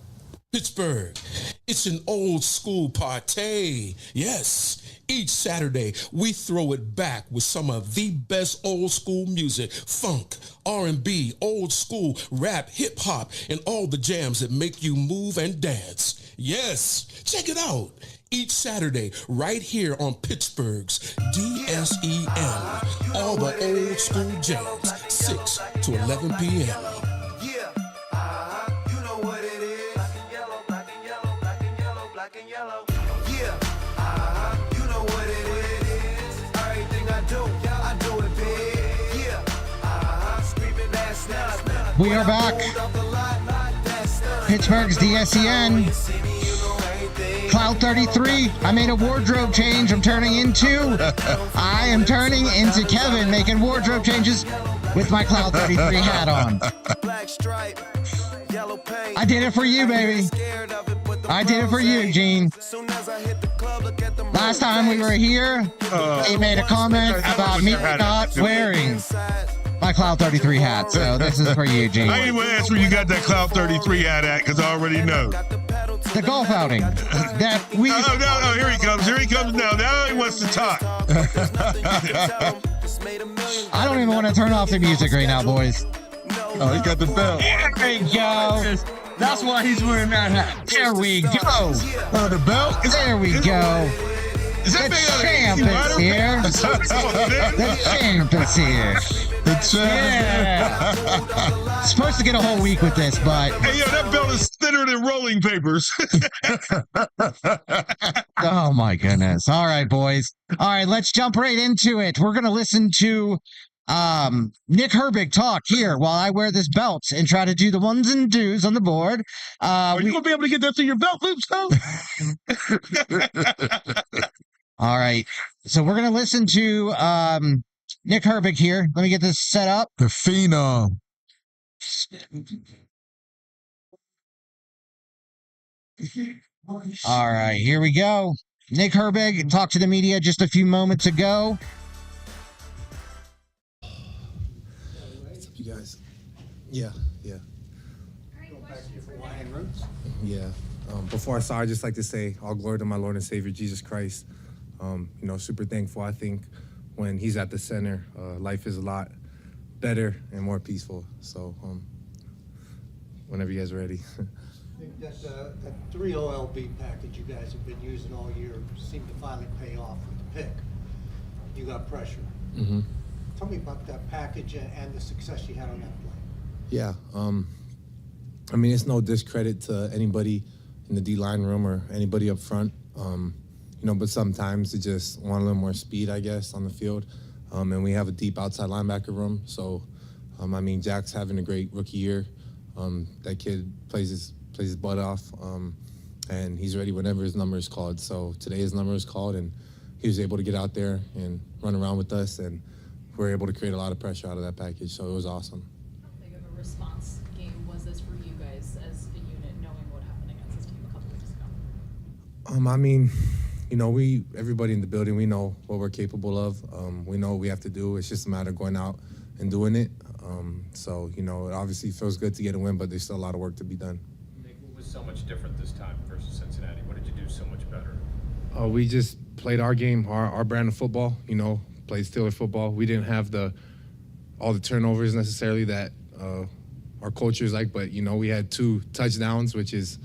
Pittsburgh, it's an old school party. Yes, each Saturday we throw it back with some of the best old school music, funk, R&B, old school, rap, hip hop, and all the jams that make you move and dance. Yes, check it out. Each Saturday right here on Pittsburgh's DSEN. All the old school jams, 6 to 11 p.m. We are back. Pittsburgh's DSEN. Cloud 33. I made a wardrobe change. I am turning into Kevin, making wardrobe changes with my Cloud 33 hat on. I did it for you, baby. I did it for you, Gene. Last time we were here, he made a comment about me not wearing my Cloud 33 hat. So this is for you, Gene. I ain't even ask where you got that Cloud 33 hat at, because I already know. The golf outing that we. Oh, no, here he comes. Here he comes now. Now he wants to talk. I don't even want to turn off the music right now, boys. Oh, he got the belt. There we go. That's why he's wearing that hat. There we go. The belt? There we go. The champ is here. The champ is here. The champ. Yeah. Supposed to get a whole week with this, but. Hey, yo, that belt is thinner than rolling papers. Oh, my goodness. All right, boys. All right, let's jump right into it. We're going to listen to Nick Herbig talk here while I wear this belt and try to do the ones and twos on the board. Are you going to be able to get that through your belt loops, though? All right. So we're going to listen to Nick Herbig here. Let me get this set up. The Phenom. All right, here we go. Nick Herbig talked to the media just a few moments ago. What's up, you guys? Yeah. Yeah. Before I start, I'd just like to say all glory to my Lord and Savior, Jesus Christ. Super thankful. I think when he's at the center, life is a lot better and more peaceful. So whenever you guys are ready. I think that 3 OLB package you guys have been using all year seemed to finally pay off with the pick. You got pressure. Mm-hmm. Tell me about that package and the success you had on that play. Yeah. It's no discredit to anybody in the D-line room or anybody up front. But sometimes you just want a little more speed, I guess, on the field. And we have a deep outside linebacker room. So, Jack's having a great rookie year. That kid plays his butt off, and he's ready whenever his number is called. So today his number is called, and he was able to get out there and run around with us, and we were able to create a lot of pressure out of that package. So it was awesome. How big of a response game was this for you guys as a unit, knowing what happened against this team a couple weeks ago? Everybody in the building, we know what we're capable of. We know what we have to do. It's just a matter of going out and doing it. It obviously feels good to get a win, but there's still a lot of work to be done. Nick, what was so much different this time versus Cincinnati? What did you do so much better? We just played our game, our brand of football, played Steelers football. We didn't have all the turnovers necessarily that our culture is like, but, we had 2 touchdowns, which is,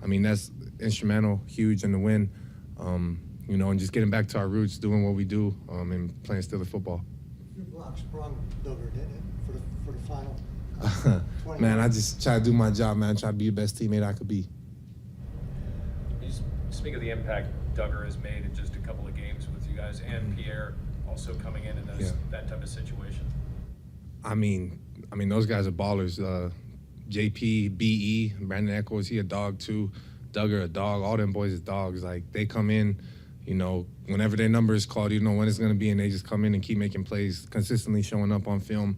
that's instrumental, huge in the win. And just getting back to our roots, doing what we do, and playing Steelers football. Your block sprung Dover, didn't it, for the final? Man, I just try to do my job, man. Try to be the best teammate I could be. You speak of the impact Duggar has made in just a couple of games with you guys, and Pierre also coming in that type of situation. Those guys are ballers. JP, BE, Brandon Echols, he a dog too. Duggar a dog. All them boys is dogs. Like, they come in, whenever their number is called, when it's going to be, and they just come in and keep making plays, consistently showing up on film,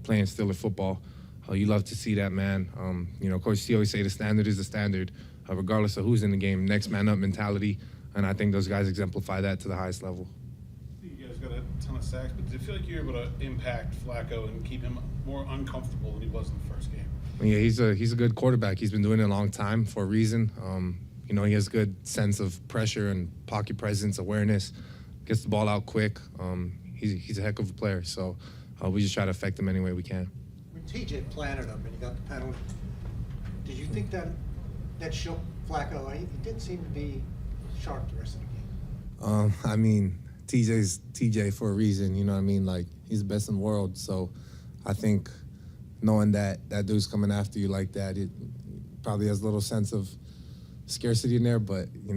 playing Steelers football. You love to see that, man. Coach C always say the standard is the standard, regardless of who's in the game. Next man up mentality, and I think those guys exemplify that to the highest level. You guys got a ton of sacks, but do you feel like you're able to impact Flacco and keep him more uncomfortable than he was in the first game? Yeah, he's a good quarterback. He's been doing it a long time for a reason. He has good sense of pressure and pocket presence, awareness, gets the ball out quick. He's a heck of a player. So we just try to affect him any way we can. When TJ planted him and he got the penalty, did you think that shook Flacco? He didn't seem to be sharp the rest of the game. TJ's TJ for a reason. Like, he's the best in the world. So I think knowing that dude's coming after you like that, it probably has a little sense of scarcity in there, but, at the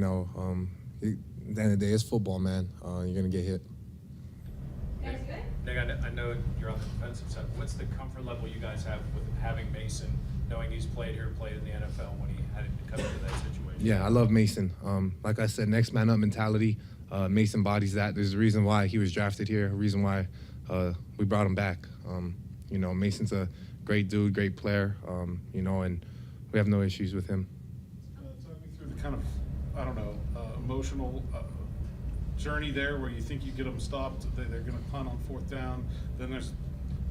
end of the day, it's football, man. You're going to get hit. Nick, I know you're on the defensive side. What's the comfort level you guys have with having Mason, knowing he's played in the NFL when he had to come into that situation? Yeah, I love Mason. Like I said, next man up mentality. Mason embodies that. There's a reason why he was drafted here, a reason why we brought him back. Mason's a great dude, great player, and we have no issues with him. Talk me through the kind of, emotional journey there where you think you get them stopped, they're going to punt on 4th down, then there's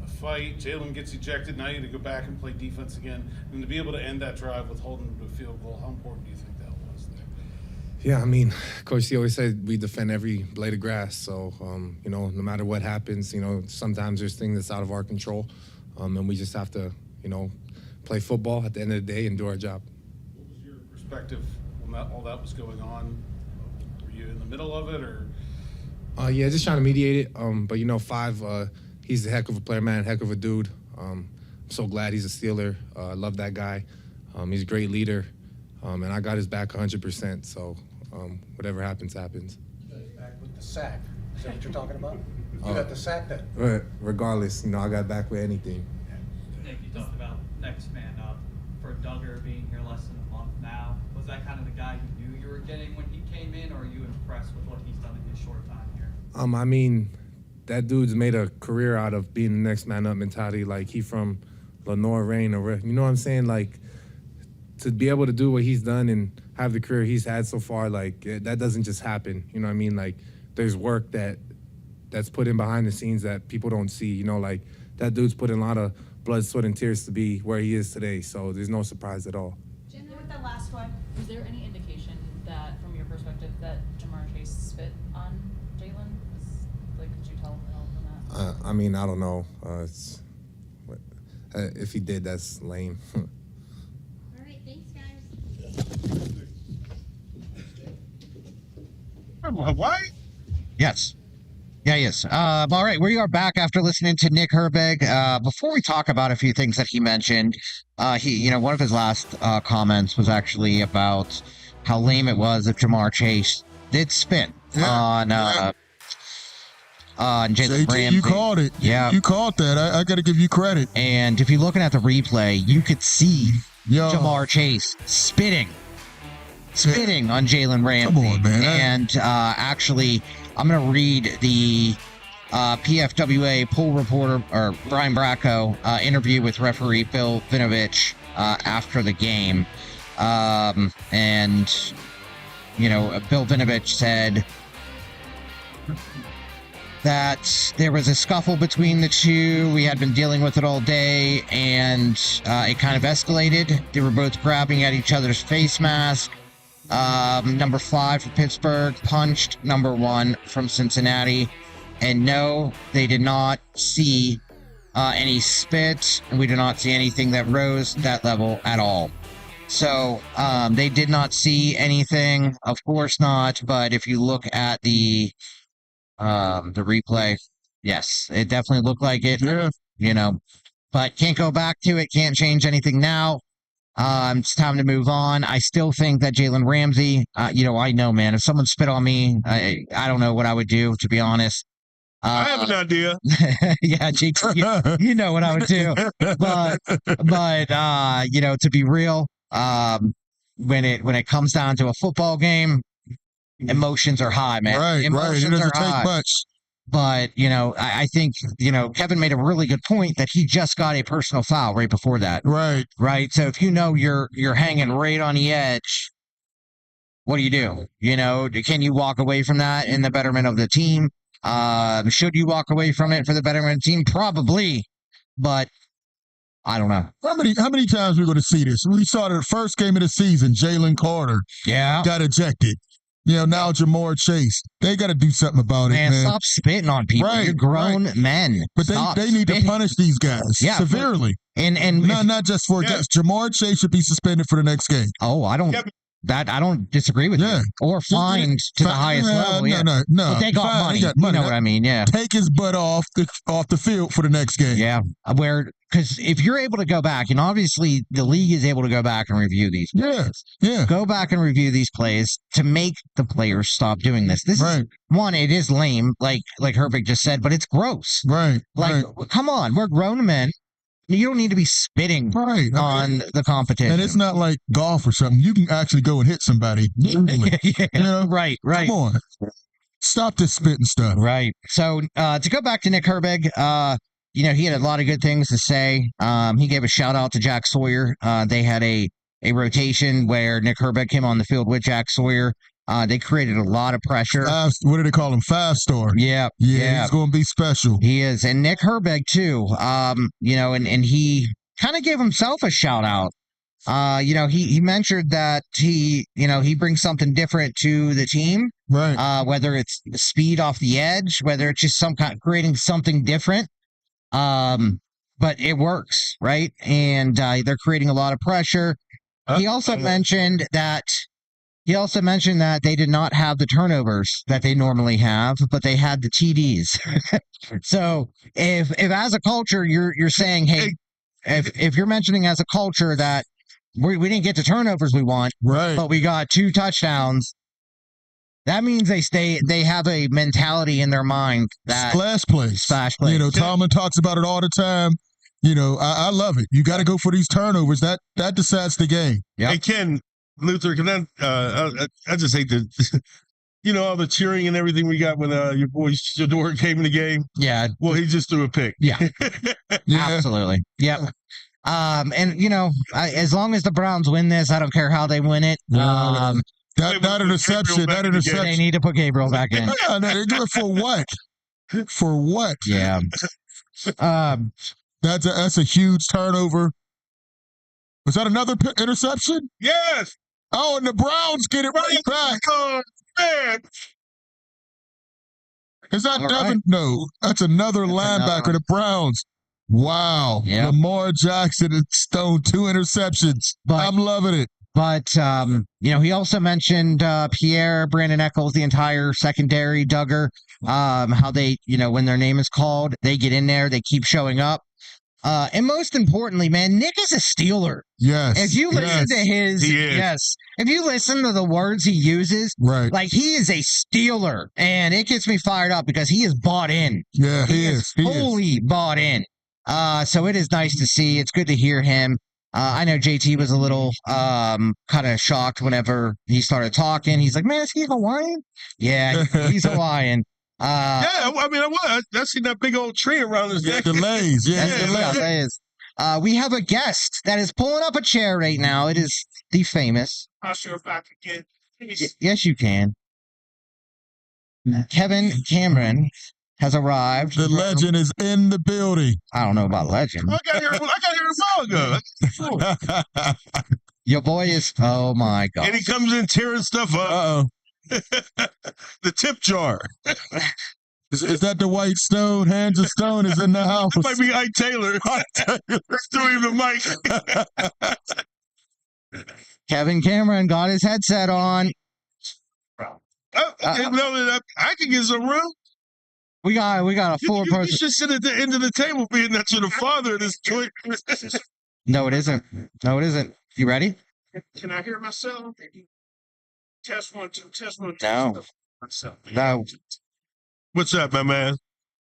a fight, Jalen gets ejected, now you got to go back and play defense again, and to be able to end that drive with holding them to a field goal, how important do you think that was there? Yeah, Coach C always said we defend every blade of grass, so, no matter what happens, sometimes there's things that's out of our control, and we just have to, play football at the end of the day and do our job. What was your perspective when all that was going on? Were you in the middle of it, or? Yeah, just trying to mediate it. But Five, he's a heck of a player, man, heck of a dude. I'm so glad he's a Steeler. I love that guy. He's a great leader, and I got his back 100%. So whatever happens, happens. Back with the sack. Is that what you're talking about? You got the sack then? Right. Regardless, I got back with anything. Nick, you talked about next man up. For Duggar being here less than a month now, was that kind of the guy you knew you were getting when he came in, or are you impressed with what he's done in his short time here? That dude's made a career out of being the next man up mentality. Like, he from Lenore Rain, or you know what I'm saying? Like, to be able to do what he's done and have the career he's had so far, that doesn't just happen. You know what I mean? Like, there's work that's put in behind the scenes that people don't see. That dude's put in a lot of blood, sweat, and tears to be where he is today. So there's no surprise at all. Jim, with the last one, was there any indication that, from your perspective, that Jamar Chase spit on Jalen? Could you tell from that? I don't know. If he did, that's lame. All right, thanks, guys. What? Yes. Yeah, yes. All right, we are back after listening to Nick Herbig. Before we talk about a few things that he mentioned, one of his last comments was actually about how lame it was if Jamar Chase did spit on Jalen Ramsey. You called it. Yeah. You called that. I got to give you credit. And if you're looking at the replay, you could see Jamar Chase spitting on Jalen Ramsey. Come on, man. And actually, I'm going to read the PFWA poll reporter, or Brian Bracco, interview with referee Bill Vinovich after the game. Bill Vinovich said that there was a scuffle between the two. We had been dealing with it all day, and it kind of escalated. They were both grabbing at each other's face mask. Number 5 from Pittsburgh punched number 1 from Cincinnati. And no, they did not see any spit, and we did not see anything that rose that level at all. So they did not see anything, of course not. But if you look at the replay, yes, it definitely looked like it. Yeah. But can't go back to it. Can't change anything now. It's time to move on. I still think that Jalen Ramsey, I know, man, if someone spit on me, I don't know what I would do, to be honest. I have an idea. Yeah, Jake, you know what I would do. But to be real, when it comes down to a football game, emotions are high, man. Right. Emotions It doesn't are high. take much. But, I think, Kevin made a really good point that he just got a personal foul right before that. Right. Right. So if you're hanging right on the edge, what do you do? Can you walk away from that in the betterment of the team? Should you walk away from it for the betterment of the team? Probably. But I don't know. How many times we're going to see this? We saw the first game of the season, Jalen Carter got ejected. Now Jamar Chase. They got to do something about it, man. Stop spitting on people. Right, You're grown men. But they need to punish these guys severely. And not just for Jamar Chase should be suspended for the next game. Oh, I don't. That I don't disagree with you. Or fined to the highest level. Yeah. No. But they got money. You know what I mean? Yeah. Take his butt off the field for the next game. Yeah. Because if you're able to go back, and obviously the league is able to go back and review these plays. Yeah. Go back and review these plays to make the players stop doing this. This is one, it is lame, like Herbig just said, but it's gross. Right. Come on, we're grown men. You don't need to be spitting on the competition. And it's not like golf or something. You can actually go and hit somebody. Yeah. You know? Right. Come on. Stop this spitting stuff. Right. So to go back to Nick Herbig, he had a lot of good things to say. He gave a shout out to Jack Sawyer. They had a rotation where Nick Herbig came on the field with Jack Sawyer. They created a lot of pressure. What do they call him? 5-star. Yeah. He's going to be special. He is. And Nick Herbig, too, and he kind of gave himself a shout out. He mentioned that he brings something different to the team. Right. Whether it's speed off the edge, whether it's just creating something different. But it works, right? And they're creating a lot of pressure. He also mentioned that they did not have the turnovers that they normally have, but they had the TDs. So if as a culture you're saying, hey, if you're mentioning as a culture that we didn't get the turnovers we want, but we got 2 touchdowns, that means they have a mentality in their mind that splash plays. Tomlin talks about it all the time. I love it. You got to go for these turnovers. That decides the game. Yeah. Hey, Ken, Luther, I just hate all the cheering and everything we got when your boy Shador came in the game. Yeah. Well, he just threw a pick. Yeah. Absolutely. Yep. As long as the Browns win this, I don't care how they win it. That interception. They need to put Gabriel back in. Yeah, they do it for what? For what? Yeah. That's a huge turnover. Was that another interception? Yes. Oh, and the Browns get it right back. Oh, man. Is that Devin? No, that's another linebacker. The Browns. Wow. Yep. Lamar Jackson and Stone, 2 interceptions. I'm loving it. But, he also mentioned Pierre, Brandon Eccles, the entire secondary, Duggar, how they, when their name is called, they get in there, they keep showing up. And most importantly, man, Nick is a Steeler. Yes. If you listen to if you listen to the words he uses, like he is a Steeler, and it gets me fired up because he is bought in. Yeah, he is. Fully bought in. So it is nice to see. It's good to hear him. I know JT was a little kind of shocked whenever he started talking. He's like, man, is he Hawaiian? Yeah, he's Hawaiian. I seen that big old tree around his neck. Delays. We have a guest that is pulling up a chair right now. It is the famous. Not sure if I can get. Yes, you can. Kevin Cameron has arrived. The legend is in the building. I don't know about legend. I got here a while ago. Your boy is. Oh my God! And he comes in tearing stuff up. The tip jar. Is that the white stone? Hands of stone is in the house. It might be Ike Taylor. Let's do him the mic. Kevin Cameron got his headset on. I can get some room. We got a full person. You should sit at the end of the table, being that you're the father of this joint. No, it isn't. You ready? Can I hear myself? Test 1, 2, test 1, 2. No. No. What's up, my man?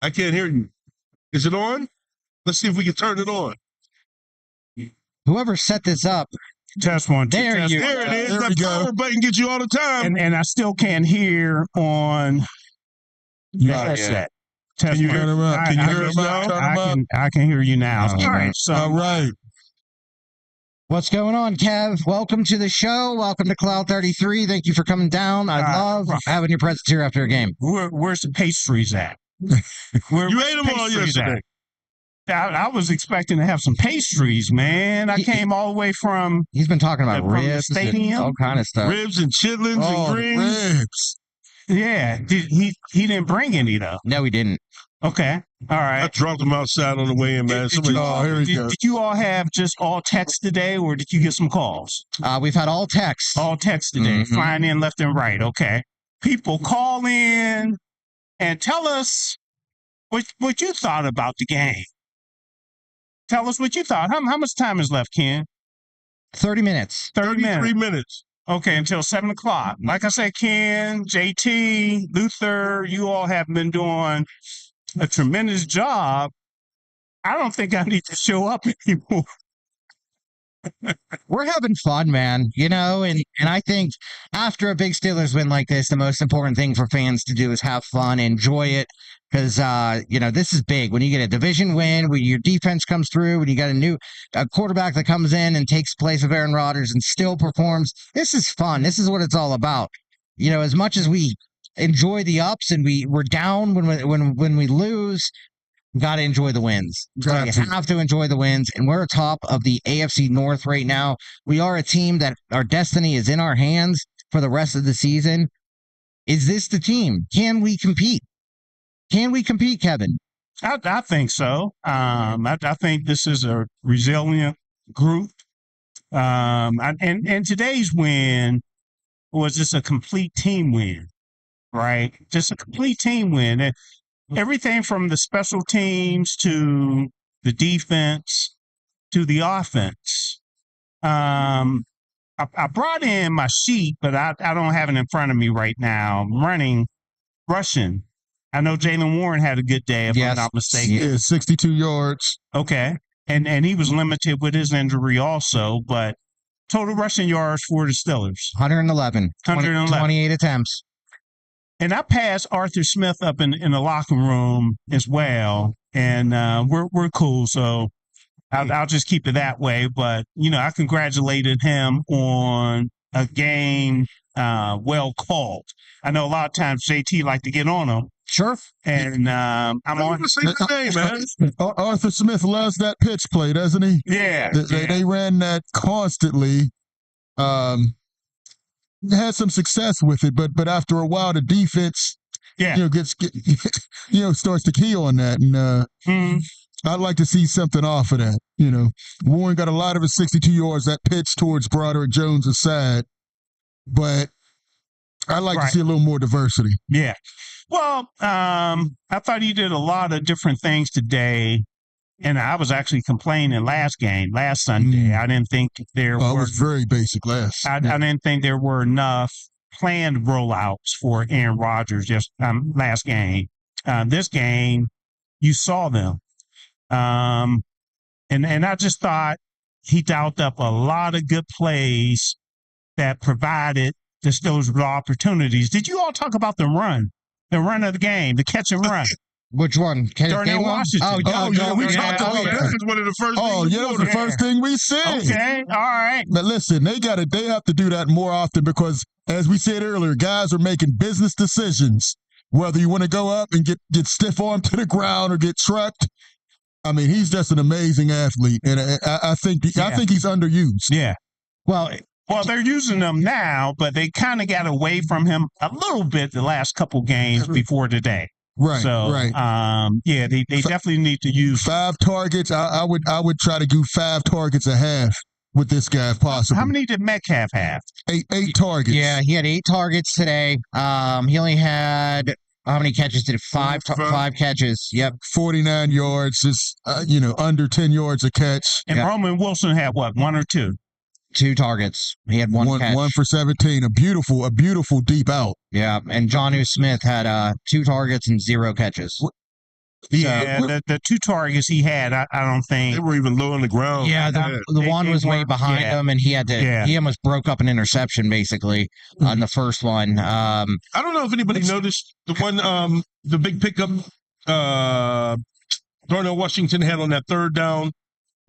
I can't hear you. Is it on? Let's see if we can turn it on. Whoever set this up. Test 1, 2. There you go. There it is. That power button gets you all the time. And I still can't hear on the headset. Can you hear him out? Can you hear us now? I can hear you now. All right. All right. What's going on, Kev? Welcome to the show. Welcome to Cloud 33. Thank you for coming down. I love having your presence here after a game. Where's the pastries at? You ate them all yesterday. I was expecting to have some pastries, man. I came all the way from. He's been talking about ribs, stadium, all kind of stuff. Ribs and chitlins and greens. Ribs. Yeah, he didn't bring any though. No, he didn't. Okay. All right. I dropped him outside on the way in, man. Did you all have just all text today, or did you get some calls? We've had all text. All text today, Mhm. flying in left and right. Okay. People call in and tell us what you thought about the game. Tell us what you thought. How much time is left, Ken? 30 minutes. 33 minutes. Okay, until 7 o'clock. Like I said, Ken, JT, Luther, you all have been doing a tremendous job. I don't think I need to show up anymore. We're having fun, man, and I think after a big Steelers win like this, the most important thing for fans to do is have fun, enjoy it, because, this is big. When you get a division win, when your defense comes through, when you got a quarterback that comes in and takes place of Aaron Rodgers and still performs, this is fun. This is what it's all about. As much as we enjoy the ups and we're down when we lose, got to enjoy the wins. You have to enjoy the wins, and we're atop of the AFC North right now. We are a team that our destiny is in our hands for the rest of the season. Is this the team? Can we compete? Can we compete, Kevin? I think so. I think this is a resilient group. And today's win was just a complete team win, right? Just a complete team win. And everything from the special teams to the defense to the offense. I brought in my sheet, but I don't have it in front of me right now. I'm rushing. I know Jaylen Warren had a good day, if I'm not mistaken. Yeah, 62 yards. Okay. And he was limited with his injury also, but total rushing yards for the Steelers. 111. 28 attempts. And I passed Arthur Smith up in the locker room as well, and we're cool. So I'll just keep it that way. But I congratulated him on a game well called. I know a lot of times JT like to get on him. Sure. And I'm on the same name, man. Arthur Smith loves that pitch play, doesn't he? Yeah. They ran that constantly. Had some success with it, but after a while, the defense, starts to key on that, and I'd like to see something off of that. Warren got a lot of his 62 yards. That pitch towards Broderick Jones' side, but I'd like to see a little more diversity. Yeah. Well, I thought he did a lot of different things today. And I was actually complaining last Sunday. I didn't think there were. It was very basic last. I didn't think there were enough planned rollouts for Aaron Rodgers just last game. This game, you saw them. And I just thought he dialed up a lot of good plays that provided the Steelers with opportunities. Did you all talk about the run of the game, the catch and run? Which one? Darnell Washington. We talked about that. This is one of the first Oh, things yeah, that was the first thing we said. Okay, all right. But listen, they have to do that more often because, as we said earlier, guys are making business decisions. Whether you want to go up and get stiff armed to the ground or get trucked. I mean, he's just an amazing athlete, and I think he's underused. Yeah. Well, they're using him now, but they kind of got away from him a little bit the last couple games before today. Right. So, right. They definitely need to use 5 targets. I would try to do 5 targets a half with this guy if possible. How many did Metcalf have? 8 targets. Yeah, he had 8 targets today. He only had how many catches did it? 5 catches. Yep. 49 yards. Just under 10 yards a catch. And Roman Wilson had what? 1 or 2? 2 targets. He had 1 catch. 1 for 17. A beautiful deep out. Yeah, and Jonnu Smith had 2 targets and 0 catches. Yeah, the 2 targets he had, I don't think they were even low on the ground. Yeah, the one was way behind him, and he had to. He almost broke up an interception basically on the first one. I don't know if anybody noticed the one, the big pickup Darnell Washington had on that 3rd down.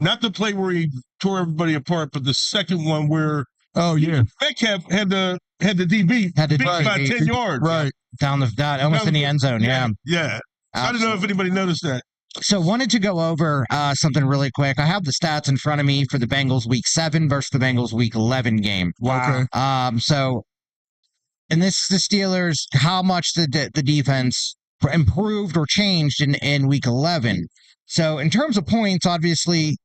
Not the play where he tore everybody apart, but the second one where Metcalf had the DB beat by 10 yards. Right. Down almost in the end zone. Yeah. Yeah. I don't know if anybody noticed that. So wanted to go over something really quick. I have the stats in front of me for the Bengals Week 7 versus the Bengals Week 11 game. Wow. Okay. So in the Steelers, how much the defense improved or changed in week 11. So in terms of points, obviously,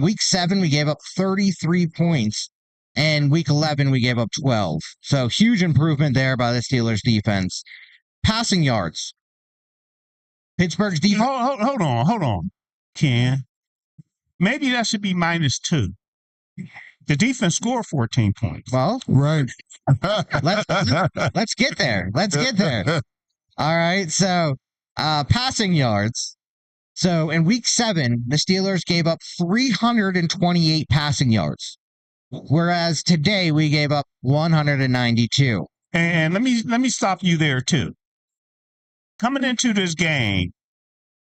week 7, we gave up 33 points. And week 11, we gave up 12. So huge improvement there by the Steelers defense. Passing yards. Pittsburgh's defense. Hold on, Ken. Maybe that should be -2. The defense scored 14 points. Well, right. Let's get there. Let's get there. All right. So, passing yards. So in week 7, the Steelers gave up 328 passing yards, whereas today we gave up 192. And let me stop you there too. Coming into this game,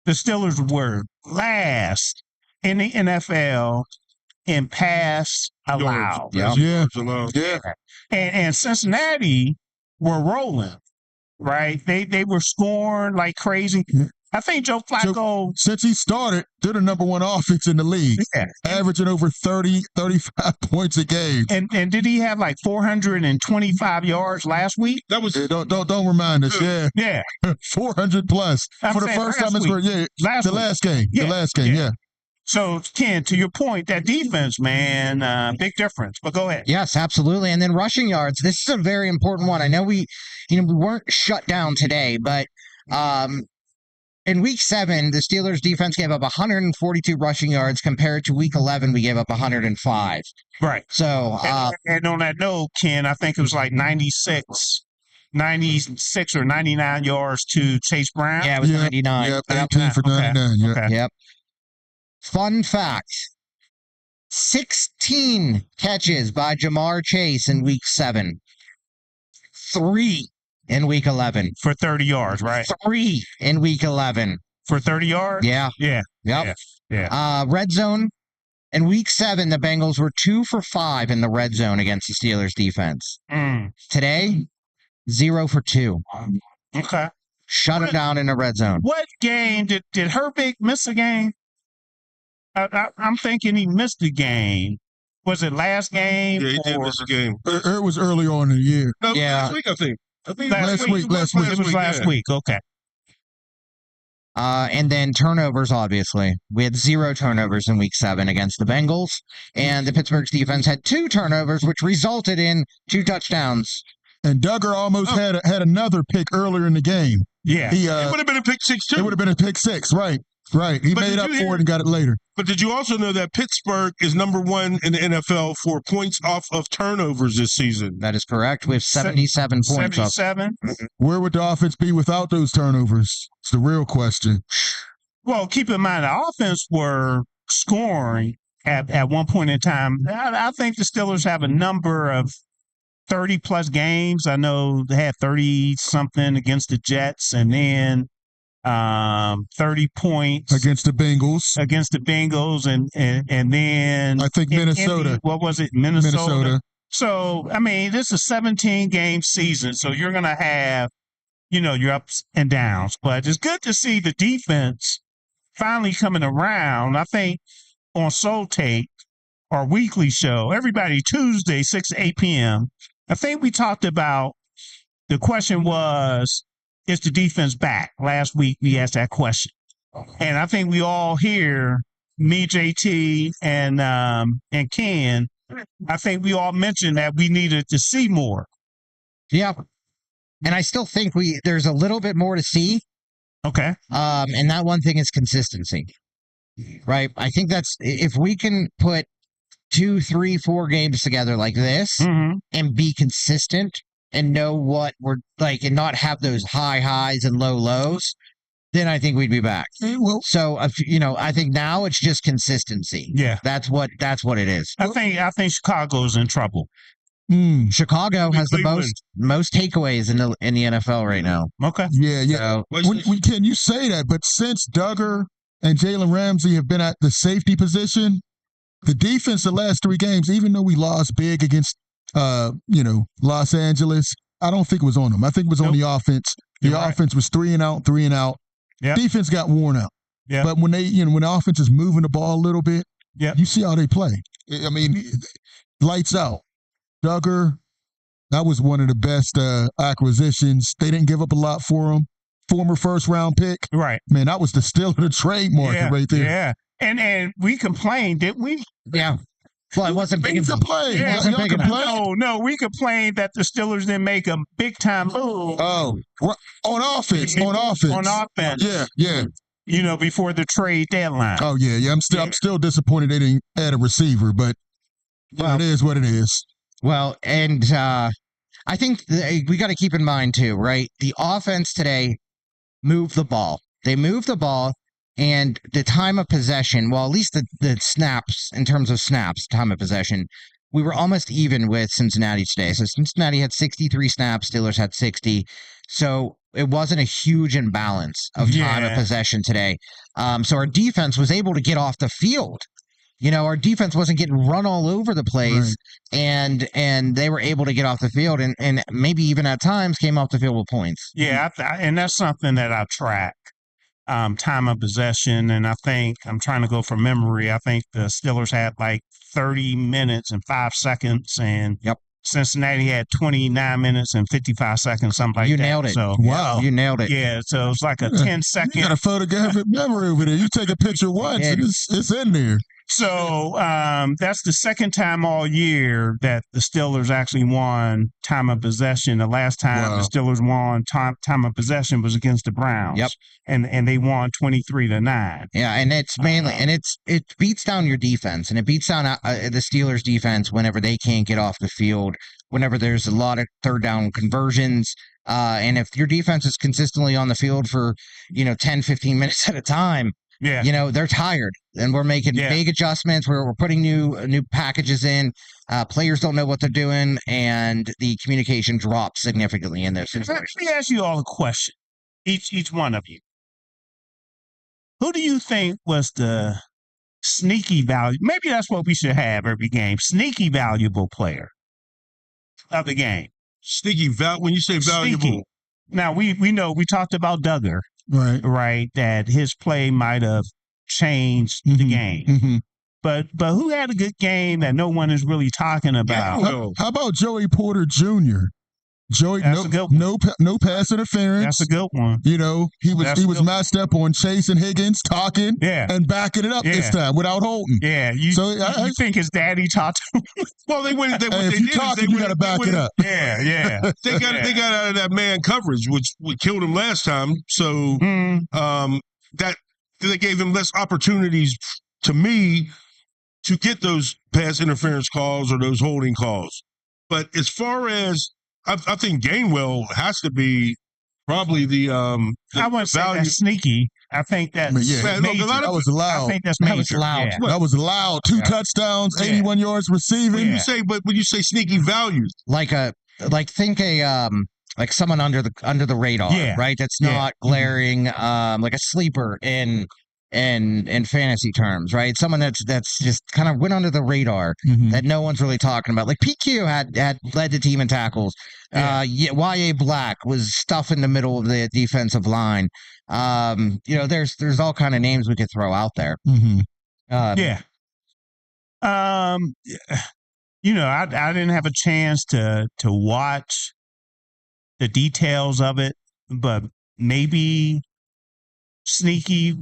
the Steelers were last in the NFL in pass allowed. Yeah. And Cincinnati were rolling, right? They were scoring like crazy. I think Joe Flacco, since he started, they're the number 1 offense in the league, averaging over 30, 35 points a game. And did he have like 425 yards last week? That was don't remind us. Yeah, 400 plus for the first time in his career. The last game. Yeah. So Ken, to your point, that defense, man, big difference. But go ahead. Yes, absolutely. And then rushing yards. This is a very important one. I know we weren't shut down today, but in week 7, the Steelers defense gave up 142 rushing yards compared to week 11, we gave up 105. Right. So, and on that note, Ken, I think it was like 96 or 99 yards to Chase Brown. Yeah, it was 99. Yep, 18 for 99. Yeah. Okay. Yep. Fun fact. 16 catches by Jamar Chase in week 7. 3 in week 11. For 30 yards, right? 3 in week 11. For 30 yards? Yeah. Yeah. Yep. Yeah. Red zone. In week 7, the Bengals were 2 for 5 in the red zone against the Steelers defense. Today, 0 for 2. Okay. Shut it down in the red zone. What game did Herbig miss a game? I'm thinking he missed the game. Was it last game? Yeah, he did miss a game. It was early on in the year. No, Yeah. last week, I think. Last week. It was last week. Okay. And then turnovers, obviously. We had 0 turnovers in week 7 against the Bengals. And the Pittsburgh's defense had 2 turnovers, which resulted in 2 touchdowns. And Duggar almost had another pick earlier in the game. Yeah. It would have been a pick 6 too. It would have been a pick 6, right. He made up for it and got it later. But did you also know that Pittsburgh is number 1 in the NFL for points off of turnovers this season? That is correct. We have 77 points off. 77? Where would the offense be without those turnovers? It's the real question. Well, keep in mind, the offense were scoring at one point in time. I think the Steelers have a number of 30-plus games. I know they had 30-something against the Jets, and then 30 points against the Bengals, and then I think Minnesota. What was it? Minnesota. So, I mean, this is a 17-game season, so you're going to have, your ups and downs. But it's good to see the defense finally coming around. I think on Soul Tape, our weekly show, everybody Tuesday, 6 to 8 p.m., I think we talked about, the question was, is the defense back? Last week we asked that question. And I think we all here, me, JT, and Ken, I think we all mentioned that we needed to see more. Yeah. And I still think there's a little bit more to see. Okay. And that one thing is consistency. Right? I think that's, if we can put 2, 3, 4 games together like this and be consistent and know what we're like and not have those high highs and low lows, then I think we'd be back. So, I think now it's just consistency. Yeah. That's what it is. I think Chicago's in trouble. Chicago has the most takeaways in the NFL right now. Okay. Yeah. So, can you say that? But since Duggar and Jalen Ramsey have been at the safety position, the defense the last 3 games, even though we lost big against Los Angeles, I don't think it was on them. I think it was on the offense. The offense was 3 and out. Yep. Defense got worn out. Yep. But when when the offense is moving the ball a little bit, you see how they play. I mean, lights out. Duggar, that was one of the best acquisitions. They didn't give up a lot for him. former first-round pick. Right. Man, that was the Steelers the trade market right there. Yeah. And we complained, didn't we? Yeah. Well, it wasn't big enough. Yeah, It wasn't big enough. No, we complained that the Steelers didn't make a big-time move. Oh, on offense. On offense. Yeah. You know, before the trade deadline. Oh, yeah. I'm still disappointed they didn't add a receiver, but it is what it is. Well, and I think we got to keep in mind, too, right? The offense today moved the ball. They moved the ball, and the time of possession, well, at least the snaps, in terms of snaps, time of possession, we were almost even with Cincinnati today. So Cincinnati had 63 snaps, Steelers had 60. So it wasn't a huge imbalance of time of possession today. So our defense was able to get off the field. You know, our defense wasn't getting run all over the place, and they were able to get off the field and maybe even at times came off the field with points. Yeah, and that's something that I track, time of possession. And I think, I'm trying to go from memory, I think the Steelers had like 30 minutes and 5 seconds, and Cincinnati had 29 minutes and 55 seconds, something like that. You nailed it. So, wow. You nailed it. Yeah, so it's like a 10-second. You got a photographic memory over there. You take a picture once, and it's in there. So that's the second time all year that the Steelers actually won time of possession. The last time the Steelers won time of possession was against the Browns. Yep. And they won 23-9. Yeah, and it's mainly it beats down your defense, and it beats down the Steelers defense whenever they can't get off the field, whenever there's a lot of third down conversions. And if your defense is consistently on the field for, 10, 15 minutes at a time, they're tired, and we're making big adjustments. We're putting new packages in. Players don't know what they're doing, and the communication drops significantly in those situations. Let me ask you all a question, each one of you. Who do you think was the sneaky value? Maybe that's what we should have every game. Sneaky valuable player of the game. Sneaky when you say valuable. Sneaky. Now we know we talked about Duggar. Right, that his play might have changed the game. Mm-hmm. But who had a good game that no one is really talking about? How about Joey Porter Jr.? That's a good one. No pass interference. That's a good one. He was matched up on Chase and Higgins talking and backing it up this time without holding. Yeah, you think his daddy taught him? Well, they went. If you talking, you got to back it up. Yeah. They got out of that man coverage, which killed him last time. So that they gave him less opportunities, to me, to get those pass interference calls or those holding calls. But as far as I think Gainwell has to be probably the I wouldn't say that's sneaky. I think that's major. That was loud. I think that's major. That was loud. Yeah. That was loud. 2 touchdowns, 81 yards receiving. When you say sneaky values, like someone under the radar, right? That's not glaring, like a sleeper in fantasy terms, right? Someone that's just kind of went under the radar that no one's really talking about. Like PQ had led the team in tackles. YA Black was stuff in the middle of the defensive line. There's all kind of names we could throw out there. I didn't have a chance to watch the details of it, but maybe sneaky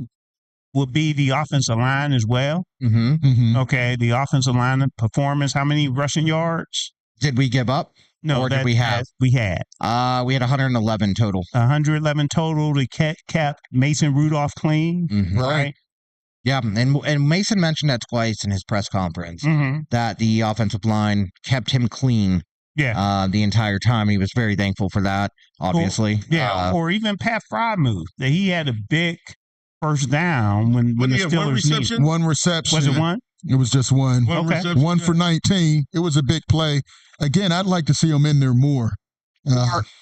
would be the offensive line as well. Okay, the offensive line performance. How many rushing yards did we give up? No, did we have? We had 111 total. 111 total. They kept Mason Rudolph clean, right? Yeah, and Mason mentioned that twice in his press conference that the offensive line kept him clean. The entire time. He was very thankful for that, obviously. Or even Pat Frymuth, that he had a big first down when the Steelers needed. One reception. Was it one? It was just one. Okay. One for 19. It was a big play. Again, I'd like to see him in there more.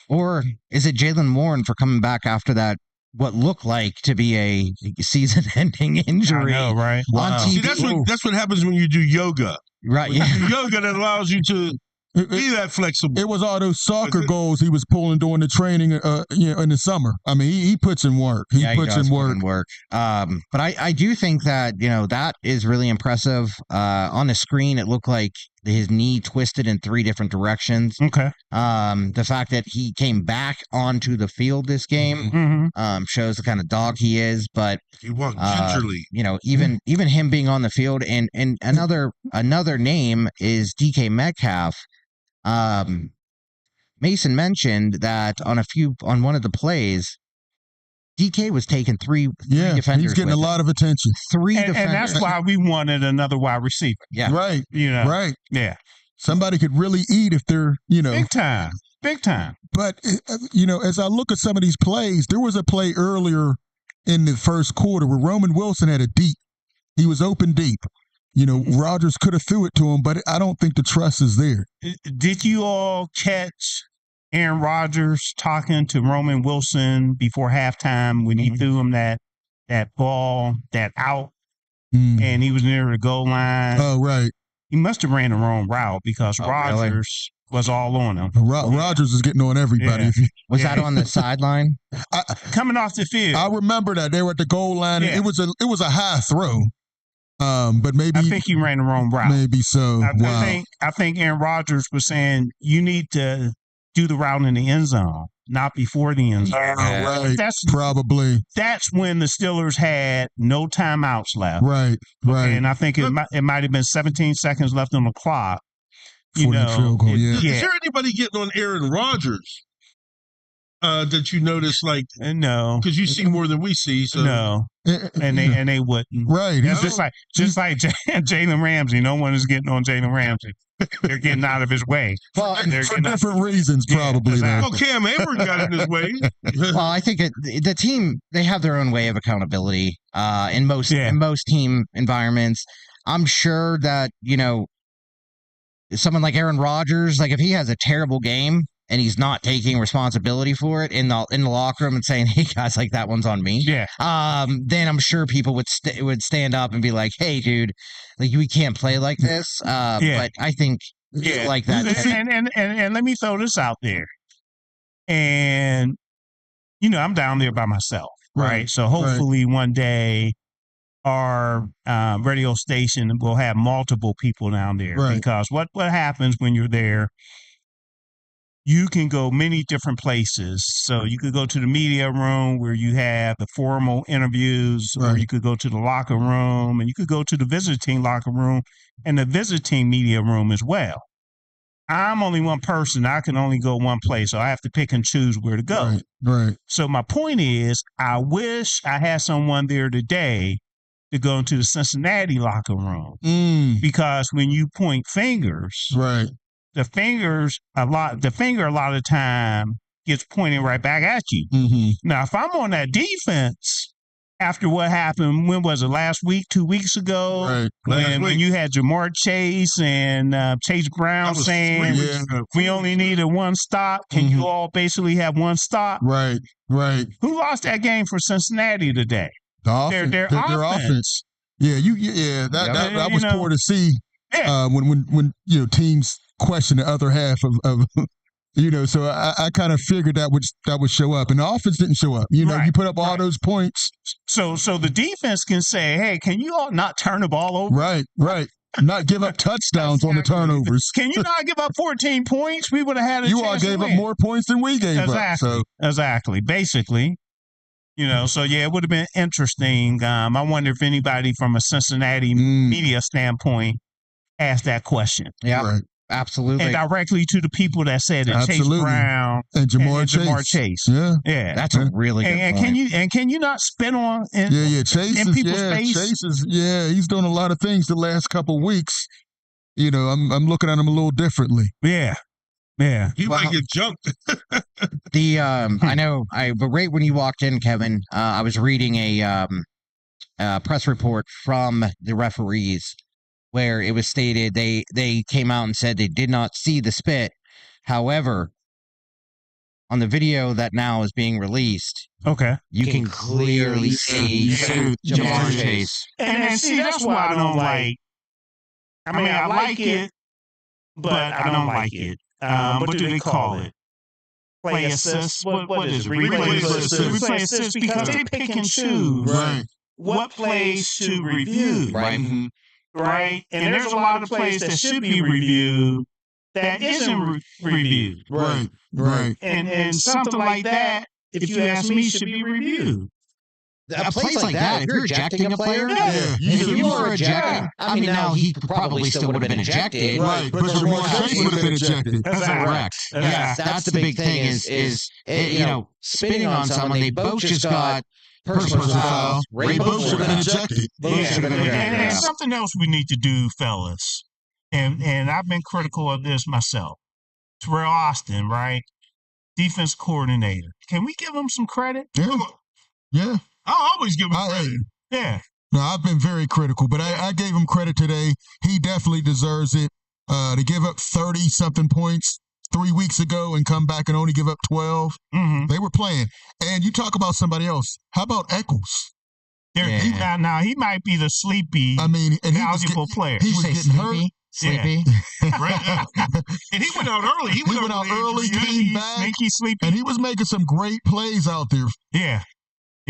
Or is it Jalen Warren for coming back after that, what looked like to be a season-ending injury? I know, right? On TV. See, that's what happens when you do yoga. Right, when you do yoga that allows you to be that flexible. It was all those soccer goals he was pulling during the training in the summer. I mean, he puts in work. He puts in work. But I do think that, that is really impressive. On the screen, it looked like his knee twisted in 3 different directions. Okay. The fact that he came back onto the field this game shows the kind of dog he is. But he walked gingerly. Even him being on the field, and another name is DK Metcalf. Mason mentioned that on one of the plays, DK was taking three defenders. He's getting a lot of attention. Three defenders. And that's why we wanted another wide receiver. Yeah. Right. Right. Yeah. Somebody could really eat if they're, Big time. Big time. But, as I look at some of these plays, there was a play earlier in the first quarter where Roman Wilson had a deep. He was open deep. Rodgers could have threw it to him, but I don't think the trust is there. Did you all catch Aaron Rodgers talking to Roman Wilson before halftime when he threw him that ball, that out, and he was near the goal line? Oh, right. He must have ran the wrong route because Rodgers was all on him. Rodgers is getting on everybody. Yeah. Was that on the sideline? Coming off the field. I remember that. They were at the goal line. Yeah. It was a high throw. But maybe I think he ran the wrong route. Maybe so. I think Aaron Rodgers was saying you need to do the route in the end zone, not before the end zone. Right. Probably. That's when the Steelers had no timeouts left. Right. Right. And I think it might have been 17 seconds left on the clock. Field goal, Is there anybody getting on Aaron Rodgers that you notice? No, because you see more than we see. So no, and they wouldn't. Right. It's just like Jalen Ramsey. No one is getting on Jalen Ramsey. They're getting out of his way. Well, for different reasons, probably. Exactly. Oh, Cam Hayward got in his way. Well, I think the team, they have their own way of accountability in most team environments. I'm sure that someone like Aaron Rodgers, like if he has a terrible game and he's not taking responsibility for it in the locker room and saying, "Hey guys, like that one's on me," then I'm sure people would stand up and be like, "Hey, dude, like we can't play like this." But I think like that. And let me throw this out there. And I'm down there by myself, right? So hopefully one day our radio station will have multiple people down there, because what happens when you're there? You can go many different places. So you could go to the media room where you have the formal interviews, or you could go to the locker room, and you could go to the visiting locker room and the visiting media room as well. I'm only one person. I can only go one place, so I have to pick and choose where to go. Right. So my point is, I wish I had someone there today to go into the Cincinnati locker room, because when you point fingers, the finger a lot of the time gets pointed right back at you. Now, if I'm on that defense after what happened, when was it, last week, 2 weeks ago, when you had Jamar Chase and Chase Brown saying we only needed one stop, can you all basically have one stop? Right. Who lost that game for Cincinnati today? Their offense. That was poor to see. When teams question the other half of so I kind of figured that would show up, and the offense didn't show up. You put up all those points. So the defense can say, "Hey, can you all not turn the ball over?" Right. Not give up touchdowns on the turnovers. Can you not give up 14 points? We would have had a chance. You all gave up more points than we gave up. So. Exactly. Basically. So it would have been interesting. I wonder if anybody from a Cincinnati media standpoint asked that question. Yeah, absolutely. And directly to the people that said it, Chase Brown and Jamar Chase. Yeah. That's a really good point. Can you not spit on Chase in people's face? Chase is, he's doing a lot of things the last couple of weeks. I'm looking at him a little differently. Yeah. He might get jumped. I know. But right when you walked in, Kevin, I was reading a press report from the referees where it was stated they came out and said they did not see the spit. However, on the video that now is being released, you can clearly see Jamar Chase. And see, that's why I don't like. I mean, I like it, but I don't like it. What do they call it? Play assist? What is it? Replay assist, because they pick and choose what plays to review. Right. right? And there's a lot of plays that should be reviewed that isn't reviewed. Right. And something like that, if you ask me, should be reviewed. A place like that, if you're ejecting a player, if you were ejecting, I mean, now he probably still would have been ejected. Right, but Jamar Chase would have been ejected. Correct. Yeah, that's the big thing is spinning on someone. They both just got personal fouls. They both should have been ejected. And something else we need to do, fellas, and I've been critical of this myself. Terrell Austin, right? Defense coordinator. Can we give him some credit? Yeah. I always give him credit. Yeah. No, I've been very critical, but I gave him credit today. He definitely deserves it. To give up 30-something points 3 weeks ago and come back and only give up 12. They were playing. And you talk about somebody else. How about Eccles? Now he might be the sleepy, valuable player. He was getting hurt. Sleepy. Right. And he went out early. He went out early, came back. Sneaky sleepy. And he was making some great plays out there. Yeah.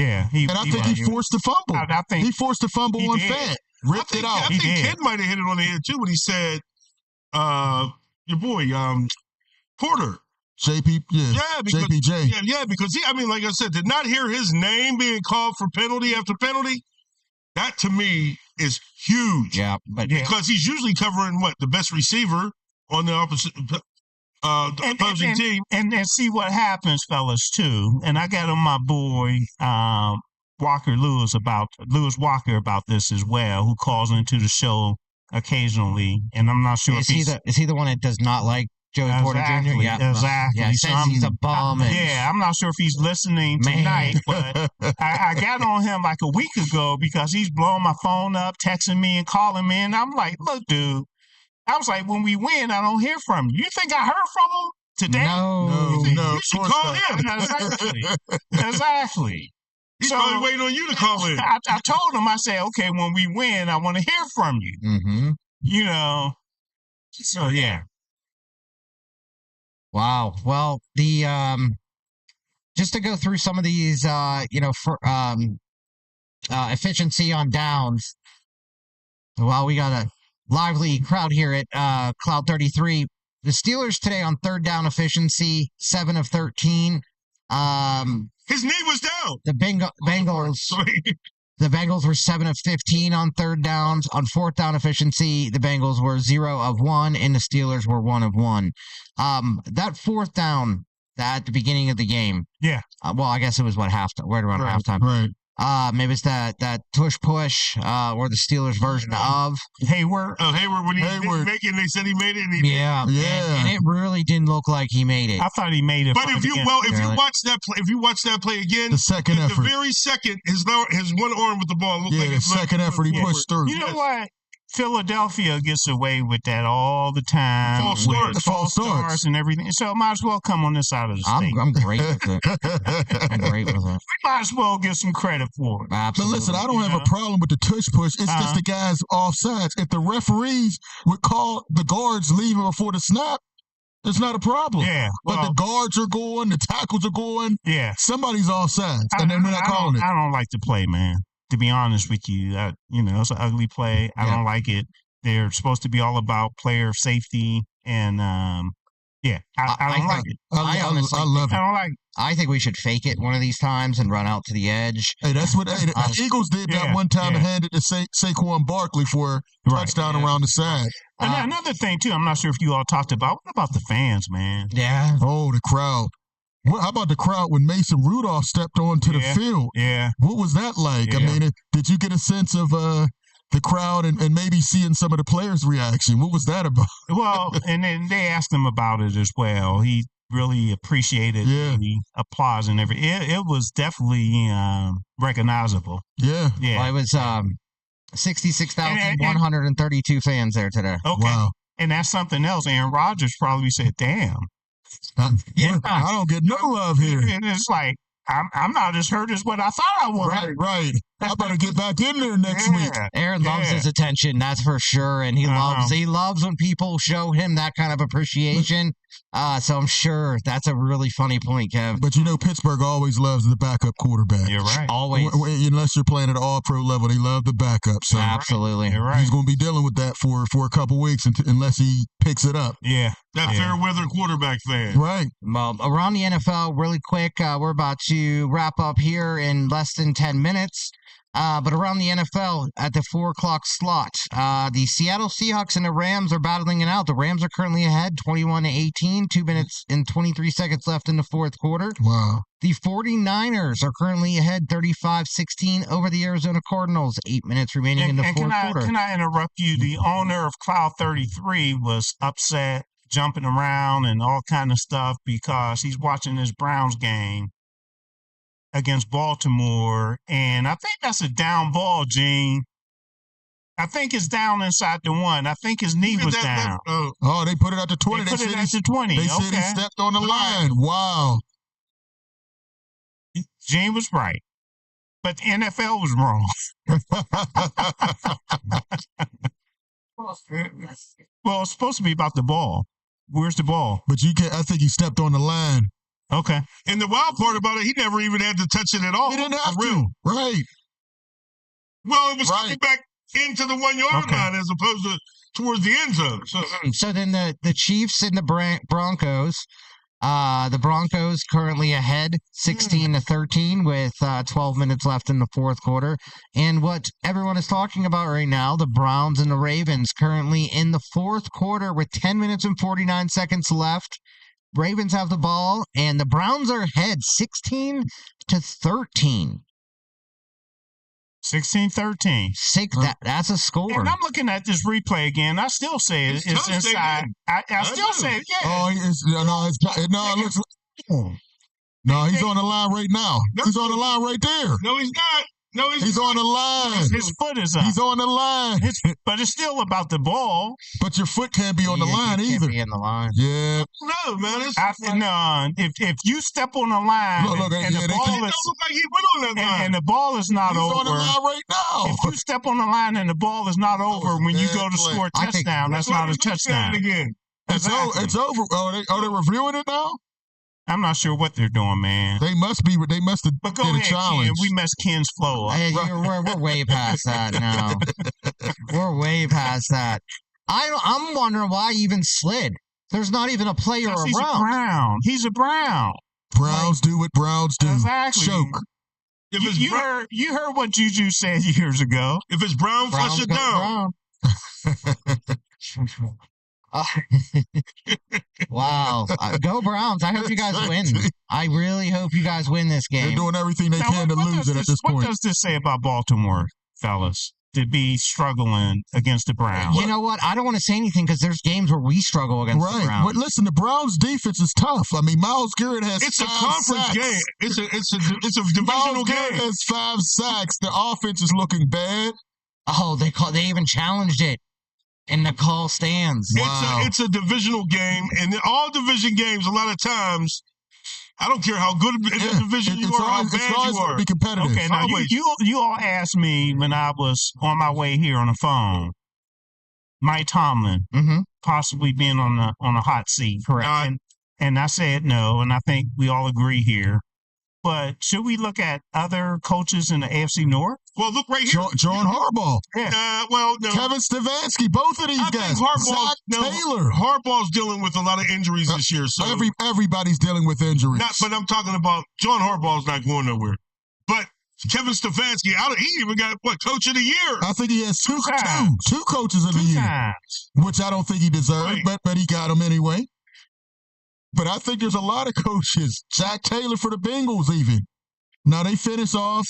I think he forced the fumble. He forced the fumble on Fant. Ripped it out. I think Ken might have hit it on the head, too, when he said, your boy, Porter. JP, because, JPJ. Yeah, because like I said, to not hear his name being called for penalty after penalty, that to me is huge. Yeah, because he's usually covering the best receiver on the opposite opposing team. And see what happens, fellas, too. And I got on my boy Lewis Walker about this as well, who calls into the show occasionally. And I'm not sure is he the one that does not like Joey Porter Jr.? Yeah, exactly. Yeah, he says he's a bum. I'm not sure if he's listening tonight, but I got on him like a week ago because he's blowing my phone up, texting me and calling me. And I'm like, look, dude, I was like, when we win, I don't hear from you. You think I heard from him today? No. You should call him. Exactly. He's probably waiting on you to call in. I told him, I said, okay, when we win, I want to hear from you. Mm-hmm. So yeah. Wow. Well, just to go through some of these, efficiency on downs. Well, we got a lively crowd here at Cloud 33. The Steelers today on third down efficiency, 7 of 13. His knee was down. The Bengals were 7 of 15 on third downs. On fourth down efficiency, the Bengals were 0 of 1, and the Steelers were 1 of 1. That fourth down at the beginning of the game. Yeah. Well, I guess it was right around halftime. Right. Maybe it's that tush push, or the Steelers version of Hayward. Oh, Hayward, when he didn't make it, and they said he made it. And and it really didn't look like he made it. I thought he made it. But if you watch that play again, the second effort, the very second, his one arm with the ball looked like the second effort he pushed through. You know what? Philadelphia gets away with that all the time. False starts and everything. So I might as well come on this side of the state. I'm great with it. I'm great with it. We might as well get some credit for it. Absolutely. But listen, I don't have a problem with the tush push. It's just the guys offsides. If the referees would call the guards leaving before the snap, it's not a problem. Yeah. But the guards are going, the tackles are going. Yeah. Somebody's offsides, and then we're not calling it. I don't like to play, man. To be honest with you, it's an ugly play. I don't like it. They're supposed to be all about player safety, and I don't like it. I love it. I don't like it. I think we should fake it one of these times and run out to the edge. Hey, that's what the Eagles did that one time and handed to Saquon Barkley for a touchdown around the side. And another thing, too, I'm not sure if you all talked about. What about the fans, man? Yeah. Oh, the crowd. How about the crowd when Mason Rudolph stepped onto the field? Yeah. What was that like? Yeah. I mean, did you get a sense of the crowd and maybe seeing some of the players' reaction? What was that about? Well, and then they asked him about it as well. He really appreciated the applause and everything. It was definitely recognizable. Yeah. Yeah. Well, it was 66,132 fans there today. Okay. Wow. And that's something else. Aaron Rodgers probably said, damn. I don't get no love here. And it's like, I'm not as hurt as what I thought I was. Right. I better get back in there next week. Aaron loves his attention, that's for sure, and he loves when people show him that kind of appreciation. So I'm sure that's a really funny point, Kev. But you know, Pittsburgh always loves the backup quarterback. You're right. Always. Unless you're playing at an all-pro level, they love the backup. So absolutely, you're right. He's going to be dealing with that for a couple weeks unless he picks it up. Yeah, that fair weather quarterback fan. Right. Well, around the NFL, really quick, we're about to wrap up here in less than 10 minutes. But around the NFL at the 4 o'clock slot, the Seattle Seahawks and the Rams are battling it out. The Rams are currently ahead 21-18, 2 minutes and 23 seconds left in the fourth quarter. Wow. The 49ers are currently ahead 35-16 over the Arizona Cardinals, 8 minutes remaining in the fourth quarter. Can I interrupt you? The owner of Cloud 33 was upset, jumping around and all kind of stuff because he's watching this Browns game against Baltimore, and I think that's a down ball, Gene. I think it's down inside the one. I think his knee was down. Oh, they put it at the 20. They put it at the 20. They said he stepped on the line. Wow. Gene was right, but the NFL was wrong. Well, it's supposed to be about the ball. Where's the ball? But I think he stepped on the line. Okay. And the wild part about it, he never even had to touch it at all. He didn't have to. Right. Well, it was coming back into the 1 yard line as opposed to towards the end zone. So then the Chiefs and the Broncos. The Broncos currently ahead 16-13 with 12 minutes left in the fourth quarter. And what everyone is talking about right now, the Browns and the Ravens currently in the fourth quarter with 10 minutes and 49 seconds left. Ravens have the ball, and the Browns are ahead 16-13. 16-13. That's a score. And I'm looking at this replay again. I still say it's inside. I still say it, yeah. Oh, it looks like... No, he's on the line right now. He's on the line right there. No, he's not. No, he's on the line. His foot is up. He's on the line. But it's still about the ball. But your foot can't be on the line either. Can't be in the line. Yeah. No, man. If you step on the line and the ball is, look like he went on that line. and the ball is not He's over. on the line right now. If you step on the line and the ball is not over when you go to score a touchdown, that's not a touchdown. Again. It's over. Are they reviewing it now? I'm not sure what they're doing, man. They must have But go did a ahead, challenge. Ken. We messed Ken's flow up. Hey, we're way past that now. We're way past that. I'm wondering why he even slid. There's not even a player around. He's a Brown. He's a Brown. Browns do what Browns do. Exactly. Choke. You heard what Juju said years ago. If it's Brown, flush it down. Wow. Go Browns. I hope you guys win. I really hope you guys win this game. They're doing everything they can to lose it at this point. What does this say about Baltimore, fellas? To be struggling against the Browns. You know what? I don't want to say anything because there's games where we struggle against the Browns. But listen, the Browns' defense is tough. I mean, Miles Garrett has It's a 5 conference sacks. game. It's a divisional Miles Garrett game. has 5 sacks. The offense is looking bad. Oh, they even challenged it. And the call stands. Wow. It's a divisional game, and in all division games, a lot of times, I don't care how good in the division you are, how bad you are. Be competitive. Okay, now you all asked me when I was on my way here on the phone, Mike Tomlin possibly being on a hot seat. Correct. And I said no, and I think we all agree here. But should we look at other coaches in the AFC North? Well, look right here. John Harbaugh. Yeah. No. Kevin Stefanski. Both of these guys. Zach Taylor. Harbaugh's dealing with a lot of injuries this year. So everybody's dealing with injuries. But I'm talking about John Harbaugh's not going nowhere. But Kevin Stefanski, he even got, Coach of the Year? I think he has two coaches of the year, which I don't think he deserved, but he got them anyway. But I think there's a lot of coaches. Zach Taylor for the Bengals even. Now they finish off.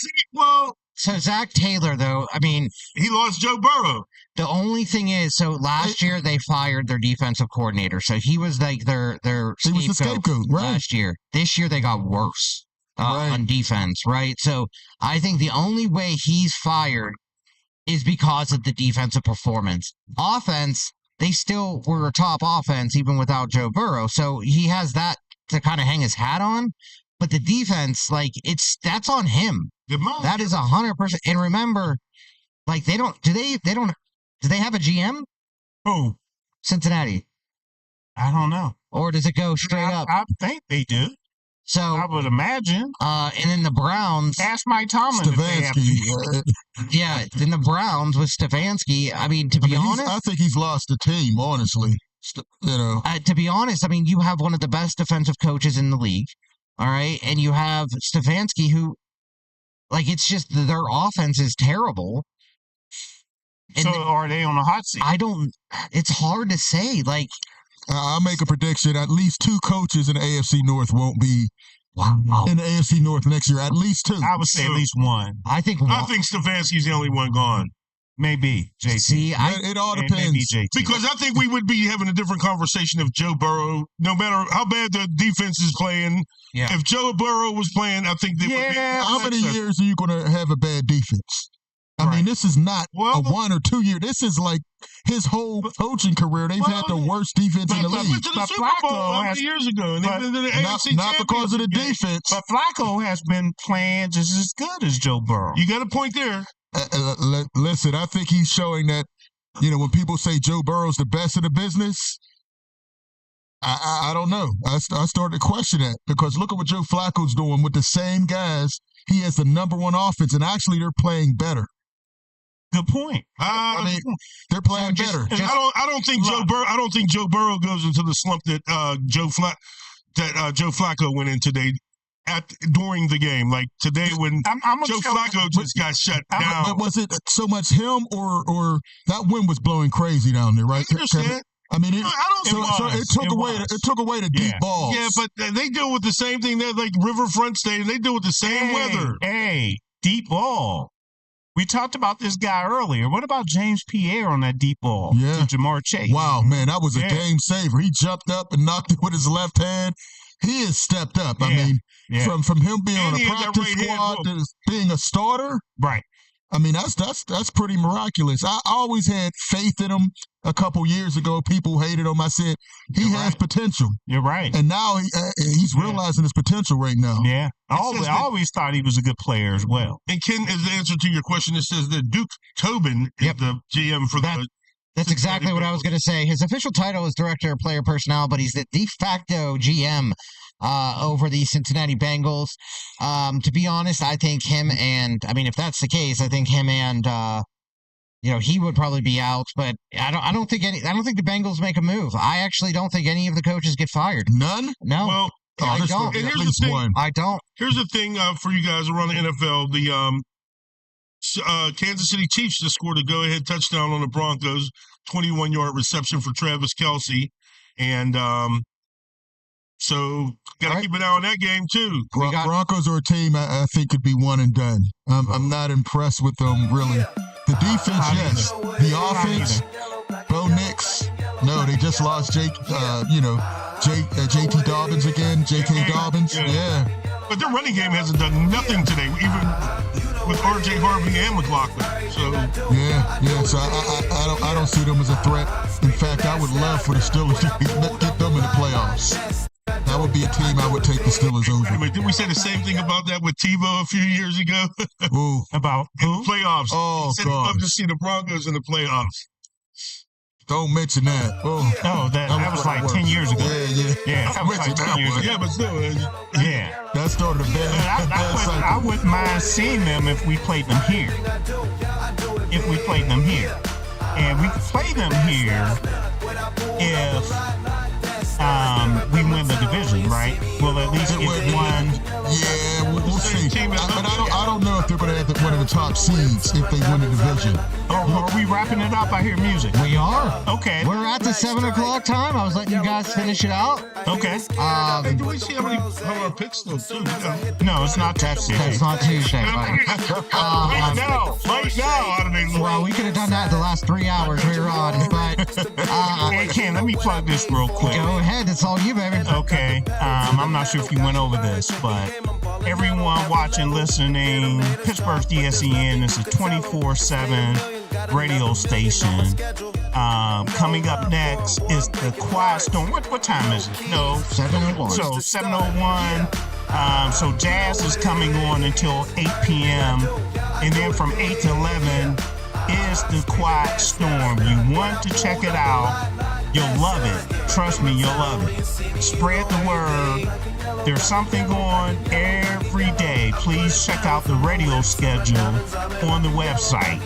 So Zach Taylor, though, I mean, he lost Joe Burrow. The only thing is, so last year they fired their defensive coordinator. So he was like their scapegoat last year. This year they got worse on defense, right? So I think the only way he's fired is because of the defensive performance. Offense, they still were a top offense even without Joe Burrow. So he has that to kind of hang his hat on. But the defense, that's on him. Good money. That is 100%. And remember, like do they have a GM? Who? Cincinnati. I don't know. Or does it go straight up? I think they do. So I would imagine. And then the Browns. Ask Mike Tomlin. Stefanski. Yeah, then the Browns with Stefanski. I mean, to be honest, I think he's lost the team. Honestly, to be honest, I mean, you have one of the best defensive coaches in the league. All right, and you have Stefanski, who, like, it's just their offense is terrible. And so are they on the hot seat? It's hard to say. Like, I'll make a prediction. At least 2 coaches in the AFC North won't be in the AFC North next year. At least 2. I would say at least 1. I think Stefanski's the only one gone. Maybe, JT. See, it all depends. Because I think we would be having a different conversation if Joe Burrow, no matter how bad the defense is playing, if Joe Burrow was playing, I think they would be. How many years are you going to have a bad defense? I mean, this is not a 1 or 2 year. This is like his whole coaching career. They've had the worst defense in the league. Went to the Super Bowl years ago, and they've been to the AFC not because of the defense. But Flacco has been playing just as good as Joe Burrow. You got a point there. Listen, I think he's showing that, when people say Joe Burrow's the best in the business, I don't know. I started to question that because look at what Joe Flacco's doing with the same guys. He has the number 1 offense, and actually they're playing better. Good point. I mean, they're playing better. I don't think Joe Burrow goes into the slump that Joe Flacco went in today. During the game, like today when Joe Flacco just got shut down. But was it so much him or that wind was blowing crazy down there, right? I understand. I mean, it took away the deep balls. Yeah, but they deal with the same thing. They're like Riverfront Stadium. They deal with the same weather. Hey, deep ball. We talked about this guy earlier. What about James Pierre on that deep ball to Jamar Chase? Wow, man, that was a game saver. He jumped up and knocked it with his left hand. He has stepped up. I mean, from him being on a practice squad to being a starter, right? I mean, that's pretty miraculous. I always had faith in him. A couple years ago, people hated him. I said he has potential. You're right, and now he's realizing his potential right now. Yeah, I always thought he was a good player as well. And Ken, as the answer to your question, it says that Duke Tobin is the GM for the. That's exactly what I was going to say. His official title is Director of Player Personnel, but he's the de facto GM over the Cincinnati Bengals. To be honest, I think if that's the case, I think him and he would probably be out. But I don't think the Bengals make a move. I actually don't think any of the coaches get fired. None? No. Well, I don't. And here's the thing. I don't. Here's the thing for you guys around the NFL. The Kansas City Chiefs just scored a go-ahead touchdown on the Broncos, 21-yard reception for Travis Kelce. And so got to keep an eye on that game, too. Broncos are a team I think could be one and done. I'm not impressed with them, really. The defense, yes. The offense, Bo Nix. No, they just lost JT Dobbins again, J.K. Dobbins. Yeah. But their running game hasn't done nothing today, even with R.J. Harvey and McLaughlin. So So I don't see them as a threat. In fact, I would love for the Steelers to get them in the playoffs. That would be a team I would take the Steelers over. Anyway, did we say the same thing about that with Tebow a few years ago? Ooh. About in the playoffs. Oh, he said he'd love to see the Broncos in the playoffs. Don't mention that. That was like 10 years ago. Yeah, that was like 10 years ago. Yeah, but still. That started a bad cycle. I wouldn't mind seeing them if we played them here. And we could play them here if we win the division, right? We'll at least get one. Yeah, we'll see. But I don't know if they're going to have one of the top seeds if they win the division. Are we wrapping it up? I hear music. We are. Okay. We're at the 7 o'clock time. I was letting you guys finish it out. Okay. Hey, do we see how our picks still too? No, it's not Tuesday. That's not Tuesday. Right now. Well, we could have done that the last 3 hours we were on, but hey, Ken, let me plug this real quick. Go ahead. It's all you, baby. Okay. I'm not sure if you went over this, but everyone watching, listening, Pittsburgh's DSEN is a 24/7 radio station. Coming up next is the Quiet Storm. What time is it? No, 7:01. So 7:01. So Jazz is coming on until 8 p.m. And then from 8 to 11 is the Quiet Storm. You want to check it out. You'll love it. Trust me, you'll love it. Spread the word. There's something on every day. Please check out the radio schedule on the website.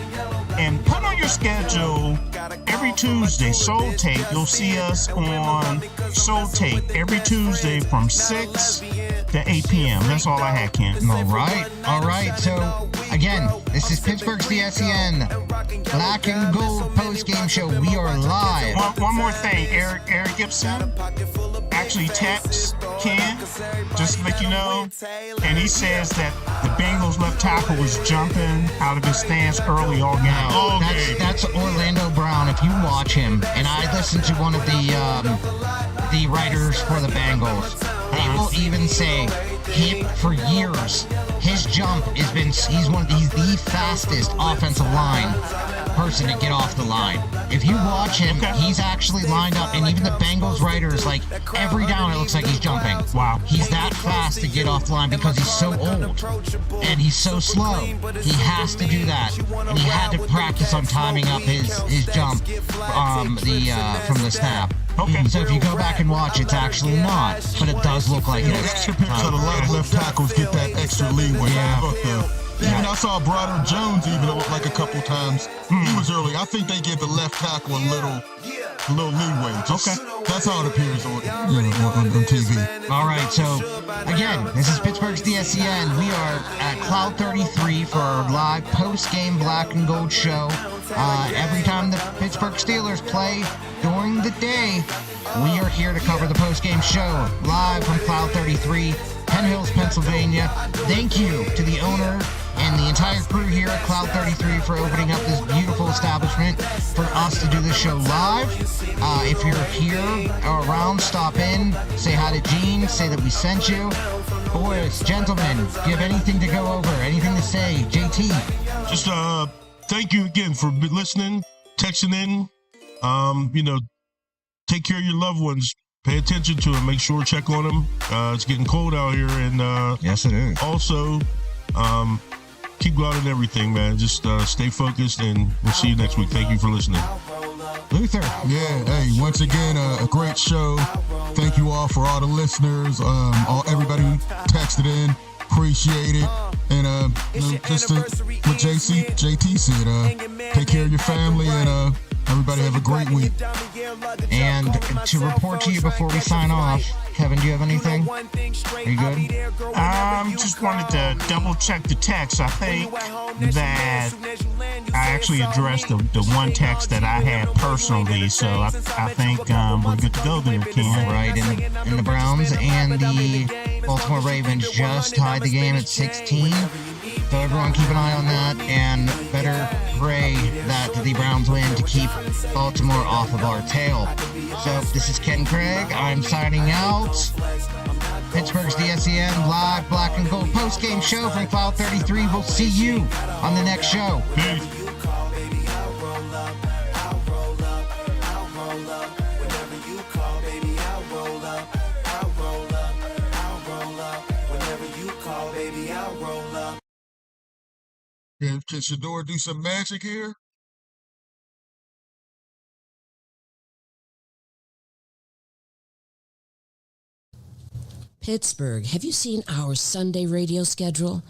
And put on your schedule every Tuesday, Soul Tape. You'll see us on Soul Tape every Tuesday from 6 to 8 p.m. That's all I had, Ken. All right. So, again, this is Pittsburgh's DSEN Black and Gold post-game show. We are live. One more thing. Eric Gibson actually texts Ken, just to let you know, and he says that the Bengals left tackle was jumping out of his stance early all game. That's Orlando Brown. If you watch him, and I listened to one of the writers for the Bengals, they will even say for years his jump he's the fastest offensive line person to get off the line. If you watch him, he's actually lined up, and even the Bengals writers, like every down it looks like he's jumping. Wow. He's that fast to get off the line because he's so old and he's so slow. He has to do that, and he had to practice on timing up his jump from the snap. Okay. So if you go back and watch, it's actually not, but it does look like it. Extra picks of a lot of left tackles get that extra leeway. Even I saw Broderick Jones even like a couple times. He was early. I think they give the left tackle a little leeway. That's how it appears on TV. All right, so again, this is Pittsburgh's DSEN. We are at Cloud 33 for our live post-game Black and Gold show. Every time the Pittsburgh Steelers play during the day, we are here to cover the post-game show live from Cloud 33, Penn Hills, Pennsylvania. Thank you to the owner and the entire crew here at Cloud 33 for opening up this beautiful establishment for us to do this show live. If you're here or around, stop in, say hi to Gene, say that we sent you. Boys, gentlemen, do you have anything to go over, anything to say? JT? Just thank you again for listening, texting in. Take care of your loved ones. Pay attention to them. Make sure to check on them. It's getting cold out here, and yes, it is. Also, keep going and everything, man. Just stay focused, and we'll see you next week. Thank you for listening. Luther. Yeah, hey, once again, a great show. Thank you all for all the listeners, everybody who texted in. Appreciate it. And just what JT said, take care of your family, and everybody have a great week. And to report to you before we sign off, Kevin, do you have anything? Are you good? Just wanted to double check the text. I think that I actually addressed the one text that I had personally, so I think we're good to go there, Ken. Right, and the Browns and the Baltimore Ravens just tied the game at 16. So everyone keep an eye on that, and better pray that the Browns win to keep Baltimore off of our tail. So this is Ken Craig. I'm signing out. Pittsburgh's DSEN live Black and Gold post-game show from Cloud 33. We'll see you on the next show. Peace. Can Shador do some magic here? Pittsburgh, have you seen our Sunday radio schedule?